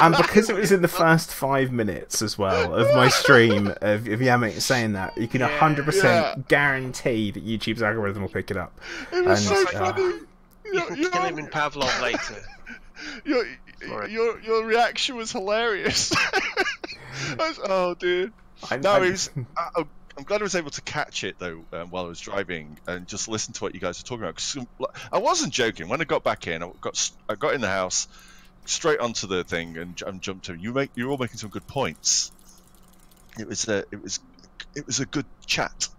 And because it was in the first 5 minutes as well of my stream of Yamik saying that, you can 100% guarantee that YouTube's algorithm will pick it up. It was so funny. You can kill him in Pavlov later. Your reaction was hilarious. Oh, dude. I'm glad I was able to catch it though while I was driving and just listen to what you guys were talking about. 'Cause I wasn't joking. When I got back in, I got in the house, straight onto the thing, and jumped in. You're all making some good points. It was a good chat.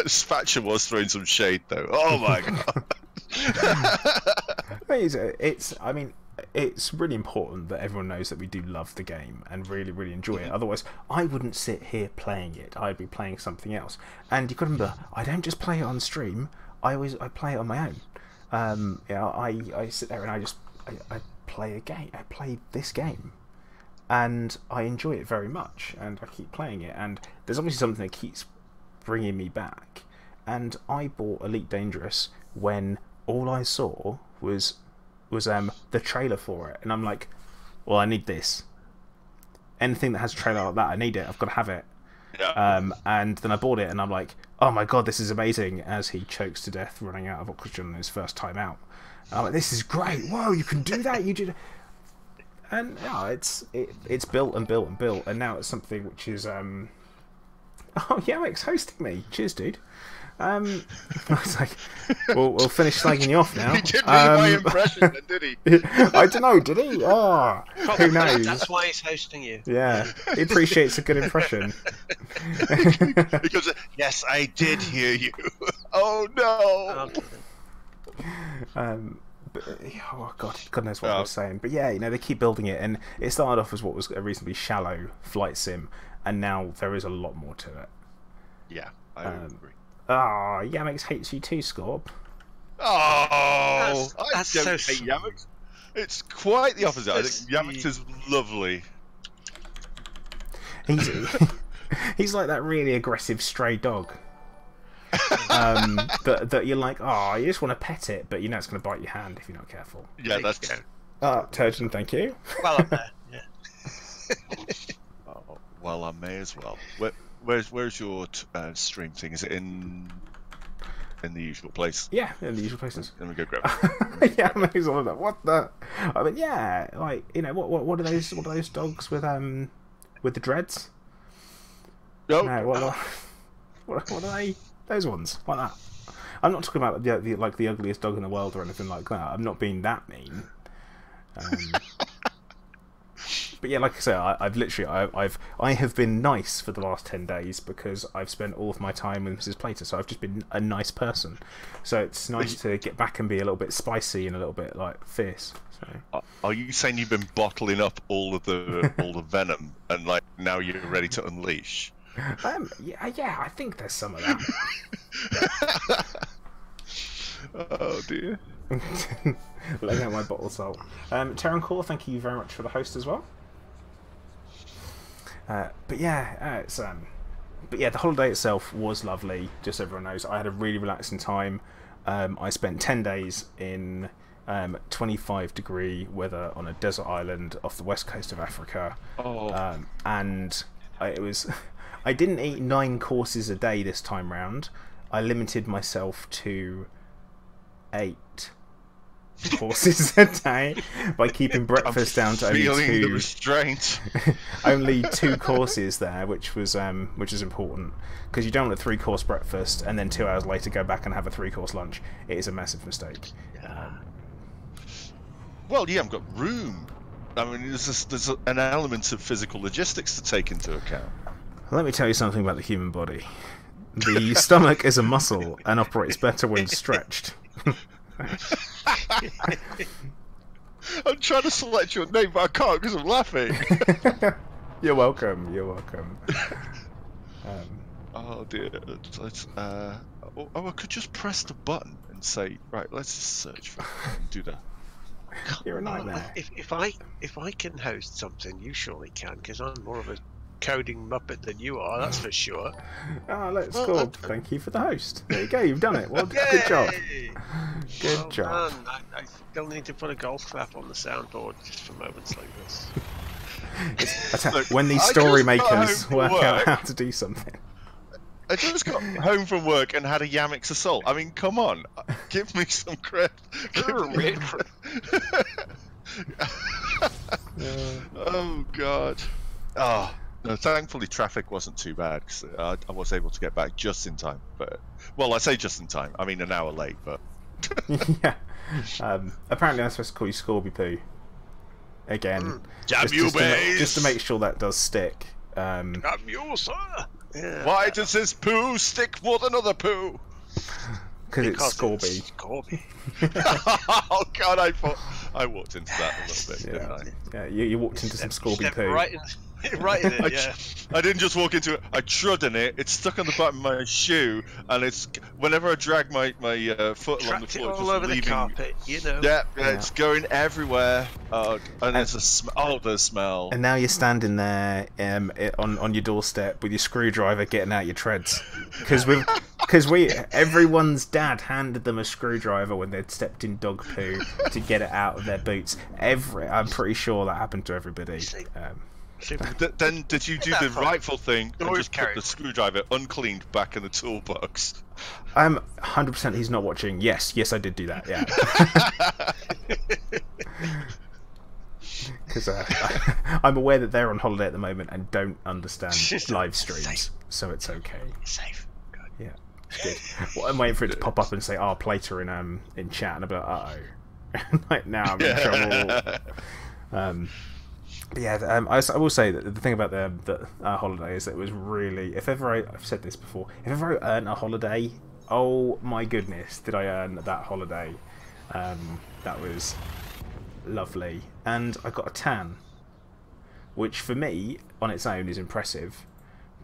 Spatcher was throwing some shade though. Oh my god. I mean, it's really important that everyone knows that we do love the game and really, really enjoy it. Otherwise, I wouldn't sit here playing it. I'd be playing something else. And you've got to remember, I don't just play it on stream. I play it on my own. I sit there and I play a game. I play this game, and I enjoy it very much. And I keep playing it. And there's obviously something that keeps bringing me back. And I bought Elite Dangerous when all I saw was the trailer for it, and I'm like, well, I need this. Anything that has a trailer like that, I need it. I've got to have it. Yeah. And then I bought it, and I'm like, oh my god, this is amazing. As he chokes to death running out of oxygen on his first time out, and I'm like, this is great. Whoa, you can do that. You did. And yeah, it's built and built and built, and now it's something which is oh yeah, Yamik's hosting me. Cheers, dude. I was like, we'll finish slagging you off now. He didn't read my impression, then, did he? I don't know, did he? Oh, who knows? That's why he's hosting you. Yeah, he appreciates a good impression. Because, yes, I did hear you. Oh, no! But, oh, God knows what I was saying. But yeah, they keep building it, and it started off as what was a reasonably shallow flight sim, and now there is a lot more to it. Yeah, I agree. Yamix hates you too, Scorp. Oh, that's I don't so hate Yamix. It's quite the opposite. I think Yamix is lovely. He's like that really aggressive stray dog. That you're like, you just want to pet it, but it's going to bite your hand if you're not careful. Yeah, that's. Turgeon, thank you. Well up there, yeah. Well, I may as well. Where's your stream thing? Is it in the usual place? Yeah, in the usual places. Let me go grab it. Yeah, amazing. All of that. What the? I mean, yeah, like what are those dogs with the dreads? No. What are they? Those ones like that. I'm not talking about the ugliest dog in the world or anything like that. I'm not being that mean. But yeah, like I say, I have been nice for the last 10 days because I've spent all of my time with Mrs. Plater, so I've just been a nice person. So it's nice to get back and be a little bit spicy and a little bit like fierce. So. Are you saying you've been bottling up all the venom and like now you're ready to unleash? Yeah, I think there's some of that. Oh dear. Laying out my bottle of salt. Terran Core, thank you very much for the host as well. But yeah, the holiday itself was lovely. Just so everyone knows, I had a really relaxing time. I spent 10 days in 25-degree weather on a desert island off the west coast of Africa. And I didn't eat 9 courses a day this time round. I limited myself to 8 courses a day by keeping breakfast down to only 2. Feeling the restraint. Only 2 courses there, which is important because you don't want a 3-course breakfast and then 2 hours later go back and have a 3-course lunch. It is a massive mistake. Well, you haven't got room I mean, there's an element of physical logistics to take into account. Let me tell you something about the human body. The stomach is a muscle and operates better when stretched. I'm trying to select your name, but I can't because I'm laughing. You're welcome. You're welcome. Oh dear. Let's. I could just press the button and say, right, let's just search for it and do that. You're a nightmare. If I can host something, you surely can, because I'm more of a coding muppet than you are. That's for sure. Let's go. Thank you for the host. There you go. You've done it. Well, good job. Good job. Man, I still need to put a golf clap on the soundboard just for moments like this. Look, when these story makers work out how to do something. I just got home from work and had a Yamix assault. I mean, come on, give me some credit. Oh God. Oh, no, thankfully traffic wasn't too bad because I was able to get back just in time. But well, I say just in time. I mean an hour late, but. Yeah. Apparently, I'm supposed to call you Scorby Poo. Again. Just to make sure that does stick. Damn you, sir. Yeah. Why does this poo stick more than other poo? Because it's Scorby. Scorby. Oh God, I walked into that a little bit, didn't I? Yeah, you walked into some Scorby poo. Right in it, yeah. I didn't just walk into it. I trod in it. It's stuck on the bottom of my shoe, and it's whenever I drag my foot along the floor, it all it's over leaving. the carpet, you know. Yeah, it's going everywhere. And there's a the smell. And now you're standing there on your doorstep with your screwdriver, getting out your treads, because everyone's dad handed them a screwdriver when they'd stepped in dog poo to get it out of their boots. I'm pretty sure that happened to everybody. Then did you do the rightful thing and just put the screwdriver uncleaned back in the toolbox? I'm 100% he's not watching. Yes, I did do that. Yeah. Because I'm aware that they're on holiday at the moment and don't understand live streams, so it's okay. Safe. Good. Yeah, it's good. Well, I'm waiting for it to pop up and say, Plater in chat, and I'll be like, uh-oh. Like, now I'm in trouble. Yeah, I will say that the thing about the holiday is that it was really, I've said this before, if ever I earned a holiday, oh my goodness, did I earn that holiday. That was lovely. And I got a tan, which for me, on its own, is impressive.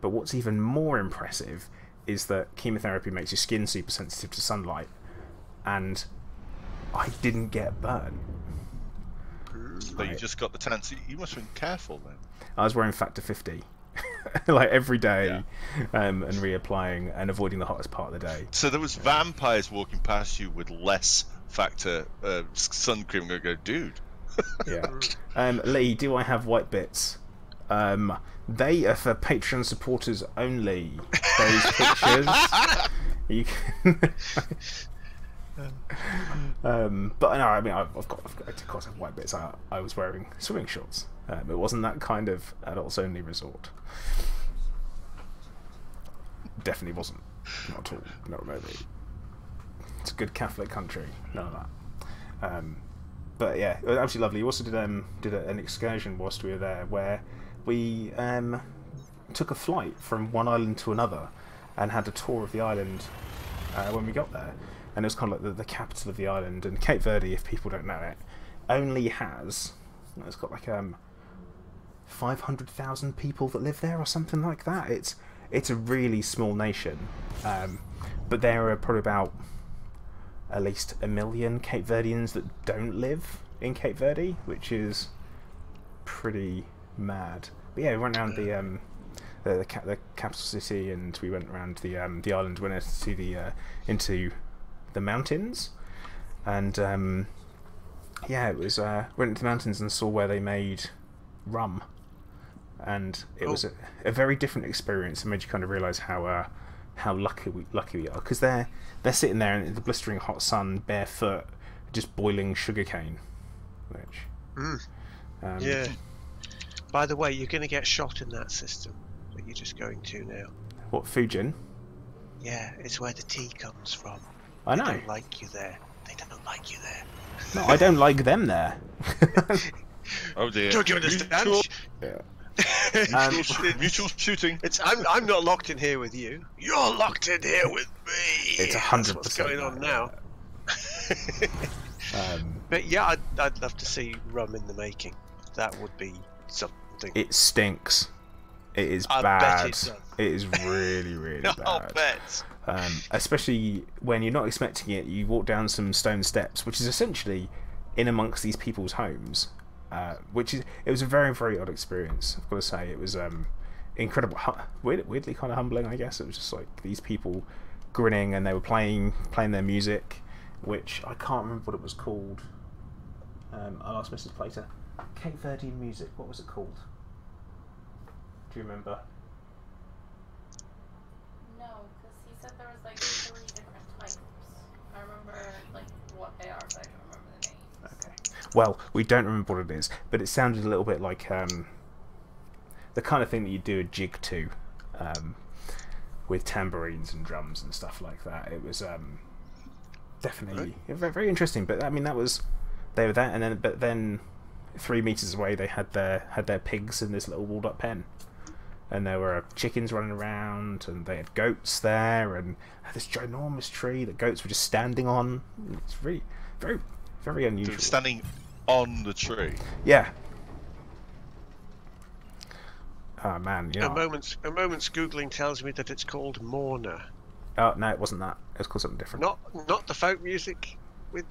But what's even more impressive is that chemotherapy makes your skin super sensitive to sunlight. And I didn't get burnt. But you just got the tan, so you must have been careful then. I was wearing factor 50, like every day, and reapplying and avoiding the hottest part of the day. So there was vampires walking past you with less factor sun cream. I go, dude. Yeah. Lee, do I have white bits? They are for Patreon supporters only. Those pictures. You can. But no, I mean, of course, I have white bits. I was wearing swimming shorts. It wasn't that kind of adults only resort. Definitely wasn't. Not at all. Not remotely. It's a good Catholic country. None of that. But yeah, it was absolutely lovely. We also did an excursion whilst we were there, where we took a flight from one island to another, and had a tour of the island when we got there. And it was kind of like the capital of the island. And Cape Verde, if people don't know it, only has, it's got like 500,000 people that live there or something like that. It's a really small nation, but there are probably about at least 1 million Cape Verdeans that don't live in Cape Verde, which is pretty mad. But yeah, we went around the capital city, and we went around the island, went into the mountains, and yeah, it was went into the mountains and saw where they made rum, and it was a very different experience. It made you kind of realise how lucky we are, because they're sitting there in the blistering hot sun, barefoot, just boiling sugarcane, which yeah. By the way, you're going to get shot in that system that you're just going to now. What, Fujin? Yeah, it's where the tea comes from. I know. They don't like you there. They don't like you there. No, I don't like them there. Oh dear. Don't you understand? Mutual shooting. It's I'm not locked in here with you. You're locked in here with me. It's 100% That's what's going on now. But yeah, I'd love to see rum in the making. That would be something. It stinks. It is I bad. bet it does. It is really, really bad. I'll bet. Especially when you're not expecting it. You walk down some stone steps, which is essentially in amongst these people's homes. It was a very, very odd experience. I've got to say, it was incredible, weirdly kind of humbling. I guess it was just like these people grinning, and they were playing their music, which I can't remember what it was called. I'll ask Mrs. Plater. Cape Verdean music. What was it called? Do you remember? No, because he said there was like 3 different types. I remember like what they are, but I don't remember the names. Okay. Well, we don't remember what it is, but it sounded a little bit like the kind of thing that you do a jig to, with tambourines and drums and stuff like that. It was definitely very, very interesting. But I mean, they were there, and then 3 meters away they had their pigs in this little walled-up pen, and there were chickens running around, and they had goats there, and this ginormous tree that goats were just standing on. It's really very, very unusual. Standing on the tree. Yeah. Oh man, A moment's googling tells me that it's called Mourner. Oh no, it wasn't that. It was called something different. Not the folk music with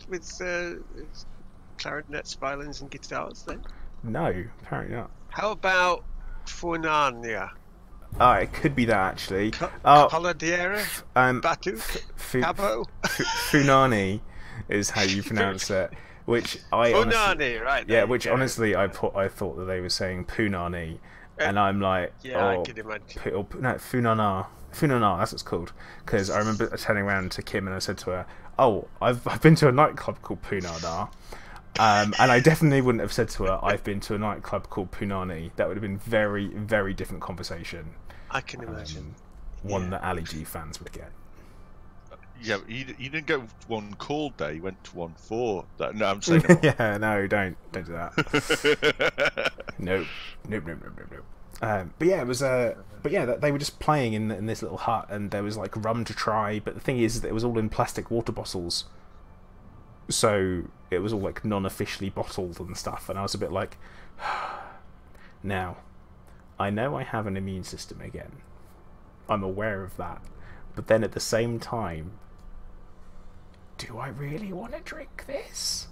clarinets, violins, and guitars. Then. No, apparently not. How about Funania? Oh, it could be that actually. Coladiera? Batu? Cabo? Funani is how you pronounce it. Which I Funani, right? Yeah, which honestly I thought that they were saying Punani, and I'm like, yeah, I can imagine. No, Funana, that's what it's called. Because I remember turning around to Kim and I said to her, "Oh, I've been to a nightclub called Punana." And I definitely wouldn't have said to her, "I've been to a nightclub called Punani." That would have been very, very different conversation. I can imagine. One that Ali G fans would get. Yeah, you didn't go one called there. You went to one for that. No, I'm saying. Yeah, no, don't do that. Nope. But yeah, it was. But yeah, they were just playing in this little hut, and there was like rum to try. But the thing is that it was all in plastic water bottles, so it was all like non-officially bottled and stuff. And I was a bit like, now, I know I have an immune system again. I'm aware of that, but then at the same time, do I really want to drink this?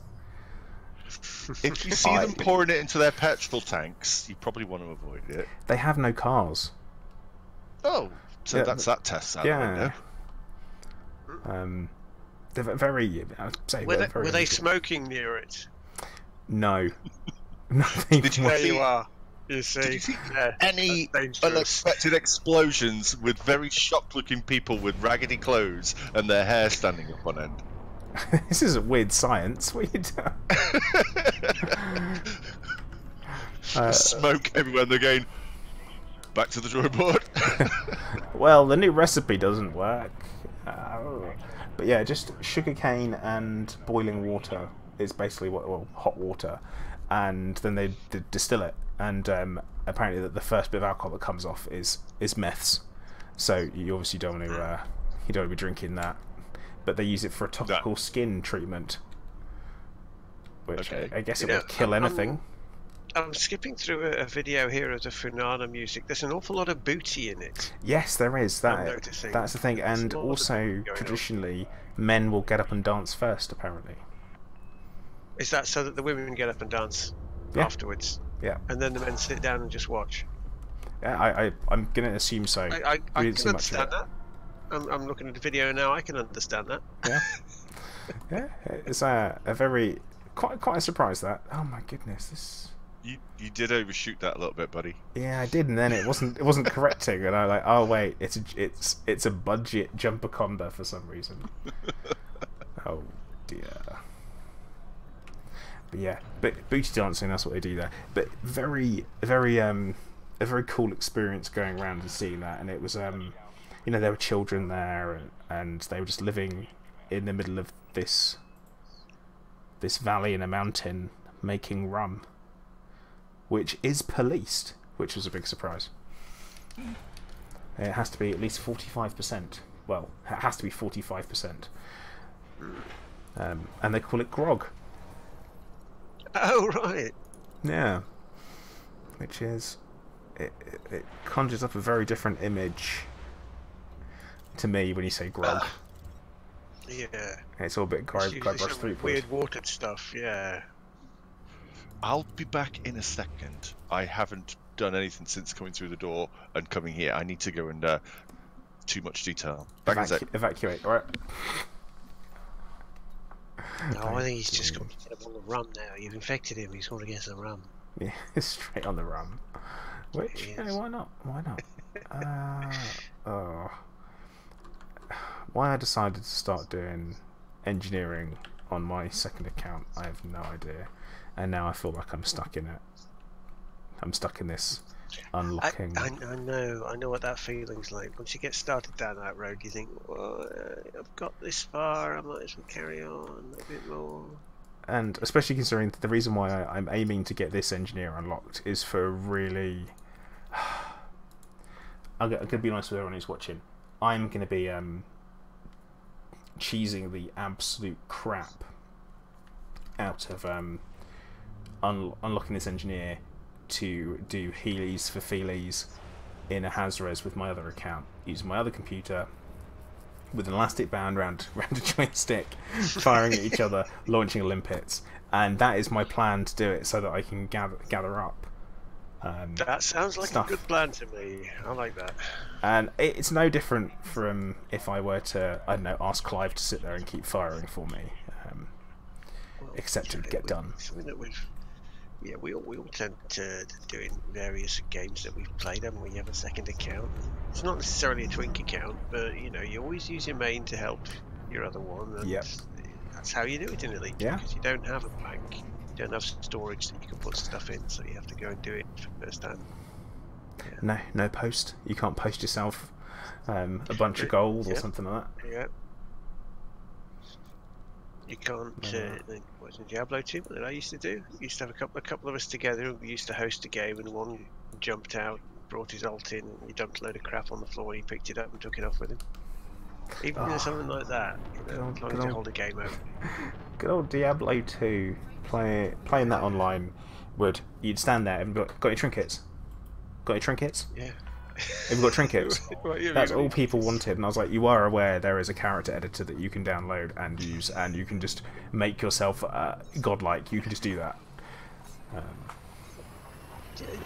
If you see them pouring it into their petrol tanks, you probably want to avoid it. They have no cars. Oh, so Yeah, that's that test out yeah. the window. They're very. I'd say Were they're very they unusual. smoking near it? No. Nothing. Did you There see you are. You Did see. you see Yeah, any that's dangerous. unexpected explosions with very shocked-looking people with raggedy clothes and their hair standing up on end? This is a weird science. What are you doing? Smoke everywhere. They're going back to the drawing board. Well, the new recipe doesn't work. But yeah, just sugarcane and boiling water is basically hot water, and then they distill it. And apparently, the first bit of alcohol that comes off is meths. So you obviously don't want to be drinking that. But they use it for a topical skin treatment, which I guess it would kill anything. I'm skipping through a video here of the Funana music. There's an awful lot of booty in it. Yes, there is. I'm noticing. That's the thing. There's And a lot of also, going on. traditionally, men will get up and dance first, apparently. Is that so that the women get up and dance afterwards? Yeah. And then the men sit down and just watch? Yeah, I'm going to assume so. I We didn't can see much of understand it. that. I'm looking at the video now. I can understand that. Yeah. Yeah, it's a very quite a surprise that. Oh my goodness, this. You did overshoot that a little bit, buddy. Yeah, I did, and then it wasn't correcting, and I like, oh wait, it's a budget jumper combo for some reason. Oh dear. But yeah, but booty dancing, that's what they do there. But very a very cool experience going around and seeing that, and it was there were children there, and they were just living in the middle of this valley in a mountain making rum. which is policed, which was a big surprise. It has to be at least 45%. Well, it has to be 45%. And they call it grog. Oh, right. Yeah. Which is... It conjures up a very different image to me when you say grog. Yeah. It's all a bit It's guybrush usually some throughput. weird watered stuff, yeah. I'll be back in a second. I haven't done anything since coming through the door and coming here. I need to go into too much detail. Back in a sec. Evacuate, alright? Oh, I think he's just got to get him on the rum now. You've infected him, he's got to get some rum. Yeah, straight on the rum. Which, Yes. yeah, why not? Why not? Why I decided to start doing engineering on my second account, I have no idea. And now I feel like I'm stuck in it. I'm stuck in this unlocking. I know what that feeling's like. Once you get started down that road, you think, well, I've got this far, I might as well carry on a bit more. And especially considering the reason why I'm aiming to get this engineer unlocked is for really... I'm going to be honest with everyone who's watching. I'm going to be cheesing the absolute crap out of unlocking this engineer to do healies for feelies in a Hazres with my other account, using my other computer with an elastic band round a joystick, firing at each other, launching Olympets, and that is my plan to do it so that I can gather up. That sounds like stuff. a good plan to me. I like that. And it's no different from if I were to, I don't know, ask Clive to sit there and keep firing for me, except it would get done. Something that we all tend to do in various games that we've played, haven't we? You have a second account. It's not necessarily a Twink account, but you know, you always use your main to help your other one. And Yep. that's how you do it in Elite, Yeah. because you don't have a bank, you don't have storage that you can put stuff in, so you have to go and do it first hand. Yeah. No post. You can't post yourself a bunch of gold or Yeah. something like that. Yeah. You can't. What's in Diablo 2? What did I used to do? We used to have a couple of us together. We used to host a game, and one jumped out, brought his ult in, and he dumped a load of crap on the floor, and he picked it up and took it off with him. Even something like that, you know, trying to hold a game over. Good old Diablo 2. Playing that online you'd stand there and got any trinkets? Got any trinkets? Yeah. Have you got trinkets? That's all people wanted, and I was like, you are aware there is a character editor that you can download and use, and you can just make yourself godlike. You can just do that.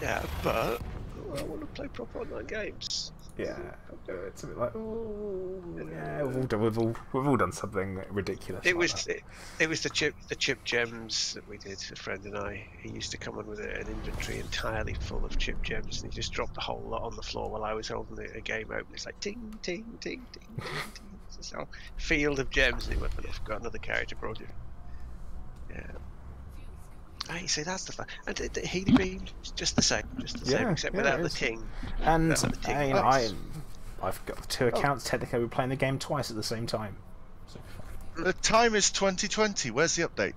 Yeah, but I want to play proper online games. Yeah, it's a bit like, oh, yeah, we've all done something ridiculous. It like was that. it was the chip gems that we did. A friend and I. He used to come on with an inventory entirely full of chip gems, and he just dropped the whole lot on the floor while I was holding a game open. It's like ting ting ting ting ting ting. It's this whole field of gems, and he went, "I've got another character project." Yeah. Hey, see, that's the fun. And the healing beam, just the same, except without the ting. And Without the ting. I mean, I've got two accounts. Technically, we're playing the game twice at the same time. So. The time is 2020. Where's the update?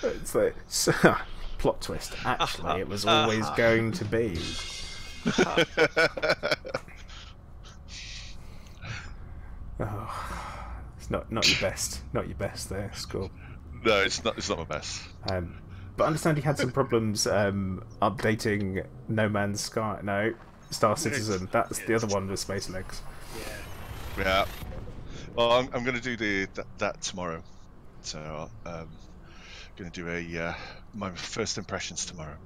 It's like, plot twist. Actually, it was always going to be. It's not your best. Not your best there, Skull. No, it's not. It's not my best. But I understand he had some problems updating No Man's Sky. No, Star Citizen. That's the other one with Space Legs. Yeah. Well, I'm going to do that tomorrow. So I'm going to do my first impressions tomorrow.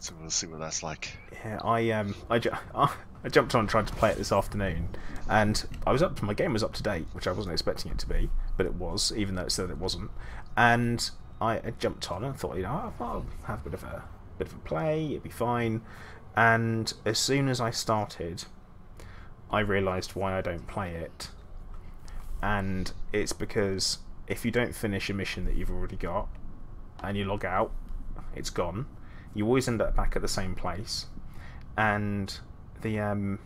So we'll see what that's like. Yeah, I jumped on and tried to play it this afternoon, and my game was up to date, which I wasn't expecting it to be, but it was, even though it said it wasn't. And I jumped on and thought, I'll have a bit of a play, it'd be fine. And as soon as I started, I realised why I don't play it, and it's because if you don't finish a mission that you've already got and you log out, it's gone. You always end up back at the same place, and the I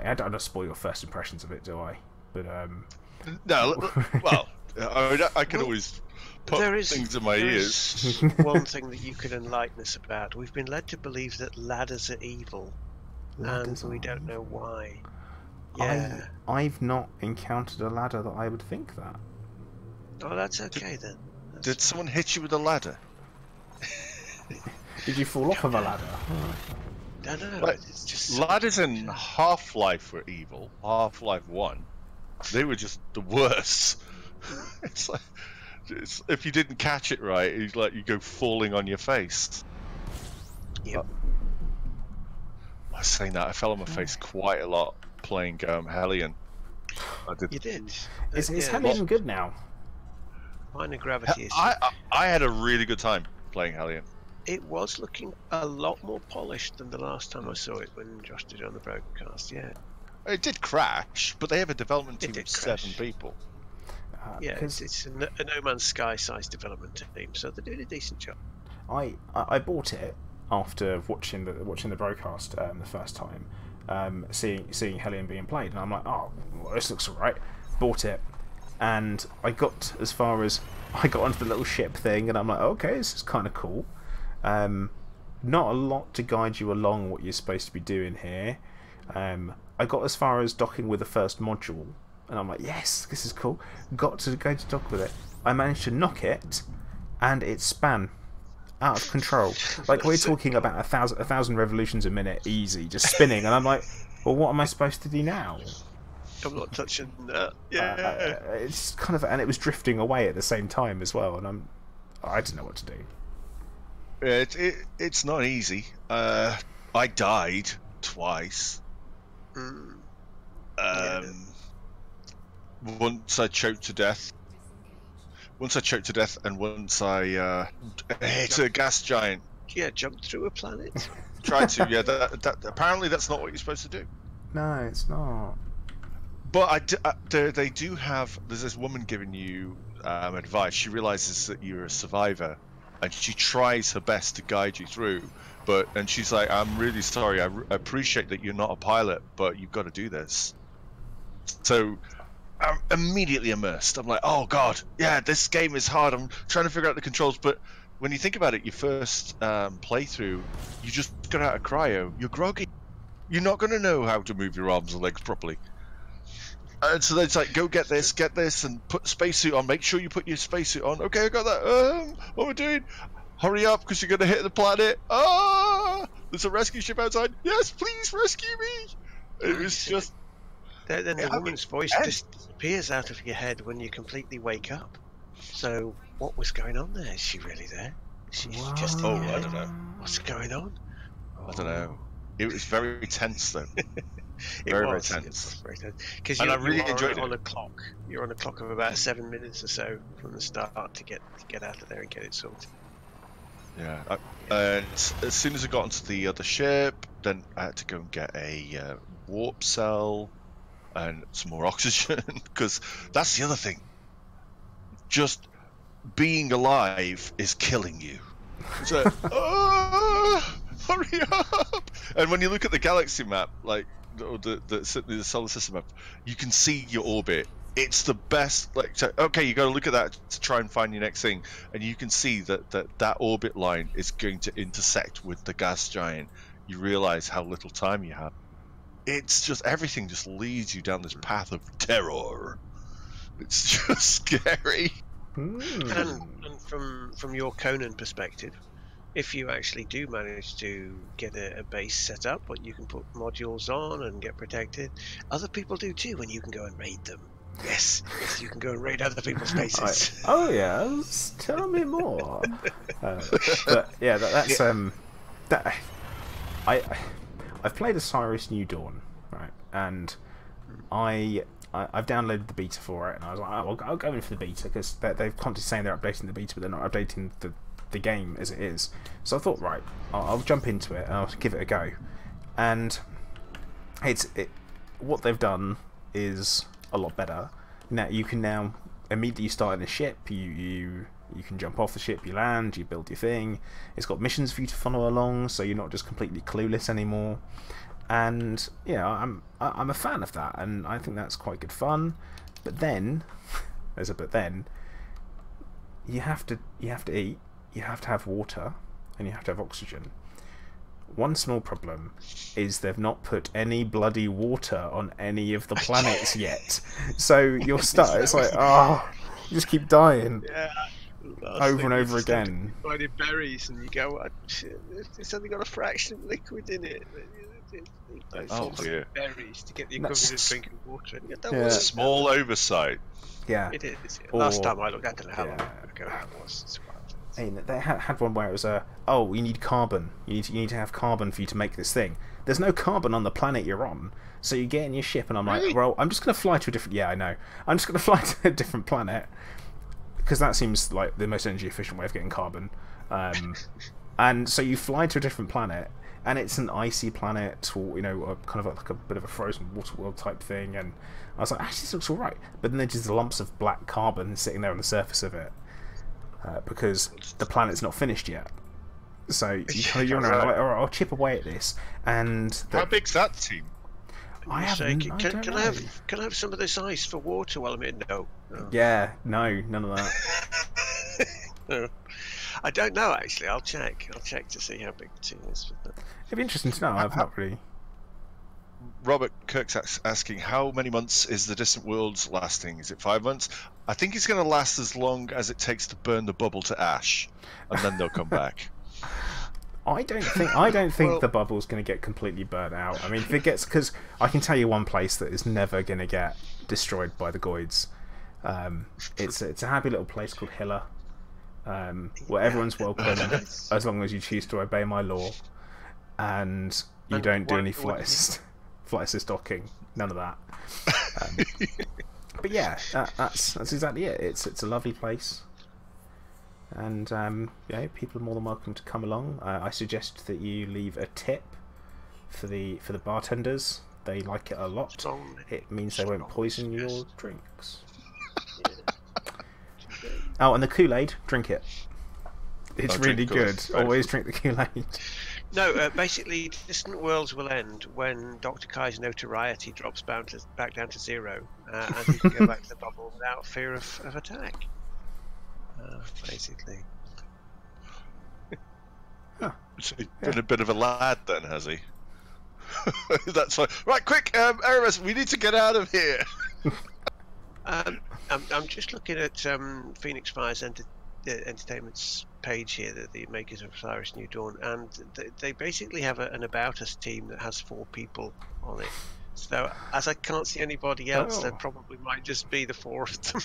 don't want to spoil your first impressions of it, do I? But No, well, I can always put things in my ears. One thing that you could enlighten us about. We've been led to believe that ladders are evil, and we don't know why. Yeah. I've not encountered a ladder that I would think that. Oh, that's okay then. Did someone hit you with a ladder? Did you fall off of a ladder? No, no, Like, it's just ladders in Half-Life were evil. Half-Life 1, they were just the worst. It's like, if you didn't catch it right, it's like you go falling on your face. Yep. I was saying that I fell on my face quite a lot playing Hellion. I did. You did. Is Hellion good now? Minor gravity is. I had a really good time playing Hellion. It was looking a lot more polished than the last time I saw it when Josh did it on the broadcast. Yeah. It did crash, but they have a development team of crash. 7 people. Yeah, it's a No Man's Sky sized development team, so they're doing a decent job. I bought it after watching the broadcast the first time, seeing Hellion being played, and I'm like, oh, well, this looks alright. Bought it, and I got as far as I got onto the little ship thing, and I'm like, okay, this is kind of cool. Not a lot to guide you along what you're supposed to be doing here. I got as far as docking with the first module, and I'm like, yes, this is cool. Got to go to dock with it. I managed to knock it, and it span out of control. Like, we're talking about 1,000 revolutions a minute, easy, just spinning, and I'm like, well, what am I supposed to do now? I'm not touching that. Yeah. It's kind of, and it was drifting away at the same time as well, and I didn't know what to do. It's not easy. I died twice. Once I choked to death. And once I hit a gas giant. Yeah, jumped through a planet. Tried to. Yeah, that apparently that's not what you're supposed to do. No, it's not. But they do have. There's this woman giving you advice. She realizes that you're a survivor, and she tries her best to guide you through. And she's like, I'm really sorry. I appreciate that you're not a pilot, but you've got to do this. So I'm immediately immersed. I'm like, oh god, yeah, this game is hard. I'm trying to figure out the controls. But when you think about it, your first playthrough, you just got out of cryo. You're groggy. You're not going to know how to move your arms and legs properly. And so it's like, go get this, and put the spacesuit on. Make sure you put your spacesuit on. Okay, I got that. What we're doing? Hurry up, because you're going to hit the planet. There's a rescue ship outside. Yes, please rescue me. It was just... Then the woman's voice disappears out of your head when you completely wake up. So, what was going on there? Is she really there? She's just in your head. I don't know. What's going on? I don't know. It was very tense, though. Very tense. Because I really enjoyed it. On a clock. You're on a clock of about 7 minutes or so from the start to get out of there and get it sorted. Yeah. And as soon as I got onto the other ship, then I had to go and get a warp cell and some more oxygen, because that's the other thing. Just being alive is killing you. It's like, hurry up! And when you look at the galaxy map, like the solar system map, you can see your orbit. It's the best. Like, okay, you got to look at that to try and find your next thing, and you can see that orbit line is going to intersect with the gas giant. You realize how little time you have. It's just, everything just leads you down this path of terror. It's just scary. And from your Conan perspective, if you actually do manage to get a base set up, but you can put modules on and get protected, other people do too, and you can go and raid them. Yes, you can go and raid other people's bases. Oh yes, tell me more. But yeah, that's I've played Osiris New Dawn, right, and I've downloaded the beta for it, and I was like, oh, I'll go in for the beta, because they've constantly saying they're updating the beta, but they're not updating the game as it is. So I thought, right, I'll jump into it and I'll give it a go. And what they've done is a lot better. Now you can immediately start in a ship. You can jump off the ship, you land, you build your thing. It's got missions for you to follow along, so you're not just completely clueless anymore. And yeah, I'm a fan of that, and I think that's quite good fun. But then but then you have to eat, you have to have water, and you have to have oxygen. One small problem is they've not put any bloody water on any of the planets yet. So you're stuck. It's like, you just keep dying over and over again. Finding berries, and you go, it's only got a fraction of liquid in it. Dear. Berries to get the equivalent of drinking water. And you go, It's a small oversight. Yeah. It is. Last time I looked, I don't know how long ago that was. It's quite They had one where it was you need carbon. You need to have carbon for you to make this thing. There's no carbon on the planet you're on, so you get in your ship, and I'm like, well, I'm just going to fly to a different. Yeah, I know. I'm just going to fly to a different planet because that seems like the most energy efficient way of getting carbon. And so you fly to a different planet, and it's an icy planet, or kind of like a bit of a frozen water world type thing. And I was like, actually, this looks all right. But then there's just lumps of black carbon sitting there on the surface of it. Because the planet's not finished yet, so you're around like, all right, I'll chip away at this. And how big's that team? Can I have some of this ice for water while I'm in? No. Yeah, no, none of that. No. I don't know actually. I'll check to see how big the team is. It'd be interesting to know. I've not really. Robert Kirk's asking, how many months is the Distant Worlds lasting? Is it 5 months? I think it's going to last as long as it takes to burn the bubble to ash, and then they'll come back. I don't think the bubble's going to get completely burnt out. I mean, if it gets, because I can tell you one place that is never going to get destroyed by the Goids. It's a happy little place called Hilla, where everyone's welcome as long as you choose to obey my law, and you don't do any flight assist docking, none of that. But yeah, that's exactly it. It's a lovely place, and people are more than welcome to come along. I suggest that you leave a tip for the bartenders. They like it a lot. It means they won't poison your drinks. Oh, and the Kool-Aid, drink it. It's really good. Always drink the Kool-Aid. No, basically, Distant Worlds will end when Dr. Kai's notoriety drops back down to 0, and he can go back to the bubble without fear of attack. Basically. So he's been a bit of a lad then, has he? That's fine. Right, quick, Erebus, we need to get out of here. I'm just looking at Phoenix Fire's Entertainment's page here, the makers of Osiris New Dawn, and they basically have an About Us team that has 4 people on it. So, as I can't see anybody else, there probably might just be the 4 of them.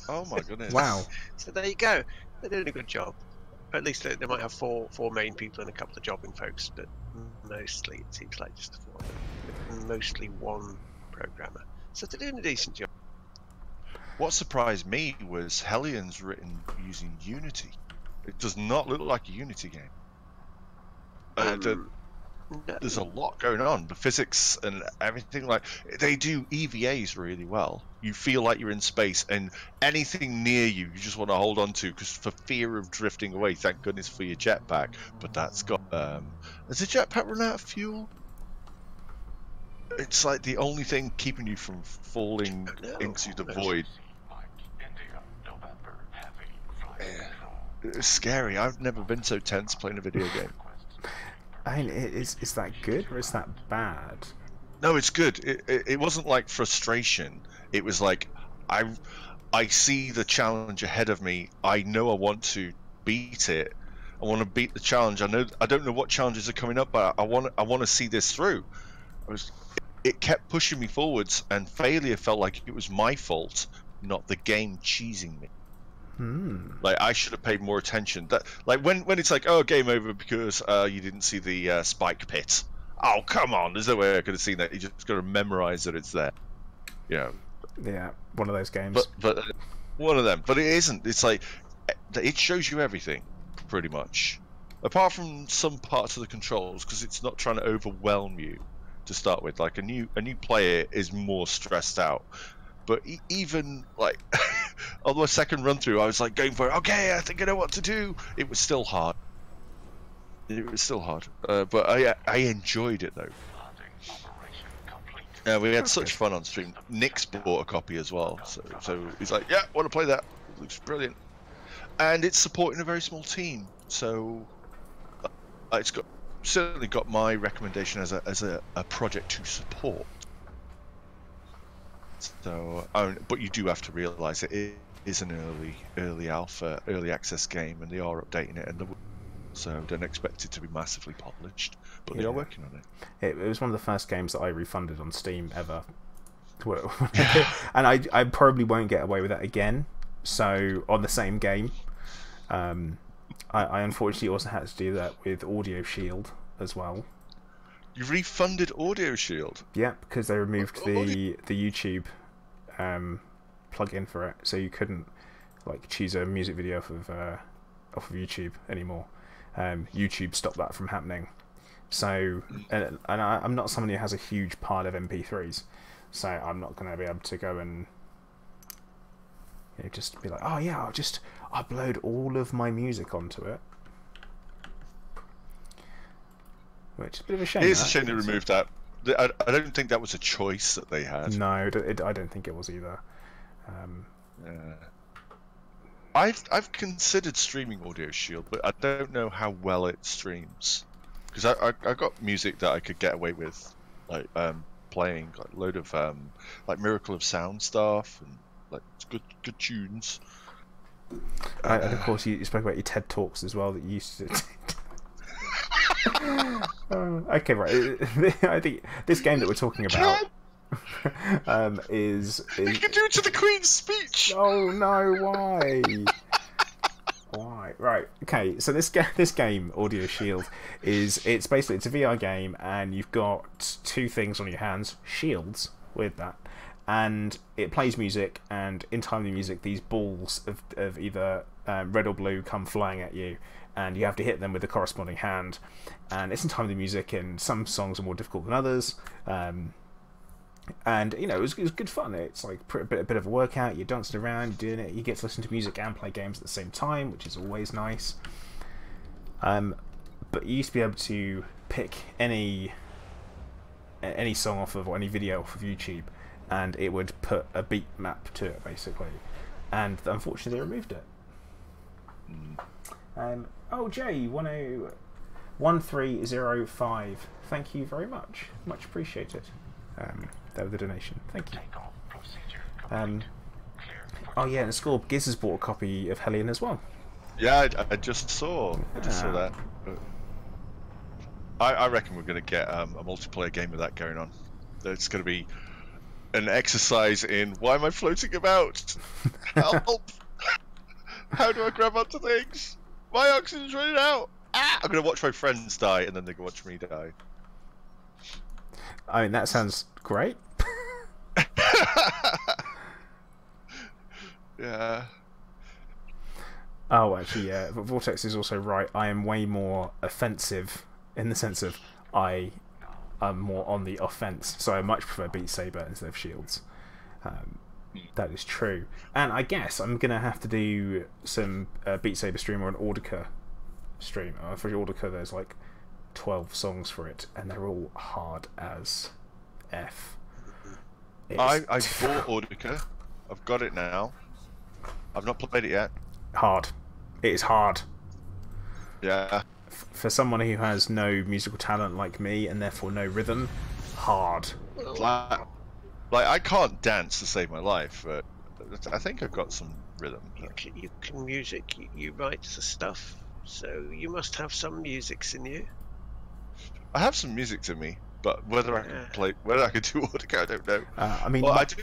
Oh my goodness! Wow. So there you go. They're doing a good job. At least they might have four main people and a couple of jobbing folks, but mostly it seems like just the 4 of them. Mostly one programmer. So they're doing a decent job. What surprised me was Hellion's written using Unity. It does not look like a Unity game. There's a lot going on. The physics and everything, they do EVAs really well. You feel like you're in space, and anything near you just want to hold on to, because for fear of drifting away. Thank goodness for your jetpack, but that's got. Has the jetpack run out of fuel? It's like the only thing keeping you from falling into the void. It's scary. I've never been so tense playing a video game. I mean, is that good or is that bad? No, it's good. It wasn't like frustration. It was like I see the challenge ahead of me. I know I want to beat it. I want to beat the challenge. I don't know what challenges are coming up, but I want to see this through. It kept pushing me forwards, and failure felt like it was my fault, not the game cheesing me. Like I should have paid more attention. That when it's like, oh, game over because you didn't see the spike pit. Oh, come on! There's no way I could have seen that. You just got to memorize that it's there. Yeah, one of those games. But one of them. But it isn't. It's like it shows you everything, pretty much, apart from some parts of the controls, because it's not trying to overwhelm you to start with. Like a new player is more stressed out. But even like on my second run through, I was like going for it. Okay, I think I know what to do. It was still hard. But I enjoyed it though. Yeah, we had such fun on stream. Nick's bought a copy as well, so he's like, "Yeah, want to play that? It looks brilliant." And it's supporting a very small team, so it's certainly got my recommendation as a project to support. So, but you do have to realise it is an early alpha, early access game, and they are updating it, so don't expect it to be massively polished. But they are working on it. It was one of the first games that I refunded on Steam ever, and I probably won't get away with that again. So on the same game, I unfortunately also had to do that with Audio Shield as well. You refunded Audio Shield? Yeah, because they removed the YouTube plugin for it, so you couldn't like choose a music video off of YouTube anymore. YouTube stopped that from happening. So, and I'm not someone who has a huge pile of MP3s, so I'm not going to be able to go and just be like, oh yeah, I'll just upload all of my music onto it. Which is a bit of a shame. It is a shame they removed that. I don't think that was a choice that they had. No, I don't think it was either. I've considered streaming Audio Shield, but I don't know how well it streams. Because I got music that I could get away with, like playing like a load of like Miracle of Sound stuff and like good tunes. And of course, you spoke about your TED Talks as well that you used to. Okay, right. I think this game that we're talking about is. You can do it to the Queen's speech. Oh no! Why? Why? Right. Okay. So this game, Audio Shield, it's basically it's a VR game, and you've got two things on your hands, shields with that, and it plays music, and in time of the music, these balls of either red or blue come flying at you, and you have to hit them with the corresponding hand, and it's in time of the music, and some songs are more difficult than others. And it was good fun. It's like a bit of a workout. You're dancing around, you're doing it. You get to listen to music and play games at the same time, which is always nice. But you used to be able to pick any song off of or any video off of YouTube, and it would put a beat map to it basically. And unfortunately, they removed it. Oh, Jay 101305. Thank you very much. Much appreciated. That was the donation. Thank you. Oh yeah, and Scorb Giz has bought a copy of Hellion as well. Yeah, I just saw. I just saw that. I reckon we're going to get a multiplayer game of that going on. It's going to be an exercise in why am I floating about? Help! How do I grab onto things? My oxygen's running out. Ah! I'm going to watch my friends die, and then they can watch me die. I mean, that sounds great. Yeah. Oh, actually, yeah. But Vortex is also right. I am way more offensive in the sense of I am more on the offense, so I much prefer Beat Saber instead of Shields. That is true. And I guess I'm gonna have to do some Beat Saber stream or an Audica stream. For Audica, there's like 12 songs for it, and they're all hard as F. I bought Audica. I've got it now. I've not played it yet. Hard. It is hard. Yeah. For someone who has no musical talent like me, and therefore no rhythm, hard. Like I can't dance to save my life, but I think I've got some rhythm. You can music. You write the stuff, so you must have some musics in you. I have some music to me, but whether I can play, whether I can do Audica, I don't know. I mean, well, I do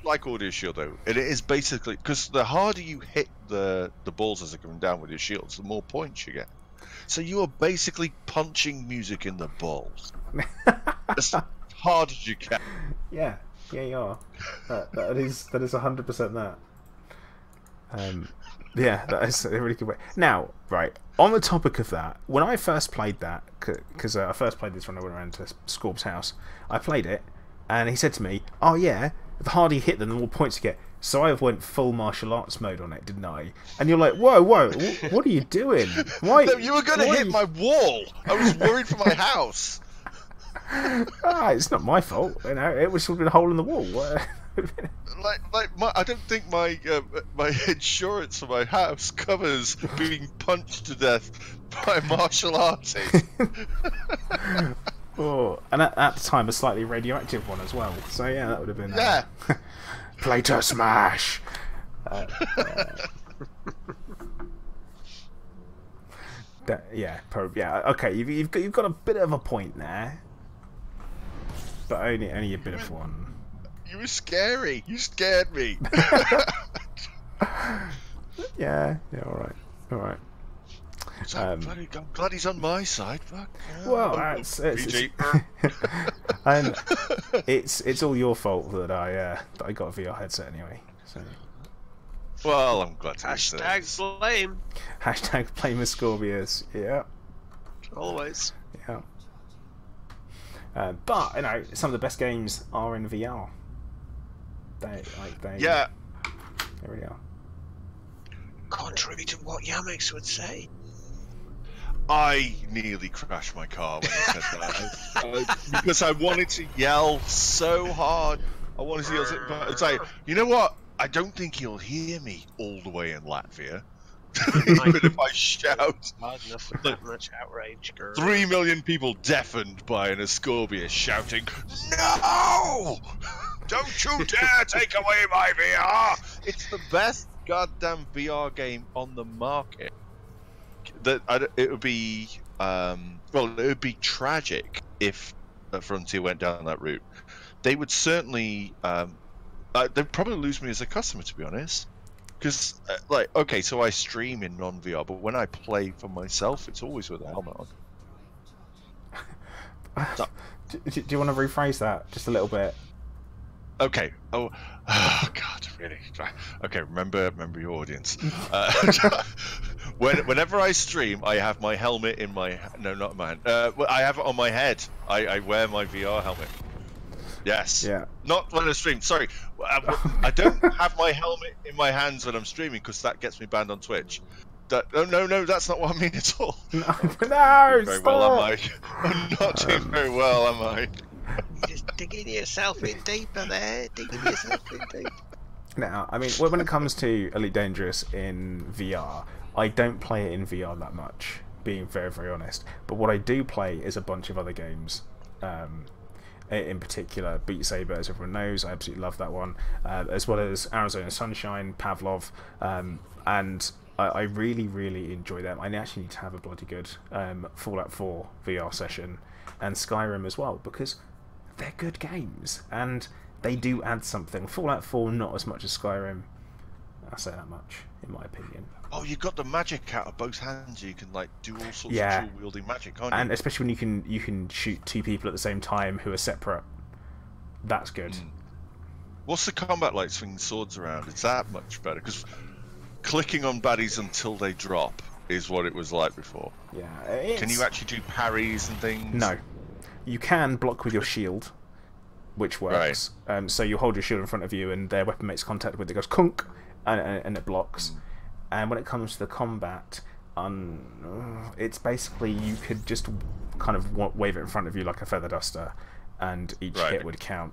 like Audio Shield though, and it is basically because the harder you hit the balls as they're coming down with your shields, the more points you get. So you are basically punching music in the balls as hard as you can. Yeah, you are. That is 100% that. Yeah, that is a really good way. Now, right, on the topic of that, when I first played that, because I first played this when I went around to Scorb's house, I played it, and he said to me, oh yeah, the harder you hit them, the more points you get. So I went full martial arts mode on it, didn't I? And you're like, whoa, what are you doing? Why? No, you were going to hit my wall. I was worried for my house. It's not my fault. You know, it was sort of a hole in the wall. I don't think my my insurance for my house covers being punched to death by martial artists. Oh, and at the time, a slightly radioactive one as well. So yeah, that would have been Plato smash. Probably. Yeah, okay. You've got a bit of a point there, but only a bit of one. You were scary. You scared me. Yeah. All right. I'm glad he's on my side. Fuck. Well, it's all your fault that I got a VR headset anyway. So. Well, I'm glad to Hashtag blame. Hashtag blame Scorpius. Yeah. Always. Yeah. But you know, some of the best games are in VR. They really are. Contrary to what Yamex would say. I nearly crashed my car when I said that because I wanted to yell so hard. I wanted to yell, but it's like, you know what? I don't think he'll hear me all the way in Latvia. Even if I shout. Hard enough for that much outrage, girl. 3 million people deafened by an Ascorbius shouting, "No! Don't you dare take away my VR!" It's the best goddamn VR game on the market. It would be it would be tragic if Frontier went down that route. They would certainly they'd probably lose me as a customer, to be honest. Because okay, so I stream in non-VR, but when I play for myself, it's always with a helmet on. So, do you want to rephrase that just a little bit? Okay. Oh God, really? Okay, remember your audience. Whenever I stream, I have my helmet in my not in my hand. I have it on my head. I wear my VR helmet. Yes. Yeah. Not when I stream. Sorry, I don't have my helmet in my hands when I'm streaming because that gets me banned on Twitch. No, that's not what I mean at all. No, very well, am I? I'm not doing very well, am I? You're just digging yourself in deeper there. Digging yourself in deeper. Now, I mean, when it comes to Elite Dangerous in VR, I don't play it in VR that much, being very, very honest. But what I do play is a bunch of other games. In particular, Beat Saber, as everyone knows, I absolutely love that one, as well as Arizona Sunshine, Pavlov, and I really, really enjoy them. I actually need to have a bloody good Fallout 4 VR session, and Skyrim as well, because they're good games, and they do add something. Fallout 4, not as much as Skyrim, I'll say that much, in my opinion. Oh, you've got the magic out of both hands. You can do all sorts of dual wielding magic, can't you? And especially when you can shoot two people at the same time who are separate. That's good. What's the combat like swinging swords around? It's that much better because clicking on baddies until they drop is what it was like before. Yeah. Can you actually do parries and things? No. You can block with your shield, which works. Right. So you hold your shield in front of you and their weapon makes contact with it, goes kunk, and it blocks. And when it comes to the combat, it's basically you could just kind of wave it in front of you like a feather duster, and each hit would count,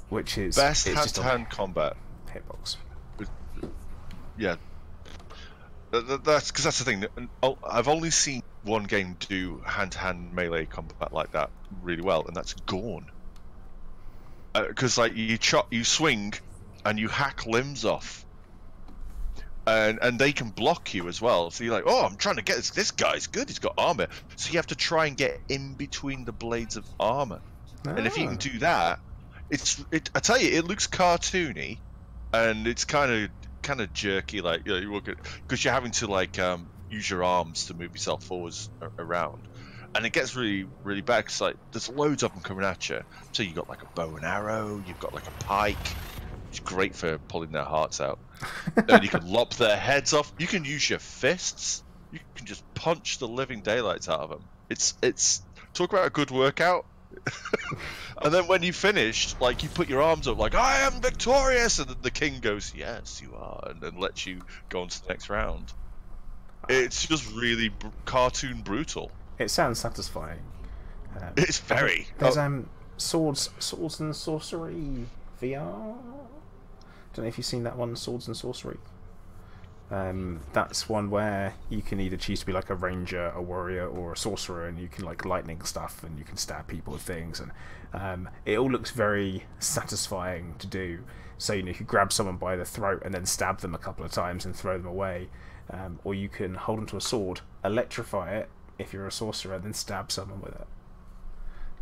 which is best hand-to-hand combat hitbox. Yeah, that's because that's the thing. I've only seen one game do hand-to-hand melee combat like that really well, and that's Gorn. Because you swing, and you hack limbs off. And they can block you as well. So you're like, oh, I'm trying to get this guy's good. He's got armor. So you have to try and get in between the blades of armor. And if you can do that, I tell you, it looks cartoony, and it's kind of jerky. You look at because you're having to use your arms to move yourself forwards around, and it gets really, really bad. Because there's loads of them coming at you. So you got a bow and arrow. You've got a pike. It's great for pulling their hearts out. And you can lop their heads off. You can use your fists. You can just punch the living daylights out of them. It's talk about a good workout. And then when you finished, you put your arms up I am victorious, and then the king goes, yes you are, and then lets you go on to the next round. It's just really cartoon brutal. It sounds satisfying. It's very. There's Swords and Sorcery VR. Don't know if you've seen that one, Swords and Sorcery. That's one where you can either choose to be like a ranger, a warrior, or a sorcerer, and you can like lightning stuff, and you can stab people with things, and it all looks very satisfying to do. So you can grab someone by the throat and then stab them a couple of times and throw them away, or you can hold onto a sword, electrify it if you're a sorcerer, and then stab someone with it.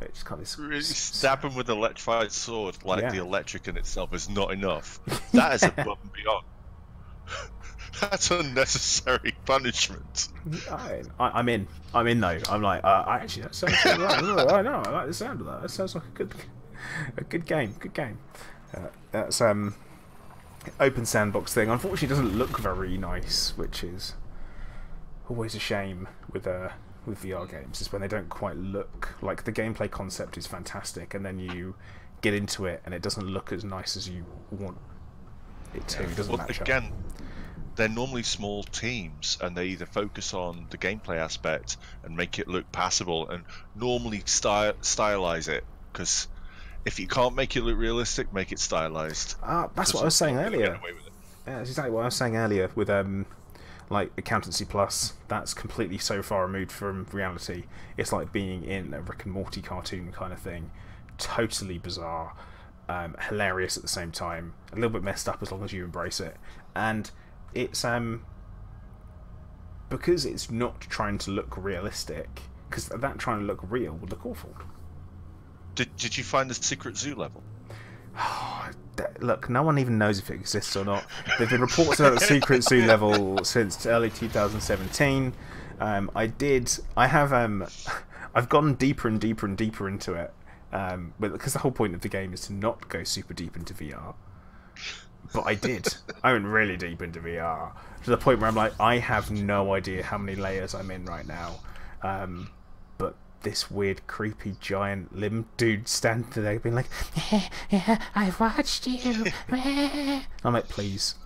It's kind of really stab them with an electrified sword, like Yeah. the electric in itself is not enough. That is above and beyond. That's unnecessary punishment. I'm in though. I'm like, actually, that sounds right. I know. I like the sound of that. That sounds like a good game. Good game. That's open sandbox thing. Unfortunately, it doesn't look very nice, which is always a shame with VR games. Is when they don't quite look like the gameplay concept is fantastic, and then you get into it and it doesn't look as nice as you want it to. It doesn't match again, up. they're normally small teams, and they either focus on the gameplay aspect and make it look passable, and normally stylize it. Because if you can't make it look realistic, make it stylized. That's what I was saying earlier. Get away with it. Yeah, that's exactly what I was saying earlier with like Accountancy Plus. That's completely so far removed from reality. It's like being in a Rick and Morty cartoon kind of thing. Totally bizarre, hilarious at the same time. A little bit messed up as long as you embrace it. And it's because it's not trying to look realistic. Because that trying to look real would look awful. Did you find the secret zoo level? Look, no one even knows if it exists or not. There've been reports about the secret zoo level since early 2017. I've gone deeper and deeper and deeper into it, because the whole point of the game is to not go super deep into VR. But I did. I went really deep into VR to the point where I'm like, I have no idea how many layers I'm in right now. But this weird, creepy, giant limb dude standing there being like, yeah, I've watched you. I'm like, please,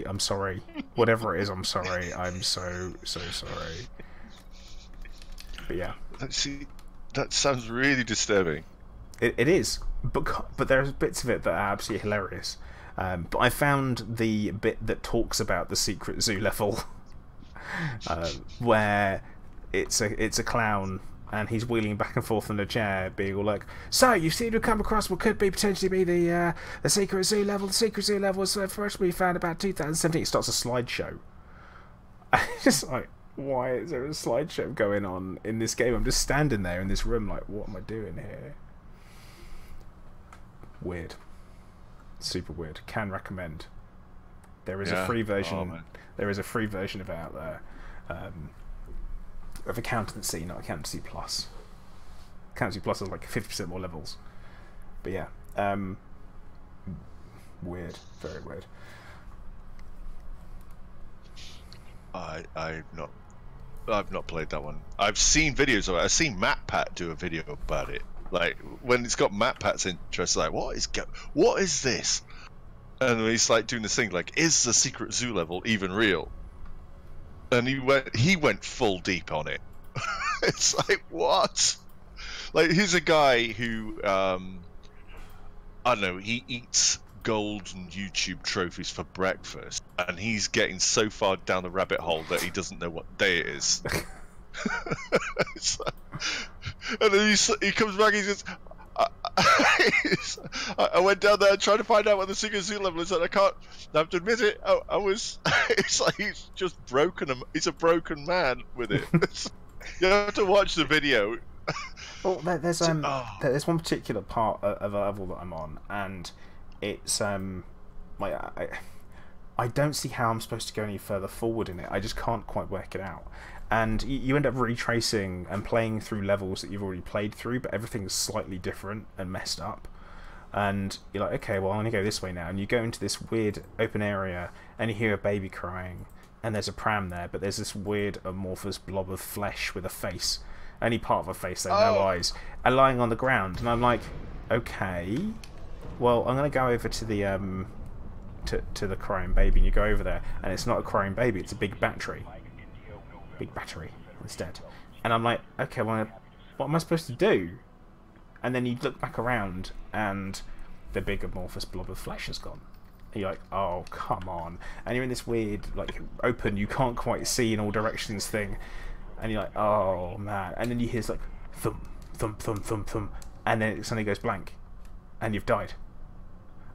I'm sorry. Whatever it is, I'm sorry. I'm so sorry. But yeah. See, that sounds really disturbing. It is, but there's bits of it that are absolutely hilarious. But I found the bit that talks about the secret zoo level, where it's a clown and he's wheeling back and forth in a chair, being all like, "So you seem to have come across what could potentially be the secret zoo level. The secret zoo level was first we found about 2017." It starts a slideshow. Just like, why is there a slideshow going on in this game? I'm just standing there in this room, like, what am I doing here? Weird. Super weird. Can recommend. There is a free version. There is a free version of it out there, of Accountancy, not Accountancy Plus. Accountancy Plus has like 50% more levels. But yeah, weird, very weird. I've not played that one. I've seen videos of it. I've seen MatPat do a video about it. Like when it's got MatPat's interest, like what is this? And he's like doing this thing, like, is the secret zoo level even real? And he went full deep on it. It's like, what? Like, here's a guy who I don't know, he eats golden YouTube trophies for breakfast, and he's getting so far down the rabbit hole that he doesn't know what day it is. And then he comes back, he says, I went down there trying to find out what the secret zoo level is, and I have to admit it, I was, it's like he's just broken, he's a broken man with it. You have to watch the video. Well, there's one particular part of a level that I'm on, and it's like I don't see how I'm supposed to go any further forward in it. I just can't quite work it out. And you end up retracing and playing through levels that you've already played through, but everything's slightly different and messed up. And you're like, okay, well, I'm going to go this way now. And you go into this weird open area, and you hear a baby crying, and there's a pram there, but there's this weird amorphous blob of flesh with a face. Only part of a face, though, no eyes, and lying on the ground. And I'm like, okay, well, I'm going to go over to the to the crying baby, and you go over there, and it's not a crying baby, it's a big battery instead. And I'm like, okay, well, I'm what am I supposed to do? And then you look back around, and the big amorphous blob of flesh has gone. And you're like, oh, come on. And you're in this weird, like, open, you can't quite see in all directions thing. And you're like, oh, man. And then you hear, like, thump, thump, thump, thump, thump. And then it suddenly goes blank. And you've died.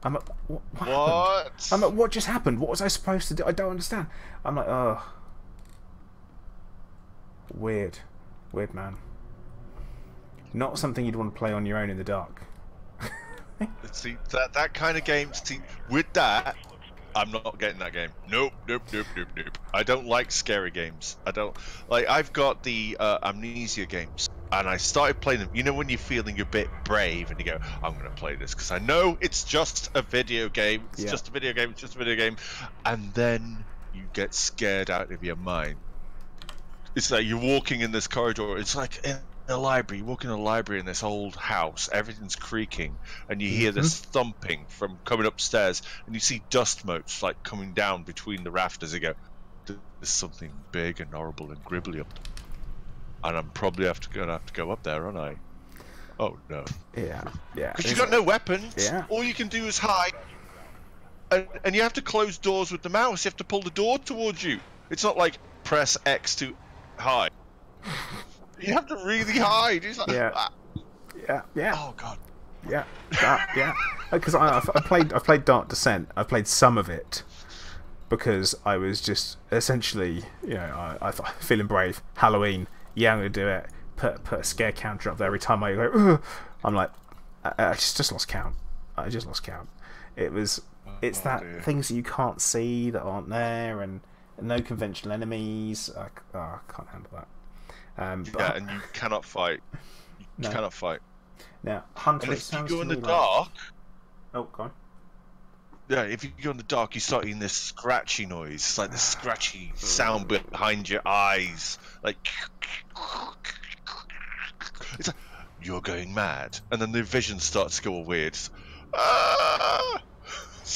I'm like, what happened? I'm like, what just happened? What was I supposed to do? I don't understand. I'm like, oh. Weird. Weird, man. Not something you'd want to play on your own in the dark. See, that kind of game, see, with that, I'm not getting that game. Nope. I don't like scary games. I don't, like, I've got the Amnesia games, and I started playing them. You know when you're feeling a bit brave, and you go, I'm going to play this, because I know it's just a video game, it's just a video game, and then you get scared out of your mind. It's like you're walking in this corridor, it's like in a library, you walk in a library in this old house, everything's creaking, and you hear this thumping from coming upstairs, and you see dust motes like coming down between the rafters. You go, there's something big and horrible and gribbly up there, and I'm probably gonna have to go up there, aren't I? Oh no. Yeah. Because you've got no weapons. Yeah. All you can do is hide, and you have to close doors with the mouse. You have to pull the door towards you. It's not like press X to hide. You have to really hide. It's like, yeah. Oh god. Yeah. Because I played Dark Descent. I played some of it because I was just essentially, you know, I thought, feeling brave. Halloween. Yeah, I'm gonna do it. Put a scare counter up there every time I go. Ugh. I'm like, I just lost count. I just lost count. It's that dear. things that you can't see that aren't there, and no conventional enemies. I can't handle that. Yeah, and you cannot fight. You cannot fight. Now, Hunter, And it if you sounds go to in me the like... dark, Oh, go on. yeah, if you go in the dark, you start hearing this scratchy noise. It's like the scratchy sound behind your eyes, like. It's like you're going mad, and then the vision starts to go all weird.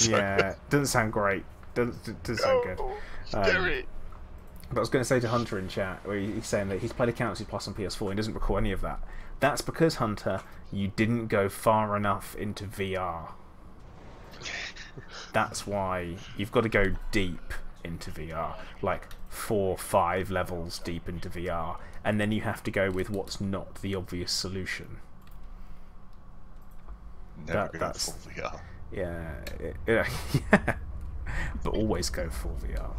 Yeah, doesn't sound great. Doesn't sound good. Scary. But I was going to say to Hunter in chat, where he's saying that he's played Accountancy Plus on PS4 and doesn't recall any of that. That's because, Hunter, you didn't go far enough into VR. That's why you've got to go deep into VR, like 4 or 5 levels deep into VR, and then you have to go with what's not the obvious solution. That's full VR. Yeah. But always go full VR.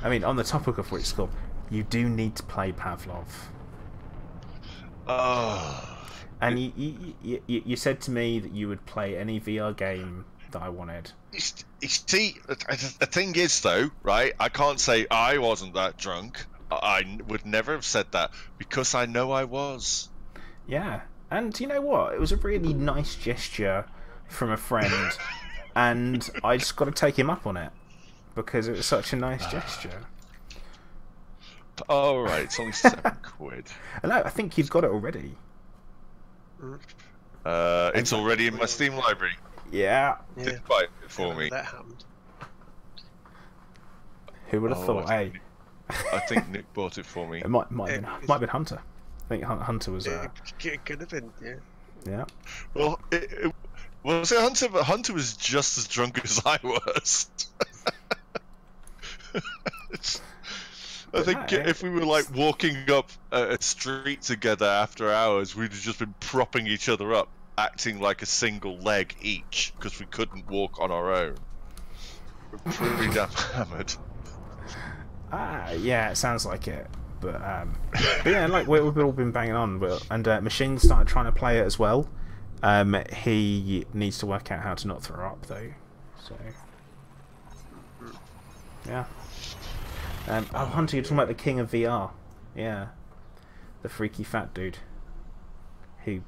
I mean, on the topic of which, Scott, you do need to play Pavlov. And you said to me that you would play any VR game that I wanted. You see, the thing is, though, right? I can't say I wasn't that drunk. I would never have said that, because I know I was. Yeah, and you know what? It was a really nice gesture from a friend, and I just got to take him up on it. Because it was such a nice gesture. Oh, right, it's only £7. No, I think you've got it already. It's already in my Steam library. Yeah. Did buy it for me. That happened. Who would have thought, eh? I think Nick bought it for me. It might have been Hunter. I think Hunter was... It could have been, yeah. Yeah. Well, was it Hunter? But Hunter was just as drunk as I was. I think if we were like walking up a street together after hours, we'd have just been propping each other up, acting like a single leg each, because we couldn't walk on our own. We're pretty damn hammered. Yeah, it sounds like it. But yeah, like we've all been banging on, and Machine started trying to play it as well. He needs to work out how to not throw up though. So yeah. Oh, Hunter, you're talking about the king of VR. Yeah, the freaky fat dude who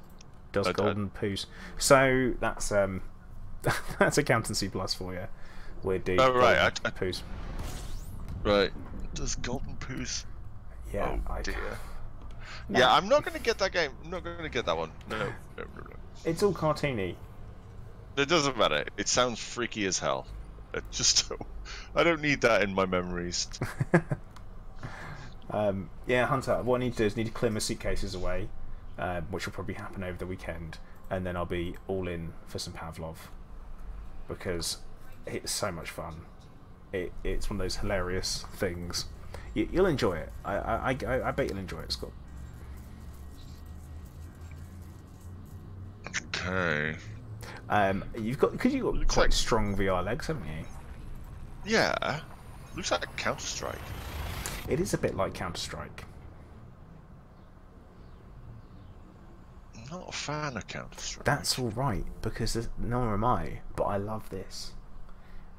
does golden poos. So that's that's Accountancy Plus for you. Weird dude. Oh right, poos. Right, does golden poos? Yeah. Oh dear. No. Yeah, I'm not going to get that game. I'm not going to get that one. No. It's all cartoony. It doesn't matter. It sounds freaky as hell. I don't need that in my memories. Yeah, Hunter, what I need to do is need to clear my suitcases away, which will probably happen over the weekend, and then I'll be all in for some Pavlov, because it's so much fun. It's one of those hilarious things. You'll enjoy it. I bet you'll enjoy it, Scott. Okay. You've got quite strong VR legs, haven't you? Yeah. Looks like Counter-Strike. It is a bit like Counter-Strike. I'm not a fan of Counter-Strike. That's all right, because nor am I. But I love this.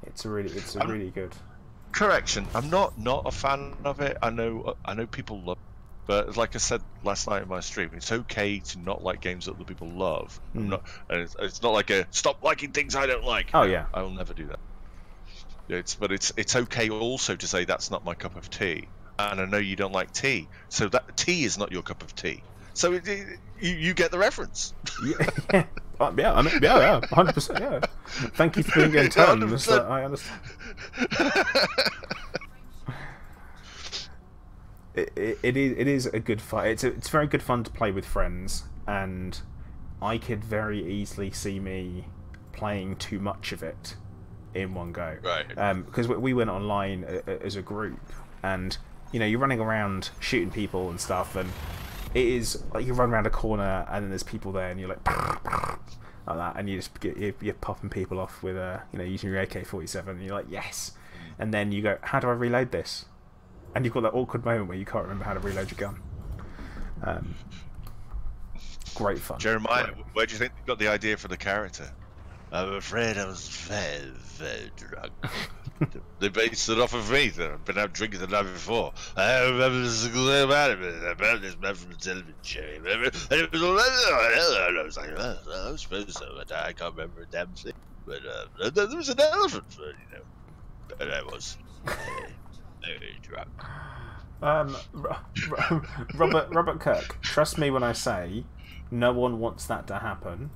It's really good. Correction. I'm not a fan of it. I know people love. But like I said last night in my stream, it's okay to not like games that other people love. It's not like a stop liking things I don't like. Oh yeah, I'll never do that. But it's okay also to say that's not my cup of tea, and I know you don't like tea, so that tea is not your cup of tea. So you get the reference. Yeah, yeah, 100%. Yeah. Thank you for being in terms. I understand. It is a good fun. It's very good fun to play with friends, and I could very easily see me playing too much of it in one go. Right. Because we went online as a group, and you're running around shooting people and stuff, and it is like you run around a corner and then there's people there, and you're like that, and you're popping people off with using your AK-47, and you're like yes, and then you go, how do I reload this? And you've got that awkward moment where you can't remember how to reload your gun. Great fun. Jeremiah, where do you think you got the idea for the character? I'm afraid I was very, very drunk. They based it off of me. I've been out drinking the night before. I don't remember a single thing about it. I remember this man from the television show. And it was I was like, I suppose so. But I can't remember a damn thing. But there was an elephant, but I was very drunk. Robert Kirk, trust me when I say no one wants that to happen.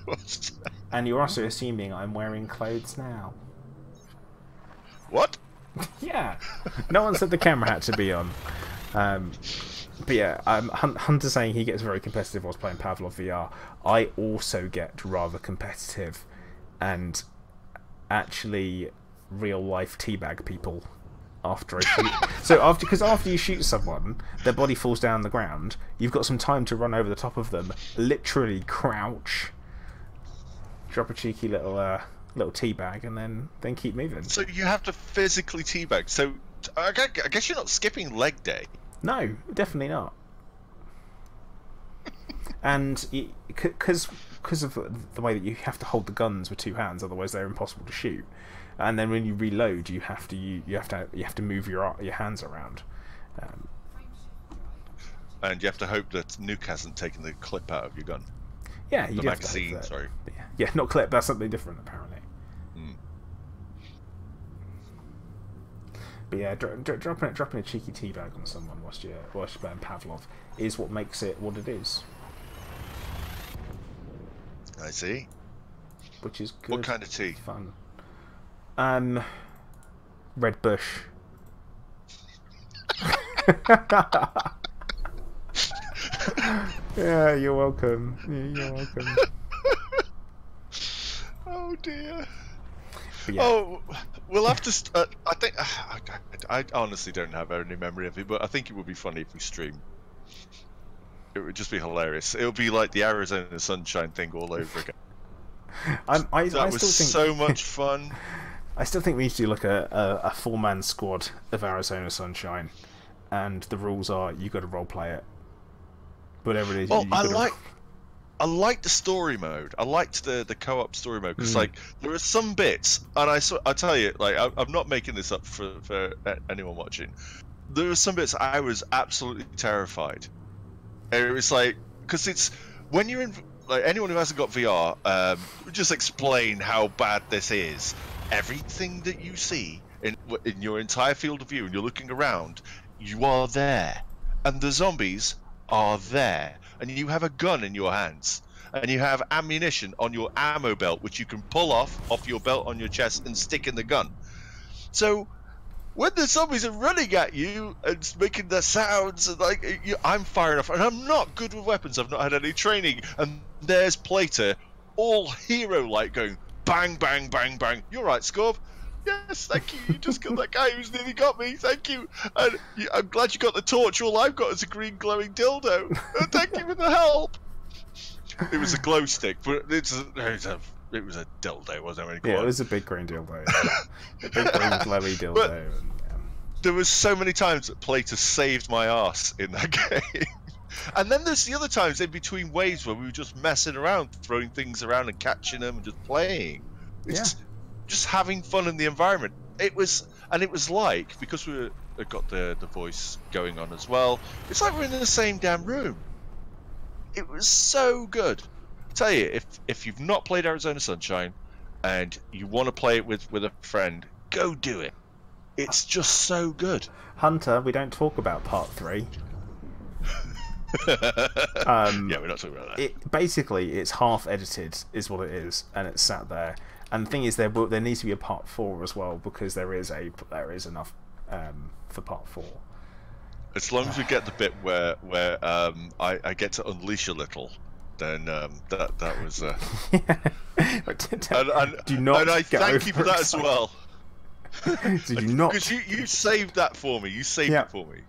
What's that? And you're also assuming I'm wearing clothes now. What? Yeah. No one said the camera had to be on. But yeah, Hunter saying he gets very competitive whilst playing Pavlov VR. I also get rather competitive and actually real life teabag people after I shoot. So after you shoot someone, their body falls down on the ground. You've got some time to run over the top of them, literally crouch, drop a cheeky little teabag, and then keep moving. So you have to physically teabag. So I guess you're not skipping leg day. No, definitely not. And because of the way that you have to hold the guns with two hands, otherwise they're impossible to shoot. And then when you reload, you have to move your hands around. And you have to hope that Nuke hasn't taken the clip out of your gun. Yeah, the magazine. Sorry. Yeah, not clip. That's something different, apparently. But yeah, dropping a cheeky teabag on someone whilst you're playing Pavlov is what makes it what it is. I see. Which is good. What kind of tea? Fun. Red Bush. Yeah, you're welcome. You're welcome. Oh dear. Yeah. Oh, we'll have to. I think I honestly don't have any memory of it, but I think it would be funny if we stream. It would just be hilarious. It would be like the Arizona Sunshine thing all over again. That was so much fun. I still think we need to do like a 4-man squad of Arizona Sunshine, and the rules are you got to role play it. Whatever it is. Well, I liked the story mode. I liked the co-op story mode because like there are some bits, and I tell you, like I'm not making this up for anyone watching. There were some bits I was absolutely terrified. And it was like because it's when you're in like anyone who hasn't got VR, just explain how bad this is. Everything that you see in your entire field of view, and you're looking around, you are there, and the zombies are there, and you have a gun in your hands, and you have ammunition on your ammo belt, which you can pull off your belt on your chest and stick in the gun. So when the zombies are running at you and making their sounds, and I'm firing off, and I'm not good with weapons. I've not had any training, and there's Plater, all hero-like, going bang, bang, bang, bang. You're right, Scorp. Yes, thank you. You just killed that guy who's nearly got me. Thank you. And I'm glad you got the torch. All I've got is a green glowing dildo. Thank you for the help. It was a glow stick, but it was a dildo, wasn't it? Yeah, it was a big green dildo. A big green glowy dildo. But there was so many times that Plater saved my ass in that game. And then there's the other times in between waves where we were just messing around, throwing things around and catching them and just playing. Just having fun in the environment. It was like, because we got the voice going on as well, it's like we're in the same damn room. It was so good. I tell you, if you've not played Arizona Sunshine and you want to play it with a friend, go do it. It's just so good. Hunter, we don't talk about part 3. Yeah, we're not talking about that. Basically, it's half edited, is what it is, and it's sat there. And the thing is, there needs to be a part 4 as well, because there is enough for part 4. As long as we get the bit where I get to unleash a little, then that was. Do not. And I thank you for that as well. Do not. Because you saved that for me. You saved it for me.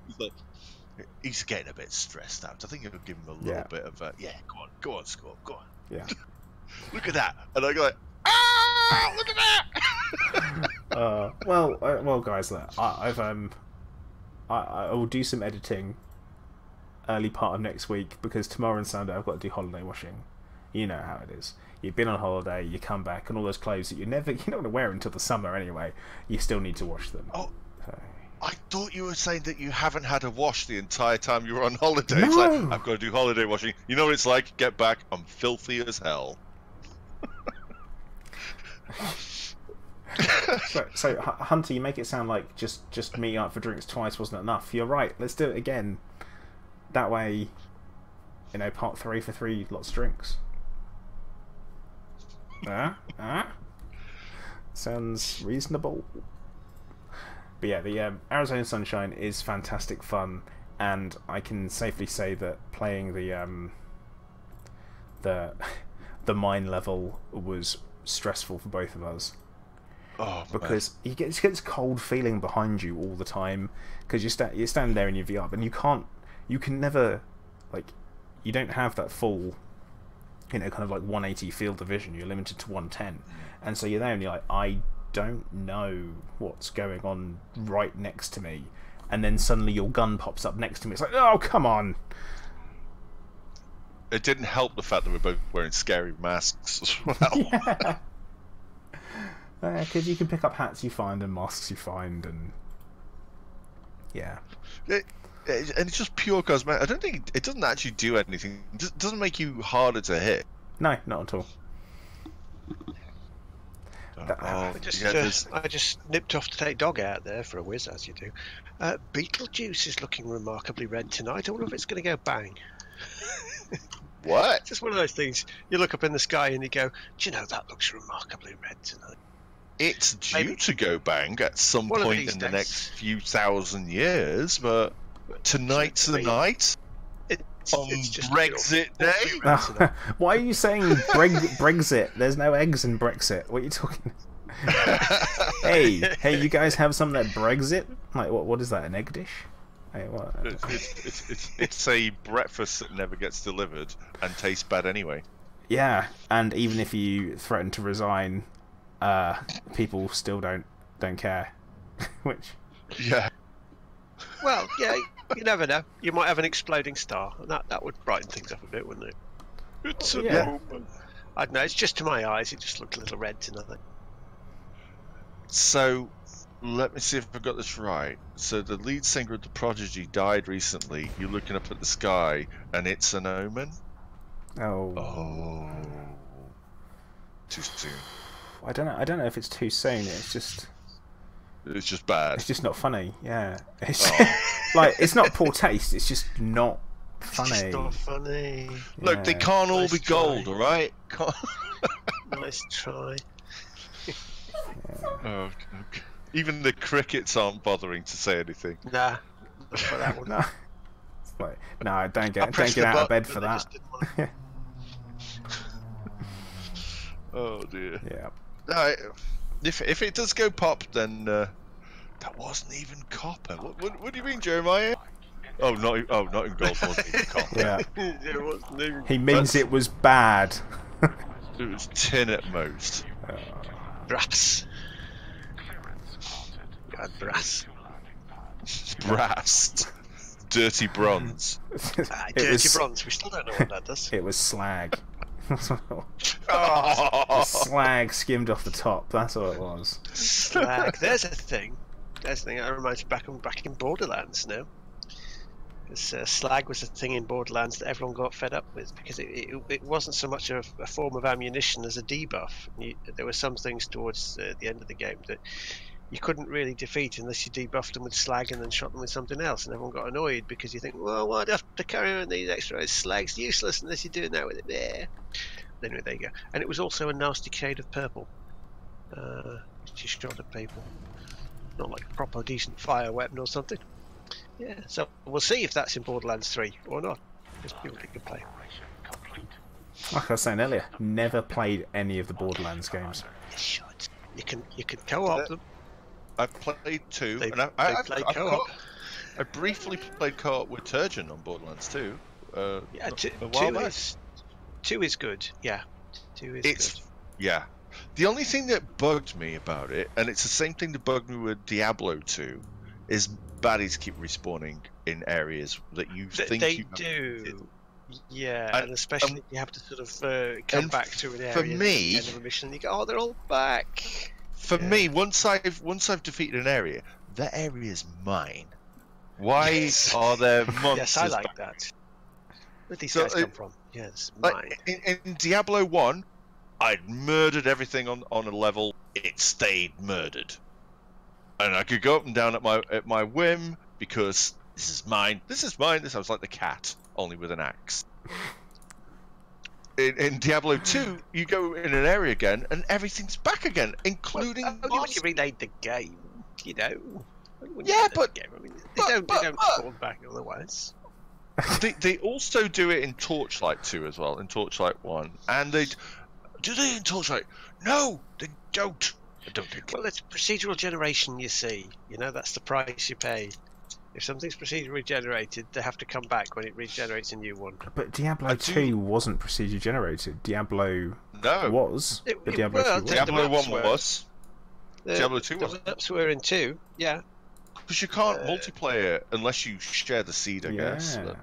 He's getting a bit stressed out. I think I'll give him a little bit of go on, Scorp, go on. Yeah. Look at that, and I go like, ah, look at that. Well, guys, look, I will do some editing early part of next week, because tomorrow and Sunday I've got to do holiday washing. You know how it is. You've been on holiday, you come back, and all those clothes that you're not going to wear until the summer anyway, you still need to wash them. Oh, so. I thought you were saying that you haven't had a wash the entire time you were on holiday. No. It's like, I've got to do holiday washing. You know what it's like? Get back, I'm filthy as hell. So Hunter, you make it sound like just meeting up for drinks twice wasn't enough. You're right. Let's do it again. That way, part 3 for 3 lots of drinks. Sounds reasonable. But yeah, the Arizona Sunshine is fantastic fun, and I can safely say that playing the mine level was stressful for both of us. Oh, because you get this cold feeling behind you all the time, because you're standing there in your VR, and you can never, you don't have that full, kind of like 180 field of vision. You're limited to 110, and so you're there and you're like, I don't know what's going on right next to me, and then suddenly your gun pops up next to me. It's like, oh, come on. It didn't help the fact that we're both wearing scary masks as well. Because you can pick up hats you find and masks you find, and and it's just pure cosmetic. I don't think it doesn't actually do anything. It doesn't make you harder to hit. No, not at all. I just nipped off to take dog out there for a whiz, as you do. Beetlejuice is looking remarkably red tonight. I wonder if it's going to go bang. What? It's just one of those things. You look up in the sky and you go, do you know, that looks remarkably red tonight. It's due to go bang at some point in the next few thousand years, but tonight's the night. It's just Brexit Day. Why are you saying Brexit? There's no eggs in Brexit. What are you talking? Hey, you guys have some of that Brexit? Like, what is that? An egg dish? Hey, what? It's a breakfast that never gets delivered and tastes bad anyway. Yeah, and even if you threaten to resign, people still don't care. Which? Yeah. Well, yeah. You never know. You might have an exploding star, and that would brighten things up a bit, wouldn't it? It's a moment. I don't know. It's just to my eyes. It just looked a little red tonight. So, let me see if I got this right. So, the lead singer of The Prodigy died recently. You're looking up at the sky, and it's an omen? Oh. Too soon. I don't know if it's too soon. It's just bad. It's just not funny. Yeah. It's it's not poor taste. It's just not funny. It's just not funny. Look, they can't all be gold, all right? Nice try. Oh, Even the crickets aren't bothering to say anything. Nah, not for that one. No. It's like, no, don't I get pressed the out of bed button, for but they that. just didn't want to- Oh dear. Yeah. No, if it does go pop, then that wasn't even copper. What do you mean, Jeremiah? Oh, not in gold. Wasn't even copper. Yeah. It wasn't even- He means it was bad. It was tin at most. Brass. You had brass. Brass. Dirty bronze. Dirty bronze. We still don't know what that does. It was slag. Oh, Slag skimmed off the top. That's all it was. Slag. There's a thing. There's a thing that reminds me back in Borderlands now. Slag was a thing in Borderlands that everyone got fed up with because it wasn't so much a form of ammunition as a debuff. There were some things towards the end of the game that you couldn't really defeat unless you debuffed them with slag and then shot them with something else, and everyone got annoyed because you think, well, why'd I have to carry on these extra slag's useless unless you're doing that with it there. Anyway, there you go. And it was also a nasty shade of purple, which you shot at people, not like a proper decent fire weapon or something. Yeah, so we'll see if that's in Borderlands 3 or not. Because people can play. Like I was saying earlier, never played any of the Borderlands games. You should. You can co-op them. I've played 2, They and I play co-op. I briefly played co-op with Turgeon on Borderlands 2. Yeah, a while back. 2 is good. Yeah, 2 is good. Yeah. The only thing that bugged me about it, and it's the same thing that bugged me with Diablo 2, is baddies keep respawning in areas that you think they you do. Yeah, And- and especially if you have to sort of come and back to an area for at the me- end of a mission, and you go, oh, they're all back. For Yeah. me, once I've defeated an area, that area is mine. Why Yes. are there monsters? Yes, I like back? that. Where'd these So guys come from? Yes, mine. Like in Diablo 1, I'd murdered everything on a level. It stayed murdered, and I could go up and down at my whim because this is mine. This is mine. This I was like the cat, only with an axe. In Diablo 2, you go in an area again, and everything's back again, including Only when you remade the game, you know. When you Yeah, remade the but- game, I mean, but- they but- don't spawn back otherwise. they also do it in Torchlight 2 as well, in Torchlight 1, and they in Torchlight. No, they don't. I don't think. Well, it's procedural generation, you see. You know, that's the price you pay. If something's procedurally generated, they have to come back when it regenerates a new one. But Diablo I do- 2 wasn't procedure generated. Diablo No, was. It- But it- Diablo well, 2 the wasn't. Diablo maps 1 were. was. Diablo 2 the wasn't. maps were in 2, yeah. Because you can't multiplayer unless you share the seed, I guess. Yeah.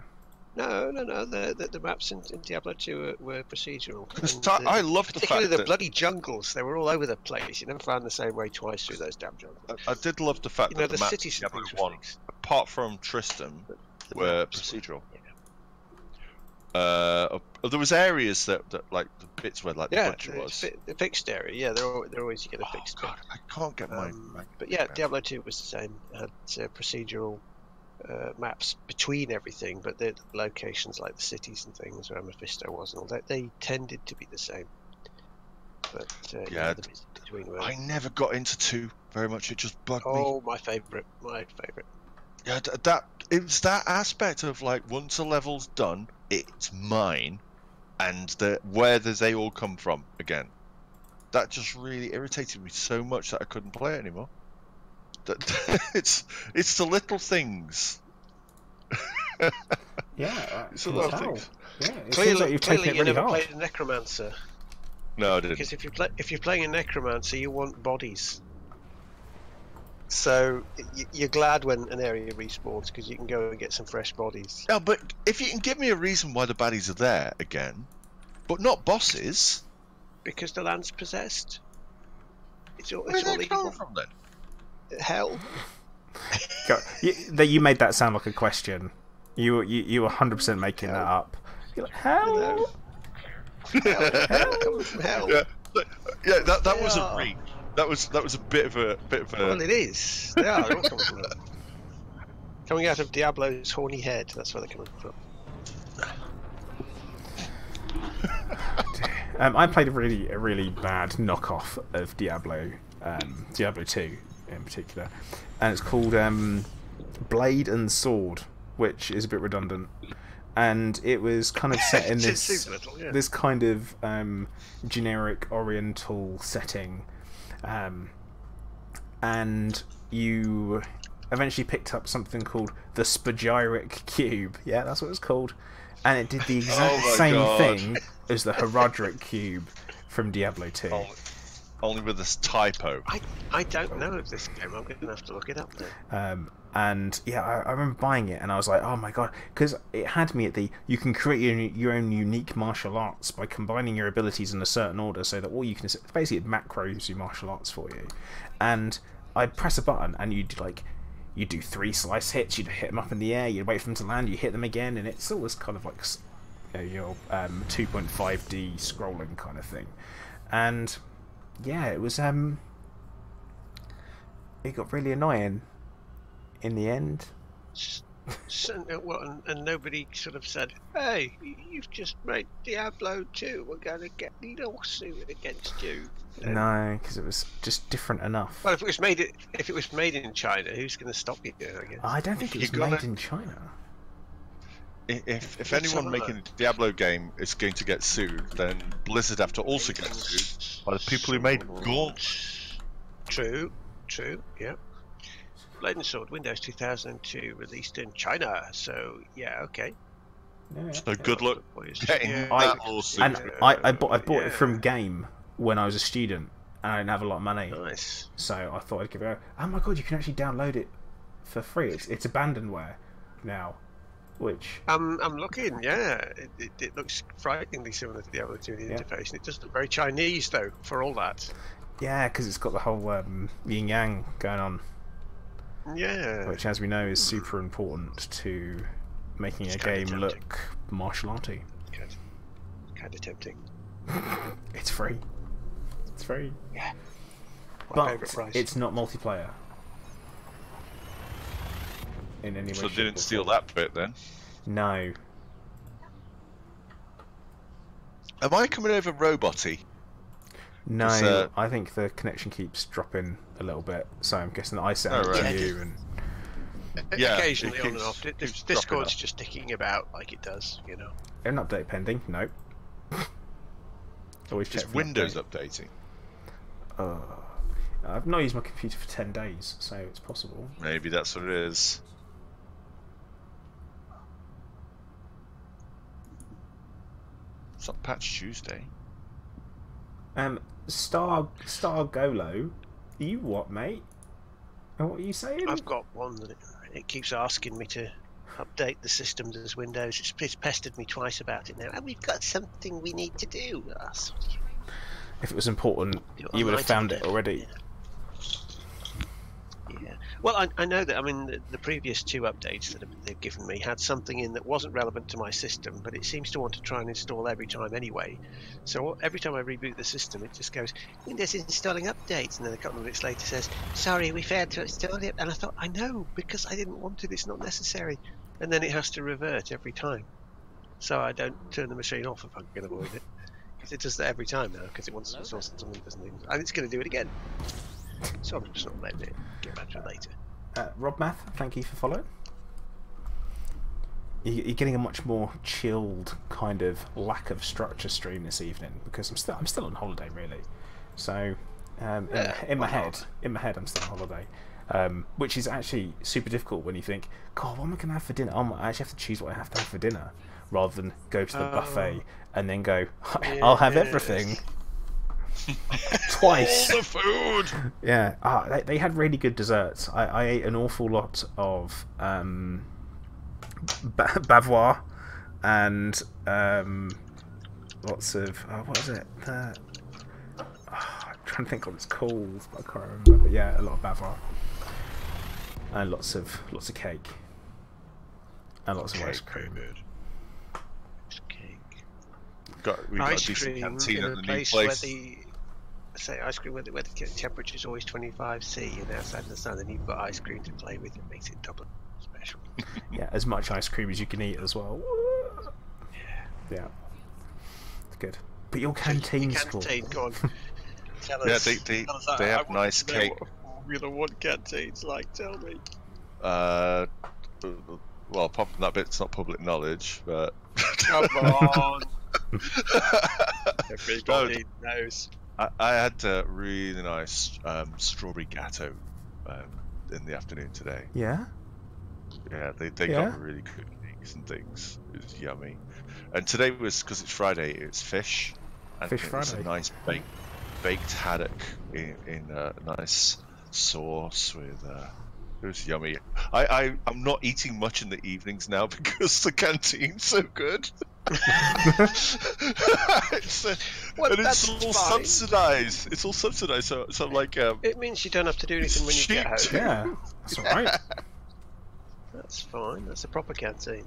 No. The maps in Diablo 2 were procedural. Because And, I love the particularly fact the that bloody jungles. They were all over the place. You never found the same way twice through those damn jungles. I did love the fact You know, that the the maps cities in and Diablo things were 1, fixed. apart from Tristan, The were maps procedural. yeah. There was areas that like the bits where like the Yeah, butcher it's was. the fixed area. Yeah, they're always you get a Oh fixed god, I can't get my. But yeah, Diablo 2 was the same. It had procedural maps between everything, but the locations like the cities and things where Mephisto was and all that, they tended to be the same. But Yeah, the bits between were. I never got into 2 very much. It just bugged me. Oh, my favourite. Yeah, that it was that aspect of like once a level's done, it's mine, and where do they all come from again? That just really irritated me so much that I couldn't play it anymore. It's the little things. Yeah. It's a I lot can of tell. things. Yeah, it seems Clearly, like you've taken it you really never hard. played a Necromancer, No, I didn't. because if you're playing a Necromancer, you want bodies. So you're glad when an area respawns because you can go and get some fresh bodies. No, but if you can give me a reason why the baddies are there again, but not bosses, Because the land's possessed. It's all where are they evil. coming from then? Hell. You made that sound like a question. You were 100% making that up. You're like, hell? Hell coming from hell. Yeah, that was a Yeah. reach. That was a bit of a Well, it is. They are. They're all coming from hell. Coming out of Diablo's horny head. That's where they're coming from. I played a really bad knockoff of Diablo 2. in particular, and it's called Blade and Sword, which is a bit redundant. And it was kind of set in this kind of generic Oriental setting, and you eventually picked up something called the Spagyric Cube. Yeah, that's what it's called, and it did the exact same thing as the Herodric Cube from Diablo 2. Only with this typo. I don't know of this game. I'm going to have to look it up now. And yeah, I remember buying it, and I was like, oh my god, because it had me at you can create your own unique martial arts by combining your abilities in a certain order, so that all you can basically it macros your martial arts for you. And I'd press a button, and you'd do 3 slice hits, you'd hit them up in the air, you'd wait for them to land, you hit them again, and it's always kind of like your 2.5D scrolling kind of thing. And yeah, it was it got really annoying in the end. And nobody sort of said, "Hey, you've just made Diablo 2. We're going to get a lawsuit against you." No, because it was just different enough. Well, if it was made in China, who's going to stop you doing it? I guess. I don't think it was made in China. If anyone making a Diablo game is going to get sued, then Blizzard have to also get sued by the people who made Gauntlet. True, yeah. Blade and Sword, Windows 2002, released in China. So yeah, okay. Yeah. So good luck getting that lawsuit. And I bought it from Game when I was a student, and I didn't have a lot of money. Nice. So I thought I'd give it a go. Oh my god, you can actually download it for free. It's abandonware now. Which I'm looking, yeah. It looks frighteningly similar to the Diablo 2 interface, and it does look very Chinese though, for all that. Yeah, because it's got the whole yin yang going on. Yeah. Which, as we know, is super important to making a game look martial arty. Kind of tempting. It's free. It's free. Yeah. But it's not multiplayer. In any way, so didn't steal that bit then? No. Am I coming over roboty? No, I think the connection keeps dropping a little bit, so I'm guessing that I set it to you. And occasionally on and off. Discord's just ticking about like it does, you know. An update pending? No. Always check. Is Windows updating? I've not used my computer for 10 days, so it's possible. Maybe that's what it is. It's not Patch Tuesday. Star Golo, you what, mate? And what are you saying? I've got one that it keeps asking me to update the system to Windows. It's pestered me twice about it now. And we've got something we need to do. If it was important, you would have found it already. Yeah. Well, I know that. I mean, the previous 2 updates that they've given me had something in that wasn't relevant to my system, but it seems to want to try and install every time anyway. So every time I reboot the system, it just goes, Windows installing updates, and then a couple of minutes later says, sorry, we failed to install it. And I thought, I know, because I didn't want it. It's not necessary. And then it has to revert every time. So I don't turn the machine off if I can avoid it. Because it does that every time now, because it wants to install something that doesn't even... And it's going to do it again. So I'm just not letting it get back to it later. Rob Math, thank you for following. You're getting a much more chilled kind of lack of structure stream this evening, because I'm still on holiday really. So in my head I'm still on holiday, which is actually super difficult when you think, God, what am I going to have for dinner? I actually have to choose what I have to have for dinner, rather than go to the buffet and then go, I'll have everything. Twice. All the food. Yeah, they had really good desserts. I ate an awful lot of bavois and lots of what was it? I'm trying to think what it's called, but I can't remember. But yeah, a lot of bavois and lots of cake and lots of ice cream. We got a ice decent cream canteen at the new place. place. Ice cream where the temperature is always 25°C and outside in the sun, and you've got ice cream to play with. It makes it double special. Yeah, as much ice cream as you can eat as well. Yeah, it's good. But your canteen score. Go on. Tell Yeah, us. they have nice cake. Formula One canteens like? Tell me. Well, apart from that bit, it's not public knowledge, but. Come on. Everybody knows. I had a really nice strawberry gatto in the afternoon today. Yeah. Yeah, they got really good cakes and things. It was yummy. And today was, because it's Friday, it's fish. And Fish it was Friday. a nice baked haddock in a nice sauce with. It was yummy. I'm not eating much in the evenings now because the canteen's so good. It's all subsidised. It's all subsidised. So I'm like. It means you don't have to do anything when you get home. Yeah, that's all right. That's fine. That's a proper canteen.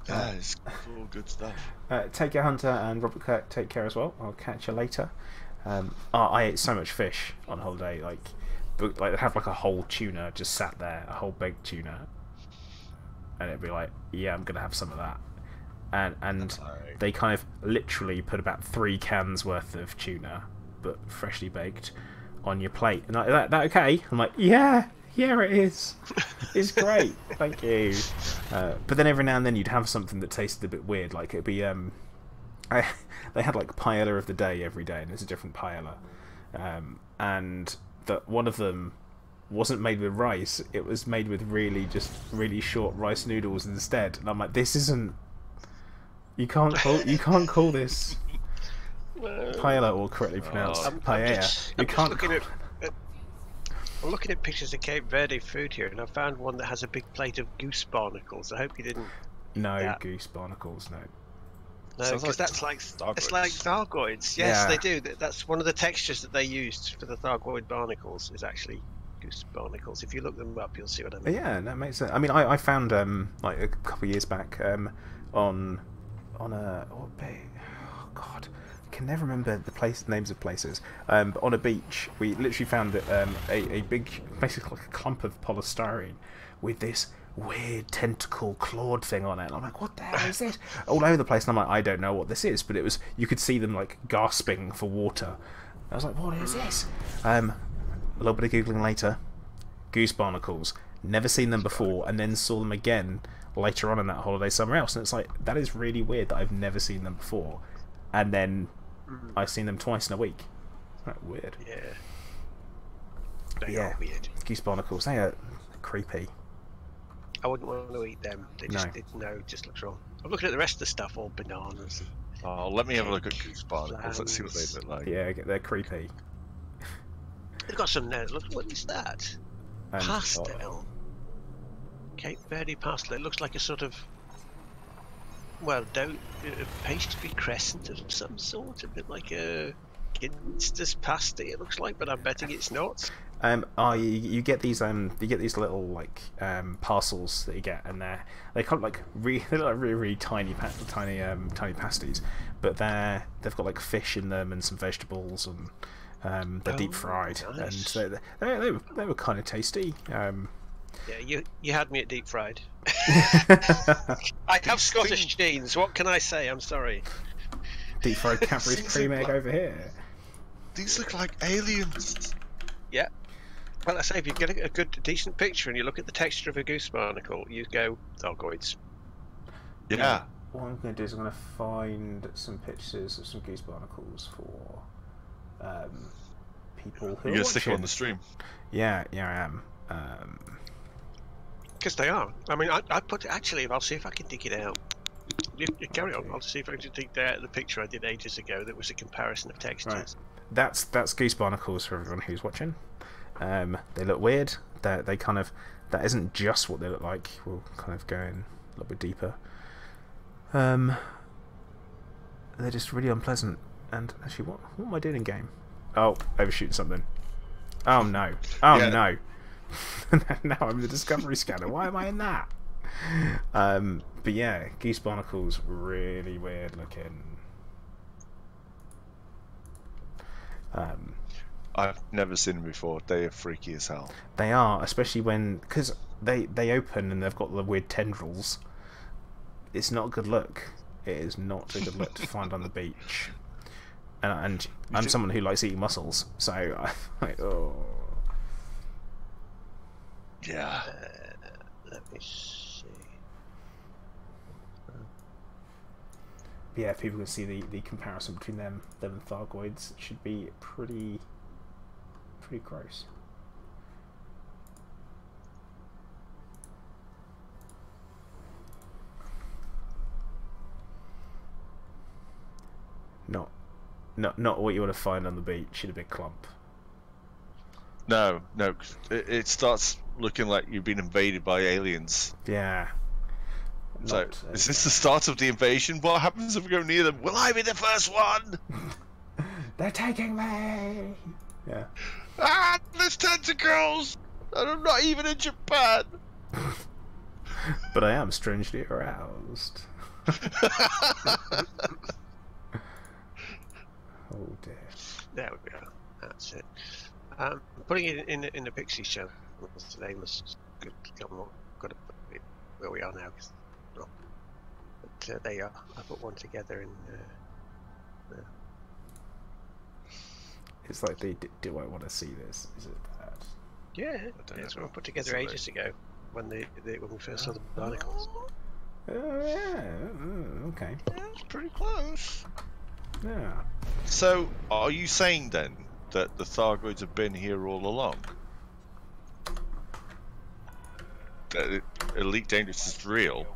Yeah, it's all good stuff. Take care, Hunter, and Robert Kirk. Take care as well. I'll catch you later. I ate so much fish on holiday. Like they have like a whole tuna just sat there, a whole baked tuna, and it'd be like, yeah, I'm gonna have some of that. And they kind of literally put about 3 cans worth of tuna, but freshly baked, on your plate. And like, that okay? I'm like, yeah, it is. It's great, thank you. But then every now and then you'd have something that tasted a bit weird. Like it'd be they had like paella of the day every day, and it's a different paella. And that one of them wasn't made with rice; it was made with really short rice noodles instead. And I'm like, this isn't. You can't call this paella, or correctly pronounced paella. You can't. I'm looking at pictures of Cape Verde food here, and I found one that has a big plate of goose barnacles. I hope you didn't. No goose barnacles, no. No, because that's like Thargoids. Yes, they do. That's one of the textures that they used for the Thargoid barnacles. Is actually goose barnacles. If you look them up, you'll see what I mean. Yeah, that makes sense. I mean, I found like a couple of years back on a oh god, I can never remember the names of places. But on a beach, we literally found a big, basically like a clump of polystyrene with this weird tentacle clawed thing on it. And I'm like, what the hell is this? All over the place. And I'm like, I don't know what this is, but it was. You could see them like gasping for water. I was like, what is this? A little bit of googling later. Goose barnacles. Never seen them before, and then saw them again later on in that holiday somewhere else. And it's like, that is really weird that I've never seen them before, and then I've seen them twice in a week. Isn't that weird? Yeah. They are weird. Goose barnacles. They are creepy. I wouldn't want to eat them. They just it just looks wrong. I'm looking at the rest of the stuff, all bananas. Oh, let me have a look at goose barnacles. Let's see what they look like. Yeah, they're creepy. They've got some there. Look, what is that? And, pastel. Cape Verde pastel. It looks like a sort of, well, a pastry crescent of some sort. A bit like a Ginster's pasty. It looks like, but I'm betting it's not. You get these little like parcels that you get, and they kind of like really tiny pasties, but they've got like fish in them and some vegetables, and they're deep fried, nice. And so they were kind of tasty. Yeah, you had me at deep fried. I have Scottish genes. What can I say? I'm sorry. Deep fried Cadbury's cream egg over here. These look like aliens. Yeah. Well, I say, if you get a decent picture and you look at the texture of a goose barnacle, you go, Thargoids. Yeah. What I'm going to do is I'm going to find some pictures of some goose barnacles for people who are You're going to stick it on the stream? Yeah, I am. Because they are. I mean, I put it, actually, I'll see if I can dig it out. You carry on. I'll see if I can dig the picture I did ages ago that was a comparison of textures. Right. That's goose barnacles for everyone who's watching. They look weird. They kind of, that isn't just what they look like. We'll kind of go in a little bit deeper. They're just really unpleasant. And actually, what am I doing in game? Oh, overshooting something. Oh no! No! Now I'm the Discovery Scanner. Why am I in that? But yeah, goose barnacles, really weird looking. I've never seen them before. They are freaky as hell. They are, especially because they open and they've got the weird tendrils. It's not a good look. It is not a good look to find on the beach. And I'm someone who likes eating mussels, so I'm like, oh. Yeah. Let me see. Yeah, if people can see the comparison between them and Thargoids, it should be pretty gross. Not what you want to find on the beach in a big clump. No, 'cause it starts looking like you've been invaded by aliens. Yeah. So, is this the start of the invasion? What happens if we go near them? Will I be the first one? They're taking me! Yeah. Ah, there's tentacles! And I'm not even in Japan! But I am strangely aroused. Oh dear. There we go. That's it. Putting it in the Pixie show today was good. Got to put it where we are now. But there you are. I put one together and. It's like do I want to see this? Is it bad? Yeah, that's what I put together ages ago when we first saw the barnacles. Oh yeah. Okay. That's pretty close. Yeah. So, are you saying then that the Thargoids have been here all along? That Elite Dangerous is real?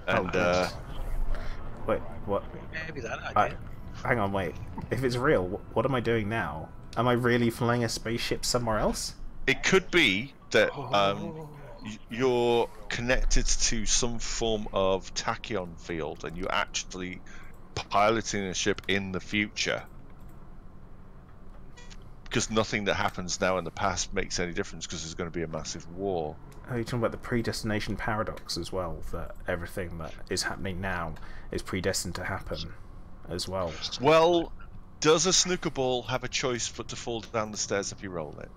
And, wait, what? Maybe that idea. Hang on, wait. If it's real, what am I doing now? Am I really flying a spaceship somewhere else? It could be that you're connected to some form of tachyon field and you're actually piloting a ship in the future. Because nothing that happens now in the past makes any difference because there's going to be a massive war. Oh, you're talking about the predestination paradox as well, that everything that is happening now is predestined to happen as well. Well, does a snooker ball have a choice but to fall down the stairs if you roll it?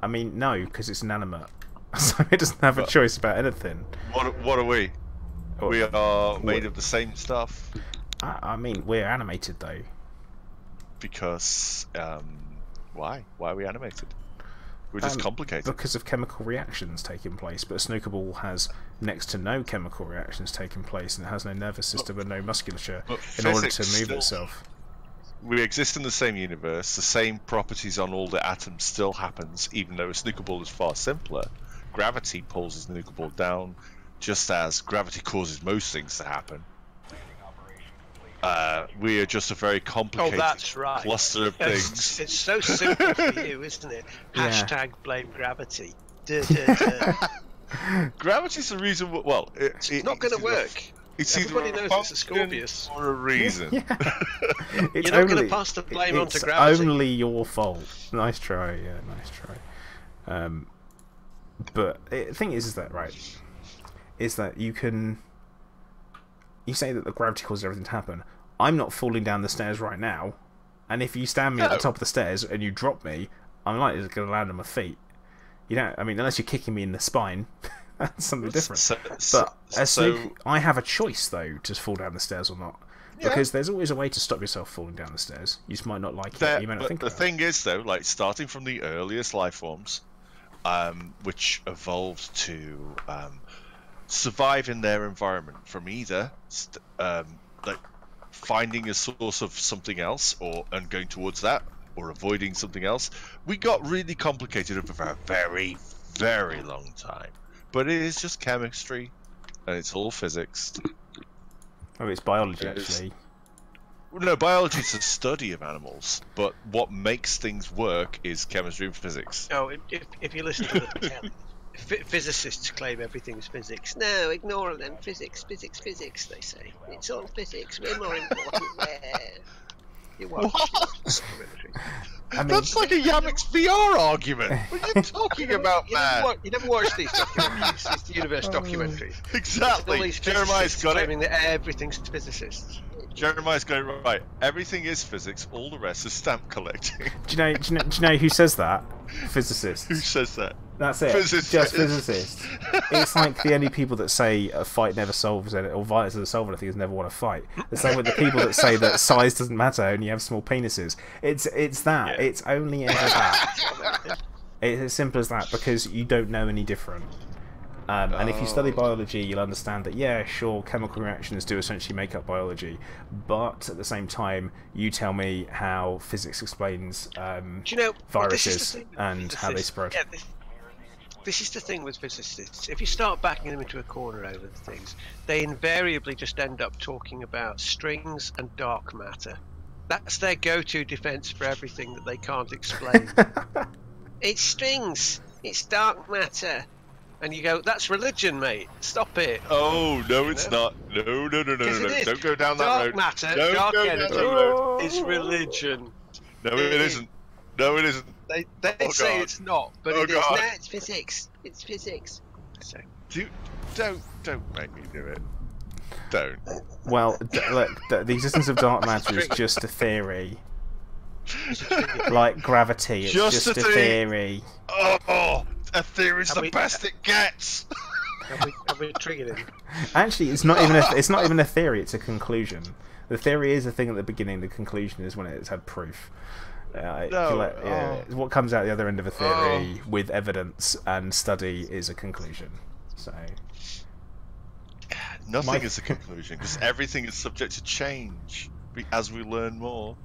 I mean, no, because it's inanimate. So it doesn't have a choice about anything. What are we? We are made of the same stuff. I mean, we're animated though. Because, why? Why are we animated? We're just complicated. Because of chemical reactions taking place, but a snooker ball has next to no chemical reactions taking place, and it has no nervous system and no musculature in order to move itself. We exist in the same universe. The same properties on all the atoms still happens, even though a snooker ball is far simpler. Gravity pulls a snooker ball down, just as gravity causes most things to happen. We are just a very complicated cluster of things. It's so simple for you, isn't it? Yeah. Hashtag blame gravity. Gravity's the reason. Well, it's not going to work. It's Everybody either knows it's a Scorpius for a reason. Yeah. You're not going to pass the blame onto gravity. It's only your fault. Nice try, yeah, nice try. But the thing is that, right, is that you say that the gravity causes everything to happen. I'm not falling down the stairs right now, and if you stand me at the top of the stairs and you drop me, I'm likely going to land on my feet. You know, I mean, unless you're kicking me in the spine, that's something different. I have a choice though to fall down the stairs or not, because there's always a way to stop yourself falling down the stairs. You just might not like it. You may not think about it. The thing is, though, like starting from the earliest life forms, which evolved to survive in their environment from either like finding a source of something else and going towards that, or avoiding something else. We got really complicated over a very, very long time. But it is just chemistry, and it's all physics. Oh, it's biology, actually. No, biology is a study of animals, but what makes things work is chemistry and physics. Oh, if you listen to the telly, physicists claim everything's physics. No, ignore them. Physics, physics, physics, they say. It's all physics. We're more important there. You watch documentary. I mean, that's like a Yamix VR argument. What are you talking about, man? You never watch these documentaries. It's the universe documentaries. Exactly. Jeremiah's got it. Claiming that everything's physicists. Jeremiah's got it right. Everything is physics. All the rest is stamp collecting. Do you know who says that? Physicists. Who says that? That's it. Physicists. Just physicists. It's like the only people that say a fight never solves anything, or violence doesn't solve anything, is never won a fight. The same with the people that say that size doesn't matter and you have small penises. It's that. Yeah. It's only ever that. It's as simple as that, because you don't know any different. And if you study biology, you'll understand that, yeah, sure, chemical reactions do essentially make up biology, but at the same time, you tell me how physics explains Do you know, viruses and how they spread. Yeah, this is the thing with physicists. If you start backing them into a corner over the things, they invariably just end up talking about strings and dark matter. That's their go-to defense for everything that they can't explain. It's strings. It's dark matter. And you go, that's religion, mate. Stop it. Oh, no, it's not. No. Don't go down that road. Dark matter, Don't dark go down energy that road. is religion. No, it isn't. No, it isn't. They Oh, say God. it's not, but Oh, it is. God. No, it's physics. It's physics. So, Don't make me do it. Don't. Well, look, the existence of dark matter is just a theory. Like gravity, it's Just just a a theory. Oh, a theory's Have the we- best it gets. have we triggered him? Actually, it's not even a theory. It's a conclusion. The theory is a thing at the beginning. The conclusion is when it's had proof. What comes out the other end of a theory with evidence and study is a conclusion. So Nothing is a conclusion because everything is subject to change as we learn more.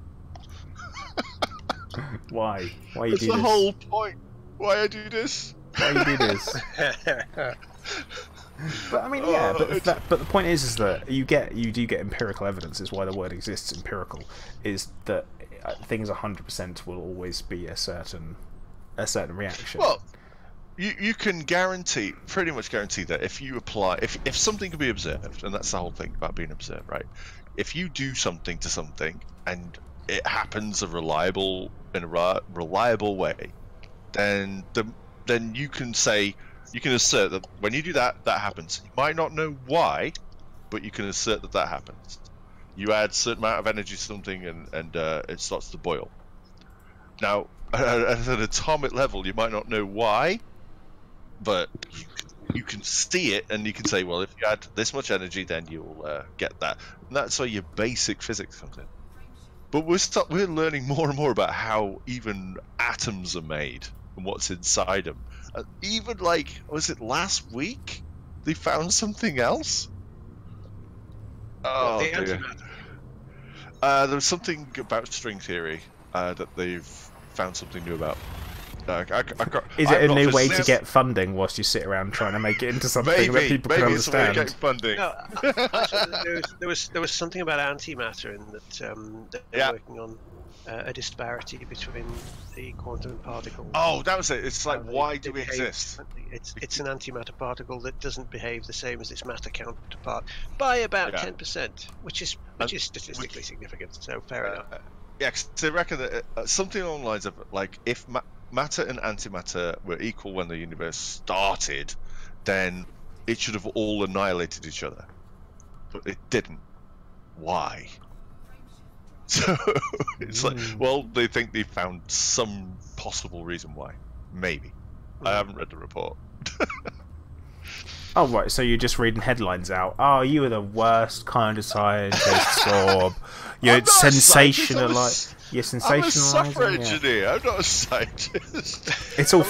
why you That's do the this? whole point. Why I do this? Why you do this? But I mean, yeah. But the point is that you do get empirical evidence. Is why the word exists. Empirical is that things 100% will always be a certain reaction. Well, you can pretty much guarantee that if you apply, if something can be observed, and that's the whole thing about being observed, right? If you do something to something and it happens in a reliable way, then you can assert that when you do that, that happens. You might not know why, but you can assert that happens. You add a certain amount of energy to something and it starts to boil. Now, at an atomic level, you might not know why, but you can see it and you can say, well, if you add this much energy, then you'll get that. And that's where your basic physics comes in. But we're learning more and more about how even atoms are made and what's inside them. Even was it last week they found something else? Oh, the dear. antimatter. There was something about string theory that they've found something new about. Is it a new way to get funding whilst you sit around trying to make it into something that people can it's a way of understand? getting funding. No, there was something about antimatter in that they're working on a disparity between the quantum particle. Oh, that was it. It's like, why do we exist? It's an antimatter particle that doesn't behave the same as its matter counterpart by about 10%, which is statistically significant. So fair enough. Yeah, 'cause they reckon that something along the lines of if matter and antimatter were equal when the universe started, then it should have all annihilated each other, but it didn't. Why? So it's like, well, they think they found some possible reason why. Maybe. I haven't read the report. Oh, right, so you're just reading headlines out. Oh, you are the worst kind of scientist, Bob. You're sensationalizing. You're sensationalizing. I'm a software yeah. engineer. I'm not a scientist. It's all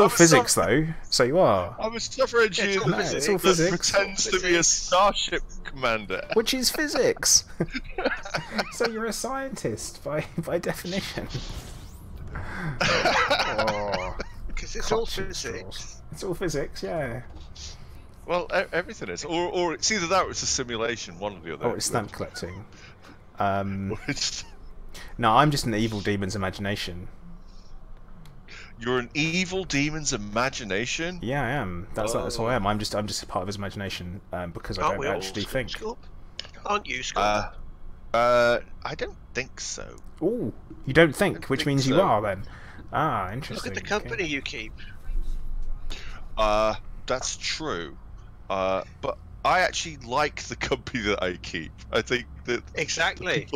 physics, though. So you are. I'm a software engineer it's all physics. Pretends to be a starship commander. Which is physics. So you're a scientist by definition. Because it's all physics. It's all physics, yeah. Well, everything is, or it's either that or it's a simulation, one or the other. Oh, it's stamp collecting. No, I'm just an evil demon's imagination. You're an evil demon's imagination? Yeah, I am. That's who I am. I'm just a part of his imagination because I don't actually think. Aren't you, Scott? I don't think so. Ooh, you don't think, which means so. you are then. Ah, interesting. Look at the company you keep. That's true. But I actually like the company that I keep. I think that exactly.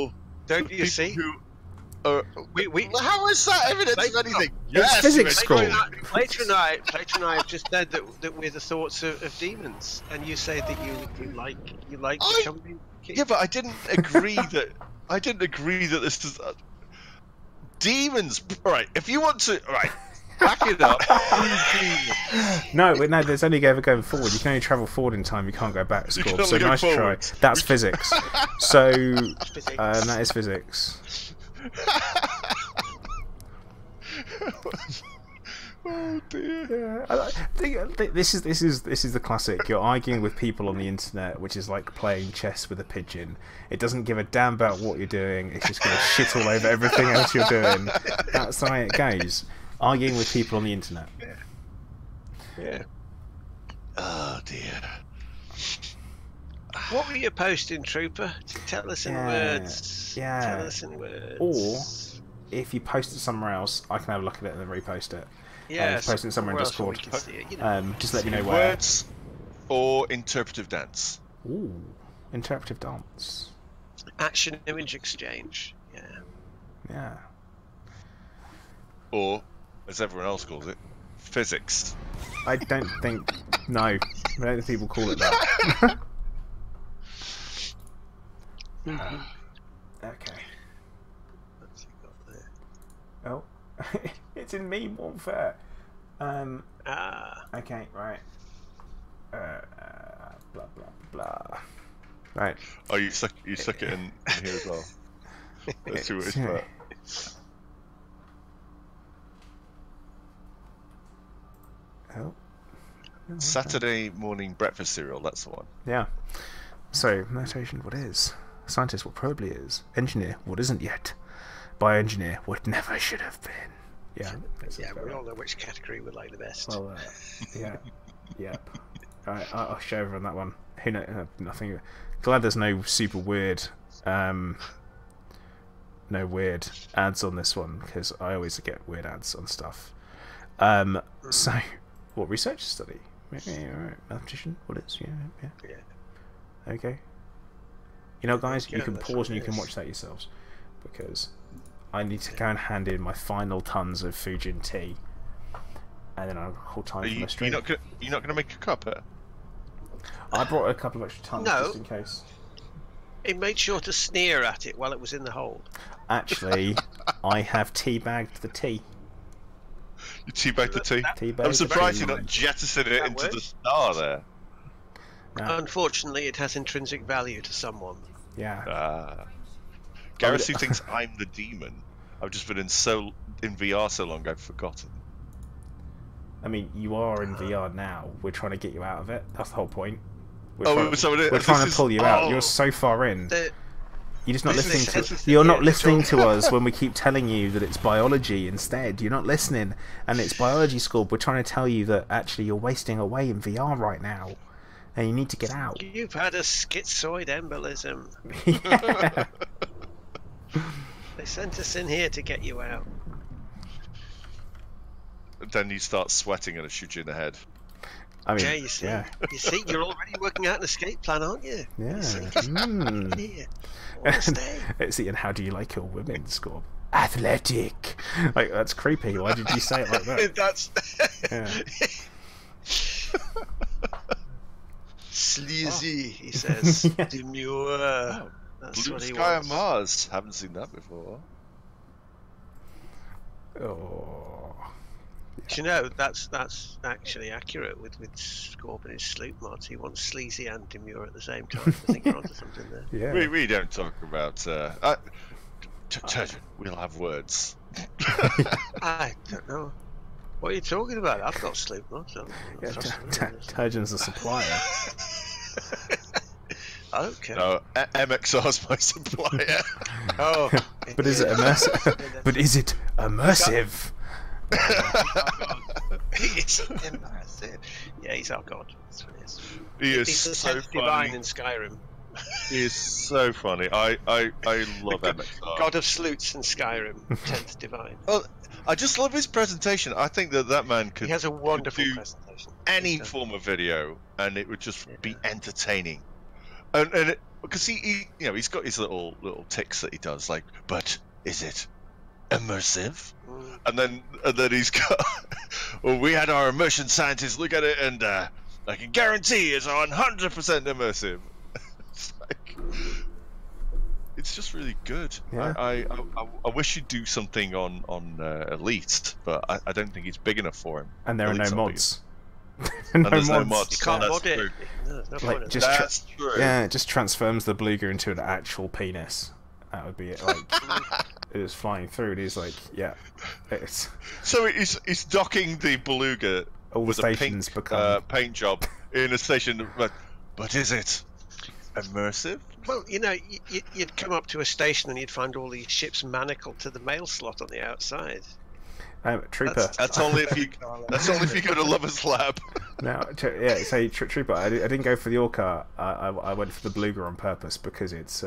Don't you see? How is that evidence of anything? It's physics school. Plato and I have just said that we're the thoughts of demons, and you say that you like the company. Yeah, but I didn't agree that this is demons. Right? If you want to, right? Back it up. No, there's only ever going forward. You can only travel forward in time. You can't go back. You can Scorp. So only go nice try. forwards. That's physics. So Physics. that is physics. Oh dear. Yeah, this is the classic. You're arguing with people on the internet, which is like playing chess with a pigeon. It doesn't give a damn about what you're doing. It's just going to shit all over everything else you're doing. That's the way it goes. Arguing with people on the internet. Yeah. Oh dear. What were you posting, Trooper? Tell us in words. Yeah. Tell us in words. Or if you post it somewhere else, I can have a look at it and then repost it. Yeah, just post it somewhere in else where we Discord. can see it, you know. Just let me know where. Words or interpretive dance. Ooh, interpretive dance. Action image exchange. Yeah. Yeah. Or, as everyone else calls it, physics. I don't think. No, I don't think people call it that. Okay. What's he got there? Oh, it's in meme warfare. Okay, right. Blah blah blah. Right. Oh, you stuck it in here as well. Let's see what it's about. Oh. Saturday morning breakfast cereal, that's the one. Yeah. So, meditation, what is? Scientist, what probably is? Engineer, what isn't yet? Bioengineer, what never should have been. Yeah. Yeah, we all know which category we like the best. Well, yeah. Yep. Alright, I'll show everyone that one. Who knows? Nothing. Glad there's no super weird, no weird ads on this one, because I always get weird ads on stuff. So, what research study? Alright, mathematician, what is? Yeah. Okay. You know, guys, you can pause and you can watch that yourselves, because I need to go and hand in my final tons of Fujin tea, and then I'll hold time for my stream. You're not gonna make a cuppa? I brought a couple of extra tons just in case. He made sure to sneer at it while it was in the hold. Actually, I have teabagged the tea. You teabag the tea? Teabag I'm surprised the you're tea. not jettisoning it into the star there. No. Unfortunately, it has intrinsic value to someone. Yeah. Garasu thinks I'm the demon. I've just been in VR so long I've forgotten. I mean, you are in VR now. We're trying to get you out of it. That's the whole point. We're We're trying to pull you out. You're so far in. You're just not listening to. You're not listening to us when we keep telling you that it's biology instead. You're not listening, and it's biology school. We're trying to tell you that actually you're wasting away in VR right now, and you need to get out. You've had a schizoid embolism. Yeah. They sent us in here to get you out. Then you start sweating and it shoots you in the head. I mean, Yeah, you see, you're already working out an escape plan, aren't you? Yeah. You see? Here. Stay. See, and how do you like your women, Scorp? Athletic. Like, that's creepy. Why did you say it like that? That's Yeah. sleazy, he says. Yeah. Demure. That's Blue what he Sky wants. on Mars. Haven't seen that before. Oh. Do you know that's actually accurate with Scorp and his sloop mods. He wants sleazy and demure at the same time. I think you're onto something there. Yeah. We don't talk about. Turgeon, we'll have words. I don't know. What are you talking about? I've got sloop mods. Yeah, Turgeon's a supplier. Okay. No, MXR's my supplier. Oh. But is it immersive? But is it immersive? It's immersive. Yeah, he's our god. That's what it is. He is He's the so 10th divine funny. in Skyrim. He is so funny. I love MXR. God of sleuths in Skyrim. 10th divine. Well, I just love his presentation. I think that man could He has a wonderful do presentation. any form of video, and it would just be entertaining. And because he he's got his little ticks that he does, like, but is it immersive? And then he's got, well, we had our immersion scientists look at it, and I can guarantee it's 100% immersive. It's like, It's just really good. Yeah. I wish you'd do something on Elite, but I don't think it's big enough for him. And there are no Elite's not big mods. And there's no mods. You can't That's mod it. true. No, there's no Like, point in just that. That's true. Yeah, it just transforms the beluga into an actual penis. That would be it. Like, it was flying through, and he's like, yeah, it's So he's docking the beluga all the with stations a pink become. paint job in a station, but is it immersive? Well, you know, you'd come up to a station and you'd find all these ships manacled to the mail slot on the outside. Trooper. That's only if you. That's only if you go to Lover's Lab. No, yeah. So Trooper, I didn't go for the Orca. I went for the beluga on purpose because it's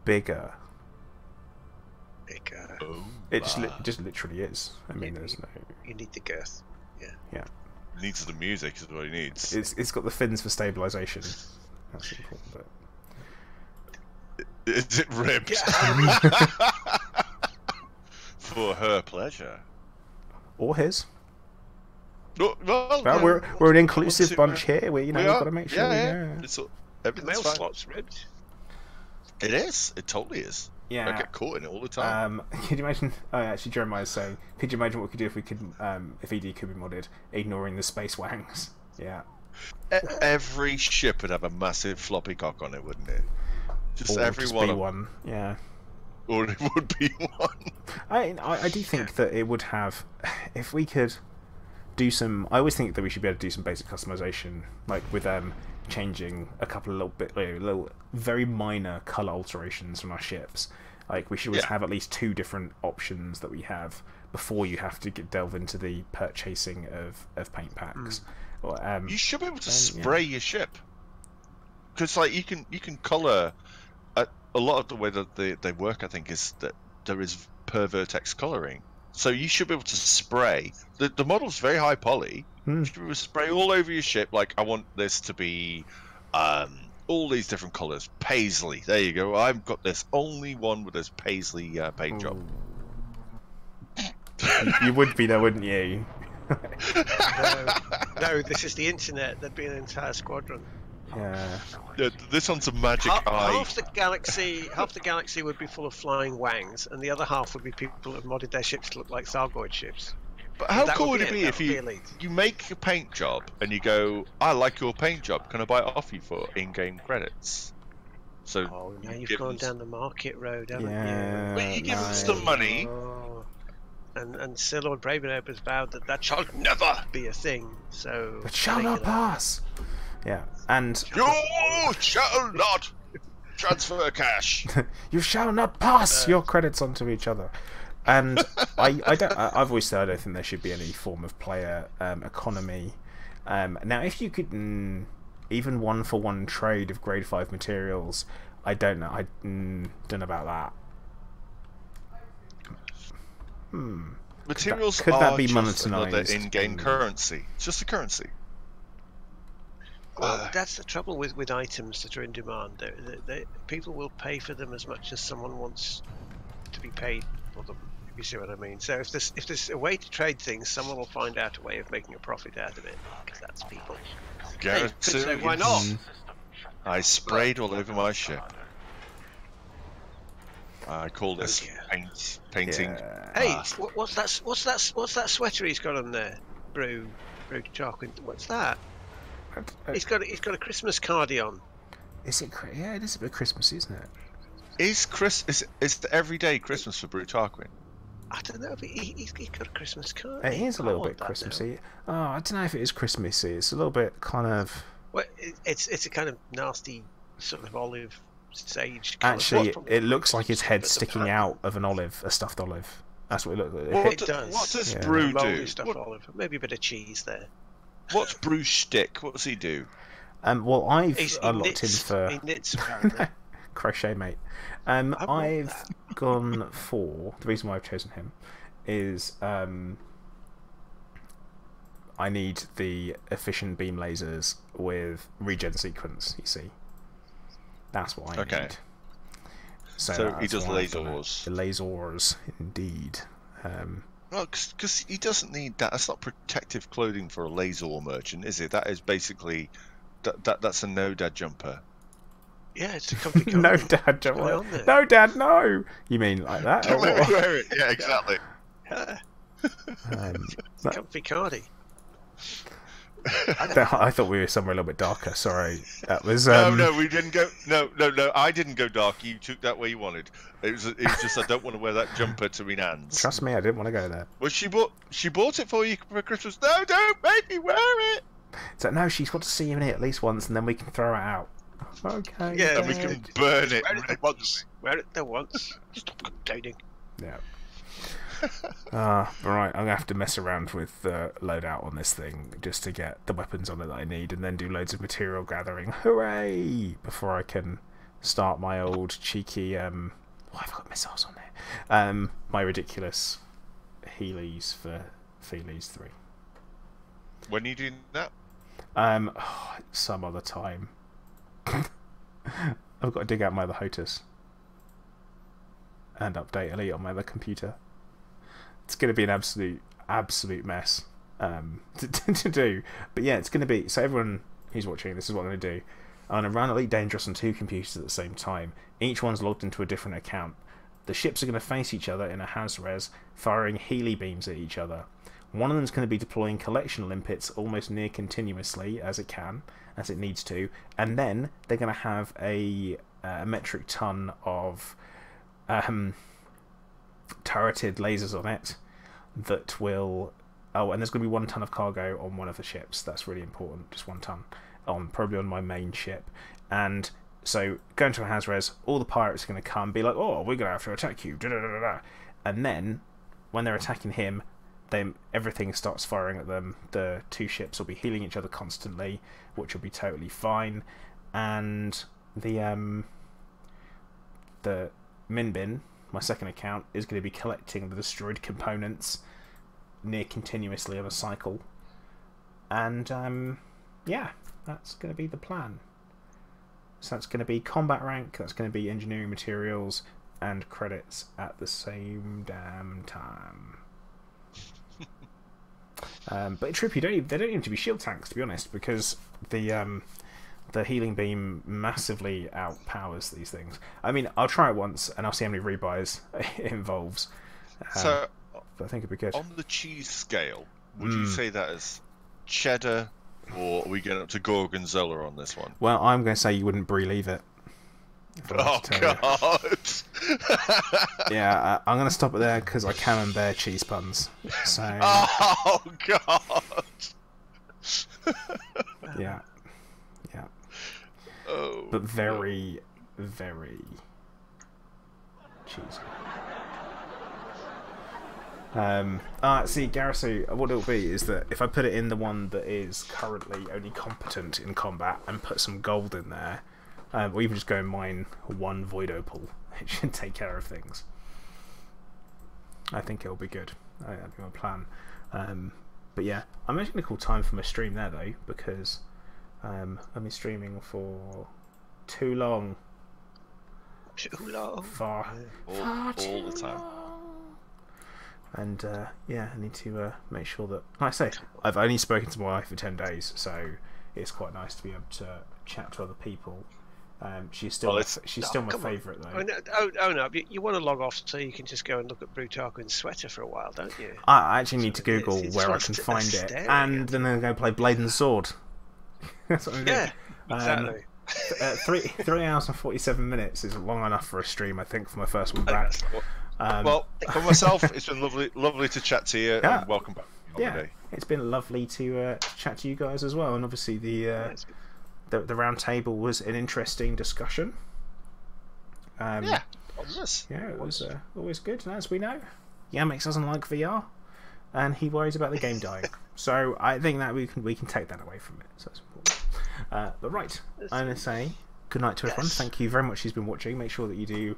bigger. Bigger. Oh, It just literally is. I mean, there's no. You need the girth. Yeah. Needs the music is what he needs. It's got the fins for stabilization. That's important. But Is it ribbed? For her pleasure. or his. Well, We're an inclusive to, bunch here. We've we got are. to make sure. Yeah. It's The everything's mail fine. slot's ribbed. It is. It totally is. Yeah. I get caught in it all the time. Could you imagine? Oh, actually, Jeremiah's saying, could you imagine what we could do if we could, if ED could be modded, ignoring the space wangs? Yeah. Every ship would have a massive floppy cock on it, wouldn't it? Just Or every just one. be Of, one. Yeah. or it would be one. I do think that it would have, if we could do some. I always think that we should be able to do some basic customization, like with changing a couple of little very minor color alterations from our ships. Like we should always have at least 2 different options that we have before you have to delve into the purchasing of paint packs. Or, You should be able to spray your ship, because like you can color. A lot of the way that they work, I think, is that there is per vertex coloring. So you should be able to spray. The model's very high poly. You should be able to spray all over your ship. Like, I want this to be all these different colors. Paisley. There you go. I've got this only one with this paisley paint job. you would be there, wouldn't you? No, this is the internet. There'd be an entire squadron. Yeah. This one's a magic eye. Half the galaxy would be full of flying wangs, and the other half would be people who have modded their ships to look like Thargoid ships. But how That cool would would it be if That would be elite. you make a paint job and you go, I like your paint job, can I buy it off you for in-game credits? So Oh, now you've give gone them- down the market road, haven't Yeah. Well, you give them nice. some money. you? Oh. And Sir Lord Bravenhope has vowed that shall never be a thing. So It shall not pass. Yeah, and You shall not transfer cash. you shall not pass your credits onto each other. And I've always said I don't think there should be any form of player economy. Now, if you could even 1-for-1 trade of grade 5 materials, I don't know. I don't know about that. Materials could that are be just another monetized? in-game currency. It's just a currency. Well, that's the trouble with items that are in demand. People will pay for them as much as someone wants to be paid for them. If you see what I mean. So if there's a way to trade things, someone will find out a way of making a profit out of it, because that's people. Hey, could say, why not? I sprayed all over my ship. I call this painting. Yeah. Hey, what's that sweater he's got on there? Brew Tarquin. What's that? He's got a Christmas cardi on. Is it? Yeah, it is a bit Christmassy, isn't it? Is the everyday Christmas for Brew Tarquin? I don't know, but he's got a Christmas card. It is a little bit Christmassy. Oh, I don't know if it is Christmassy. It's a little bit kind of. Well, it's a kind of nasty sort of olive sage colour. Actually, Well, it looks like his head but the sticking pattern- out of an olive, a stuffed olive. That's what it looks like. Well, It does. What does Yeah. Brew Mouldy do? stuffed olive. Maybe a bit of cheese there. What's Brew's shtick? What does he do? Well, I've He unlocked him knits, for he knits apparently. crochet, mate. want I've that. gone for the reason why I've chosen him is I need the efficient beam lasers with regen sequence. You see, that's what I need. So he that's does why I've done it. lasers. The lasers, indeed. Well, because he doesn't need that. That's not protective clothing for a laser merchant, is it? That is basically that's a no-dad jumper. Yeah, it's a comfy cardi. No, Dad, don't going wear on there? No, Dad, no. You mean like that? Don't or make what? me wear it. Yeah, exactly. Yeah, Um, comfy cardi. I thought we were somewhere a little bit darker. Sorry, that was. No, we didn't go. No. I didn't go dark. You took that where you wanted. It was just I don't want to wear that jumper to me Nan's. Trust me, I didn't want to go there. Well, she bought it for you for Christmas. No, don't make me wear it. So no, she's got to see you in it at least once, and then we can throw it out. Okay. Yeah, And we can burn it. Wear it there once. Wear it there once. Stop complaining. Yeah. Right, I'm gonna have to mess around with loadout on this thing just to get the weapons on it that I need, and then do loads of material gathering. Hooray! Before I can start my old cheeky. Oh, I've got missiles on there. My ridiculous Heelys for Feelies 3. When are you doing that? Some other time. I've got to dig out my other HOTAS and update Elite on my other computer. It's going to be an absolute mess to do. But yeah, it's going to be... So everyone who's watching, this is what I'm going to do. I'm going to run Elite Dangerous on 2 computers at the same time. Each one's logged into a different account. The ships are going to face each other in a HAS-res, firing Healy beams at each other. One of them's going to be deploying collection limpets almost near continuously as it needs to, and then they're going to have a metric ton of turreted lasers on it that will... Oh, and there's going to be 1 ton of cargo on one of the ships. That's really important. Just 1 ton. Probably on my main ship. And so, going to a HAS-res, all the pirates are going to come, be like, oh, we're going to have to attack you. Da, da, da, da, da. And then, when they're attacking him, then everything starts firing at them. The 2 ships will be healing each other constantly, which will be totally fine. And the min bin, my second account, is going to be collecting the destroyed components near continuously on a cycle. And yeah, that's going to be the plan. So that's going to be combat rank, that's going to be engineering materials and credits at the same damn time. But Troopy, they don't need to be shield tanks, to be honest, because the healing beam massively outpowers these things. I mean, I'll try it once and I'll see how many rebuys it involves. So, but I think it'd be good. On the cheese scale, would you say that is cheddar, or are we getting up to gorgonzola on this one? Well, I'm going to say you wouldn't brie-leave it. Oh, God! Yeah, I'm going to stop it there because I can bear cheese puns. So. Oh, God! Yeah. Oh, but very, very cheesy. See, Garasu, what it'll be is that if I put it in the one that is currently only competent in combat and put some gold in there, or even just go and mine 1 void opal, it should take care of things. I think it'll be good. That'll be my plan. But yeah, I'm actually going to call time for my stream there though, because I've been streaming for too long. Far all the time. And yeah, I need to make sure that, like I say, I've only spoken to my wife for 10 days, so it's quite nice to be able to chat to other people. She's still my favourite though. Oh no! You want to log off so you can just go and look at Brutarkin's sweater for a while, don't you? I actually need to Google where I can find it, and then I'm going to play Blade and Sword. That's what I'm doing. Yeah, exactly. 3 hours and 47 minutes is long enough for a stream, I think, for my first one back. Well, for myself, it's been lovely to chat to you, and welcome back. Yeah, it's been lovely to chat to you guys as well, and obviously the round table was an interesting discussion. Yeah, it was always good, and as we know, Yamix doesn't like VR, and he worries about the game dying. So I think that we can take that away from it. So that's important. But right, I'm going to say good night to everyone. Thank you very much who's been watching. Make sure that you do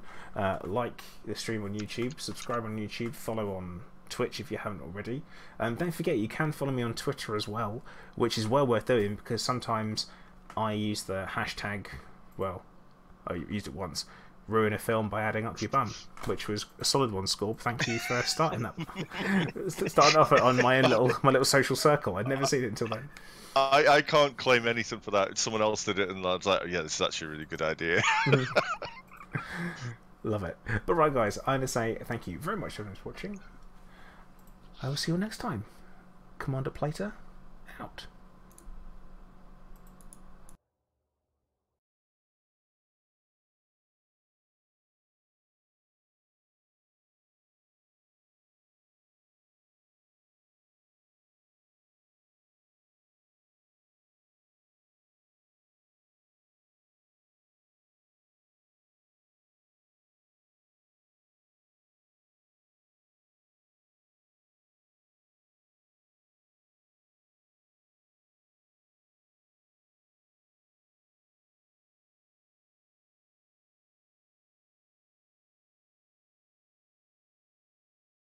like the stream on YouTube, subscribe on YouTube, follow on Twitch if you haven't already. Don't forget you can follow me on Twitter as well, which is well worth doing because sometimes I use the hashtag, well, I used it once, ruin a film by adding up your bum, which was a solid one, Scorp. Thank you for starting that. Starting off on my little social circle. I'd never seen it until then. I can't claim anything for that. Someone else did it, and I was like, yeah, this is actually a really good idea. Love it. But right, guys, I'm going to say thank you very much for watching. I will see you next time. Commander Plater, out.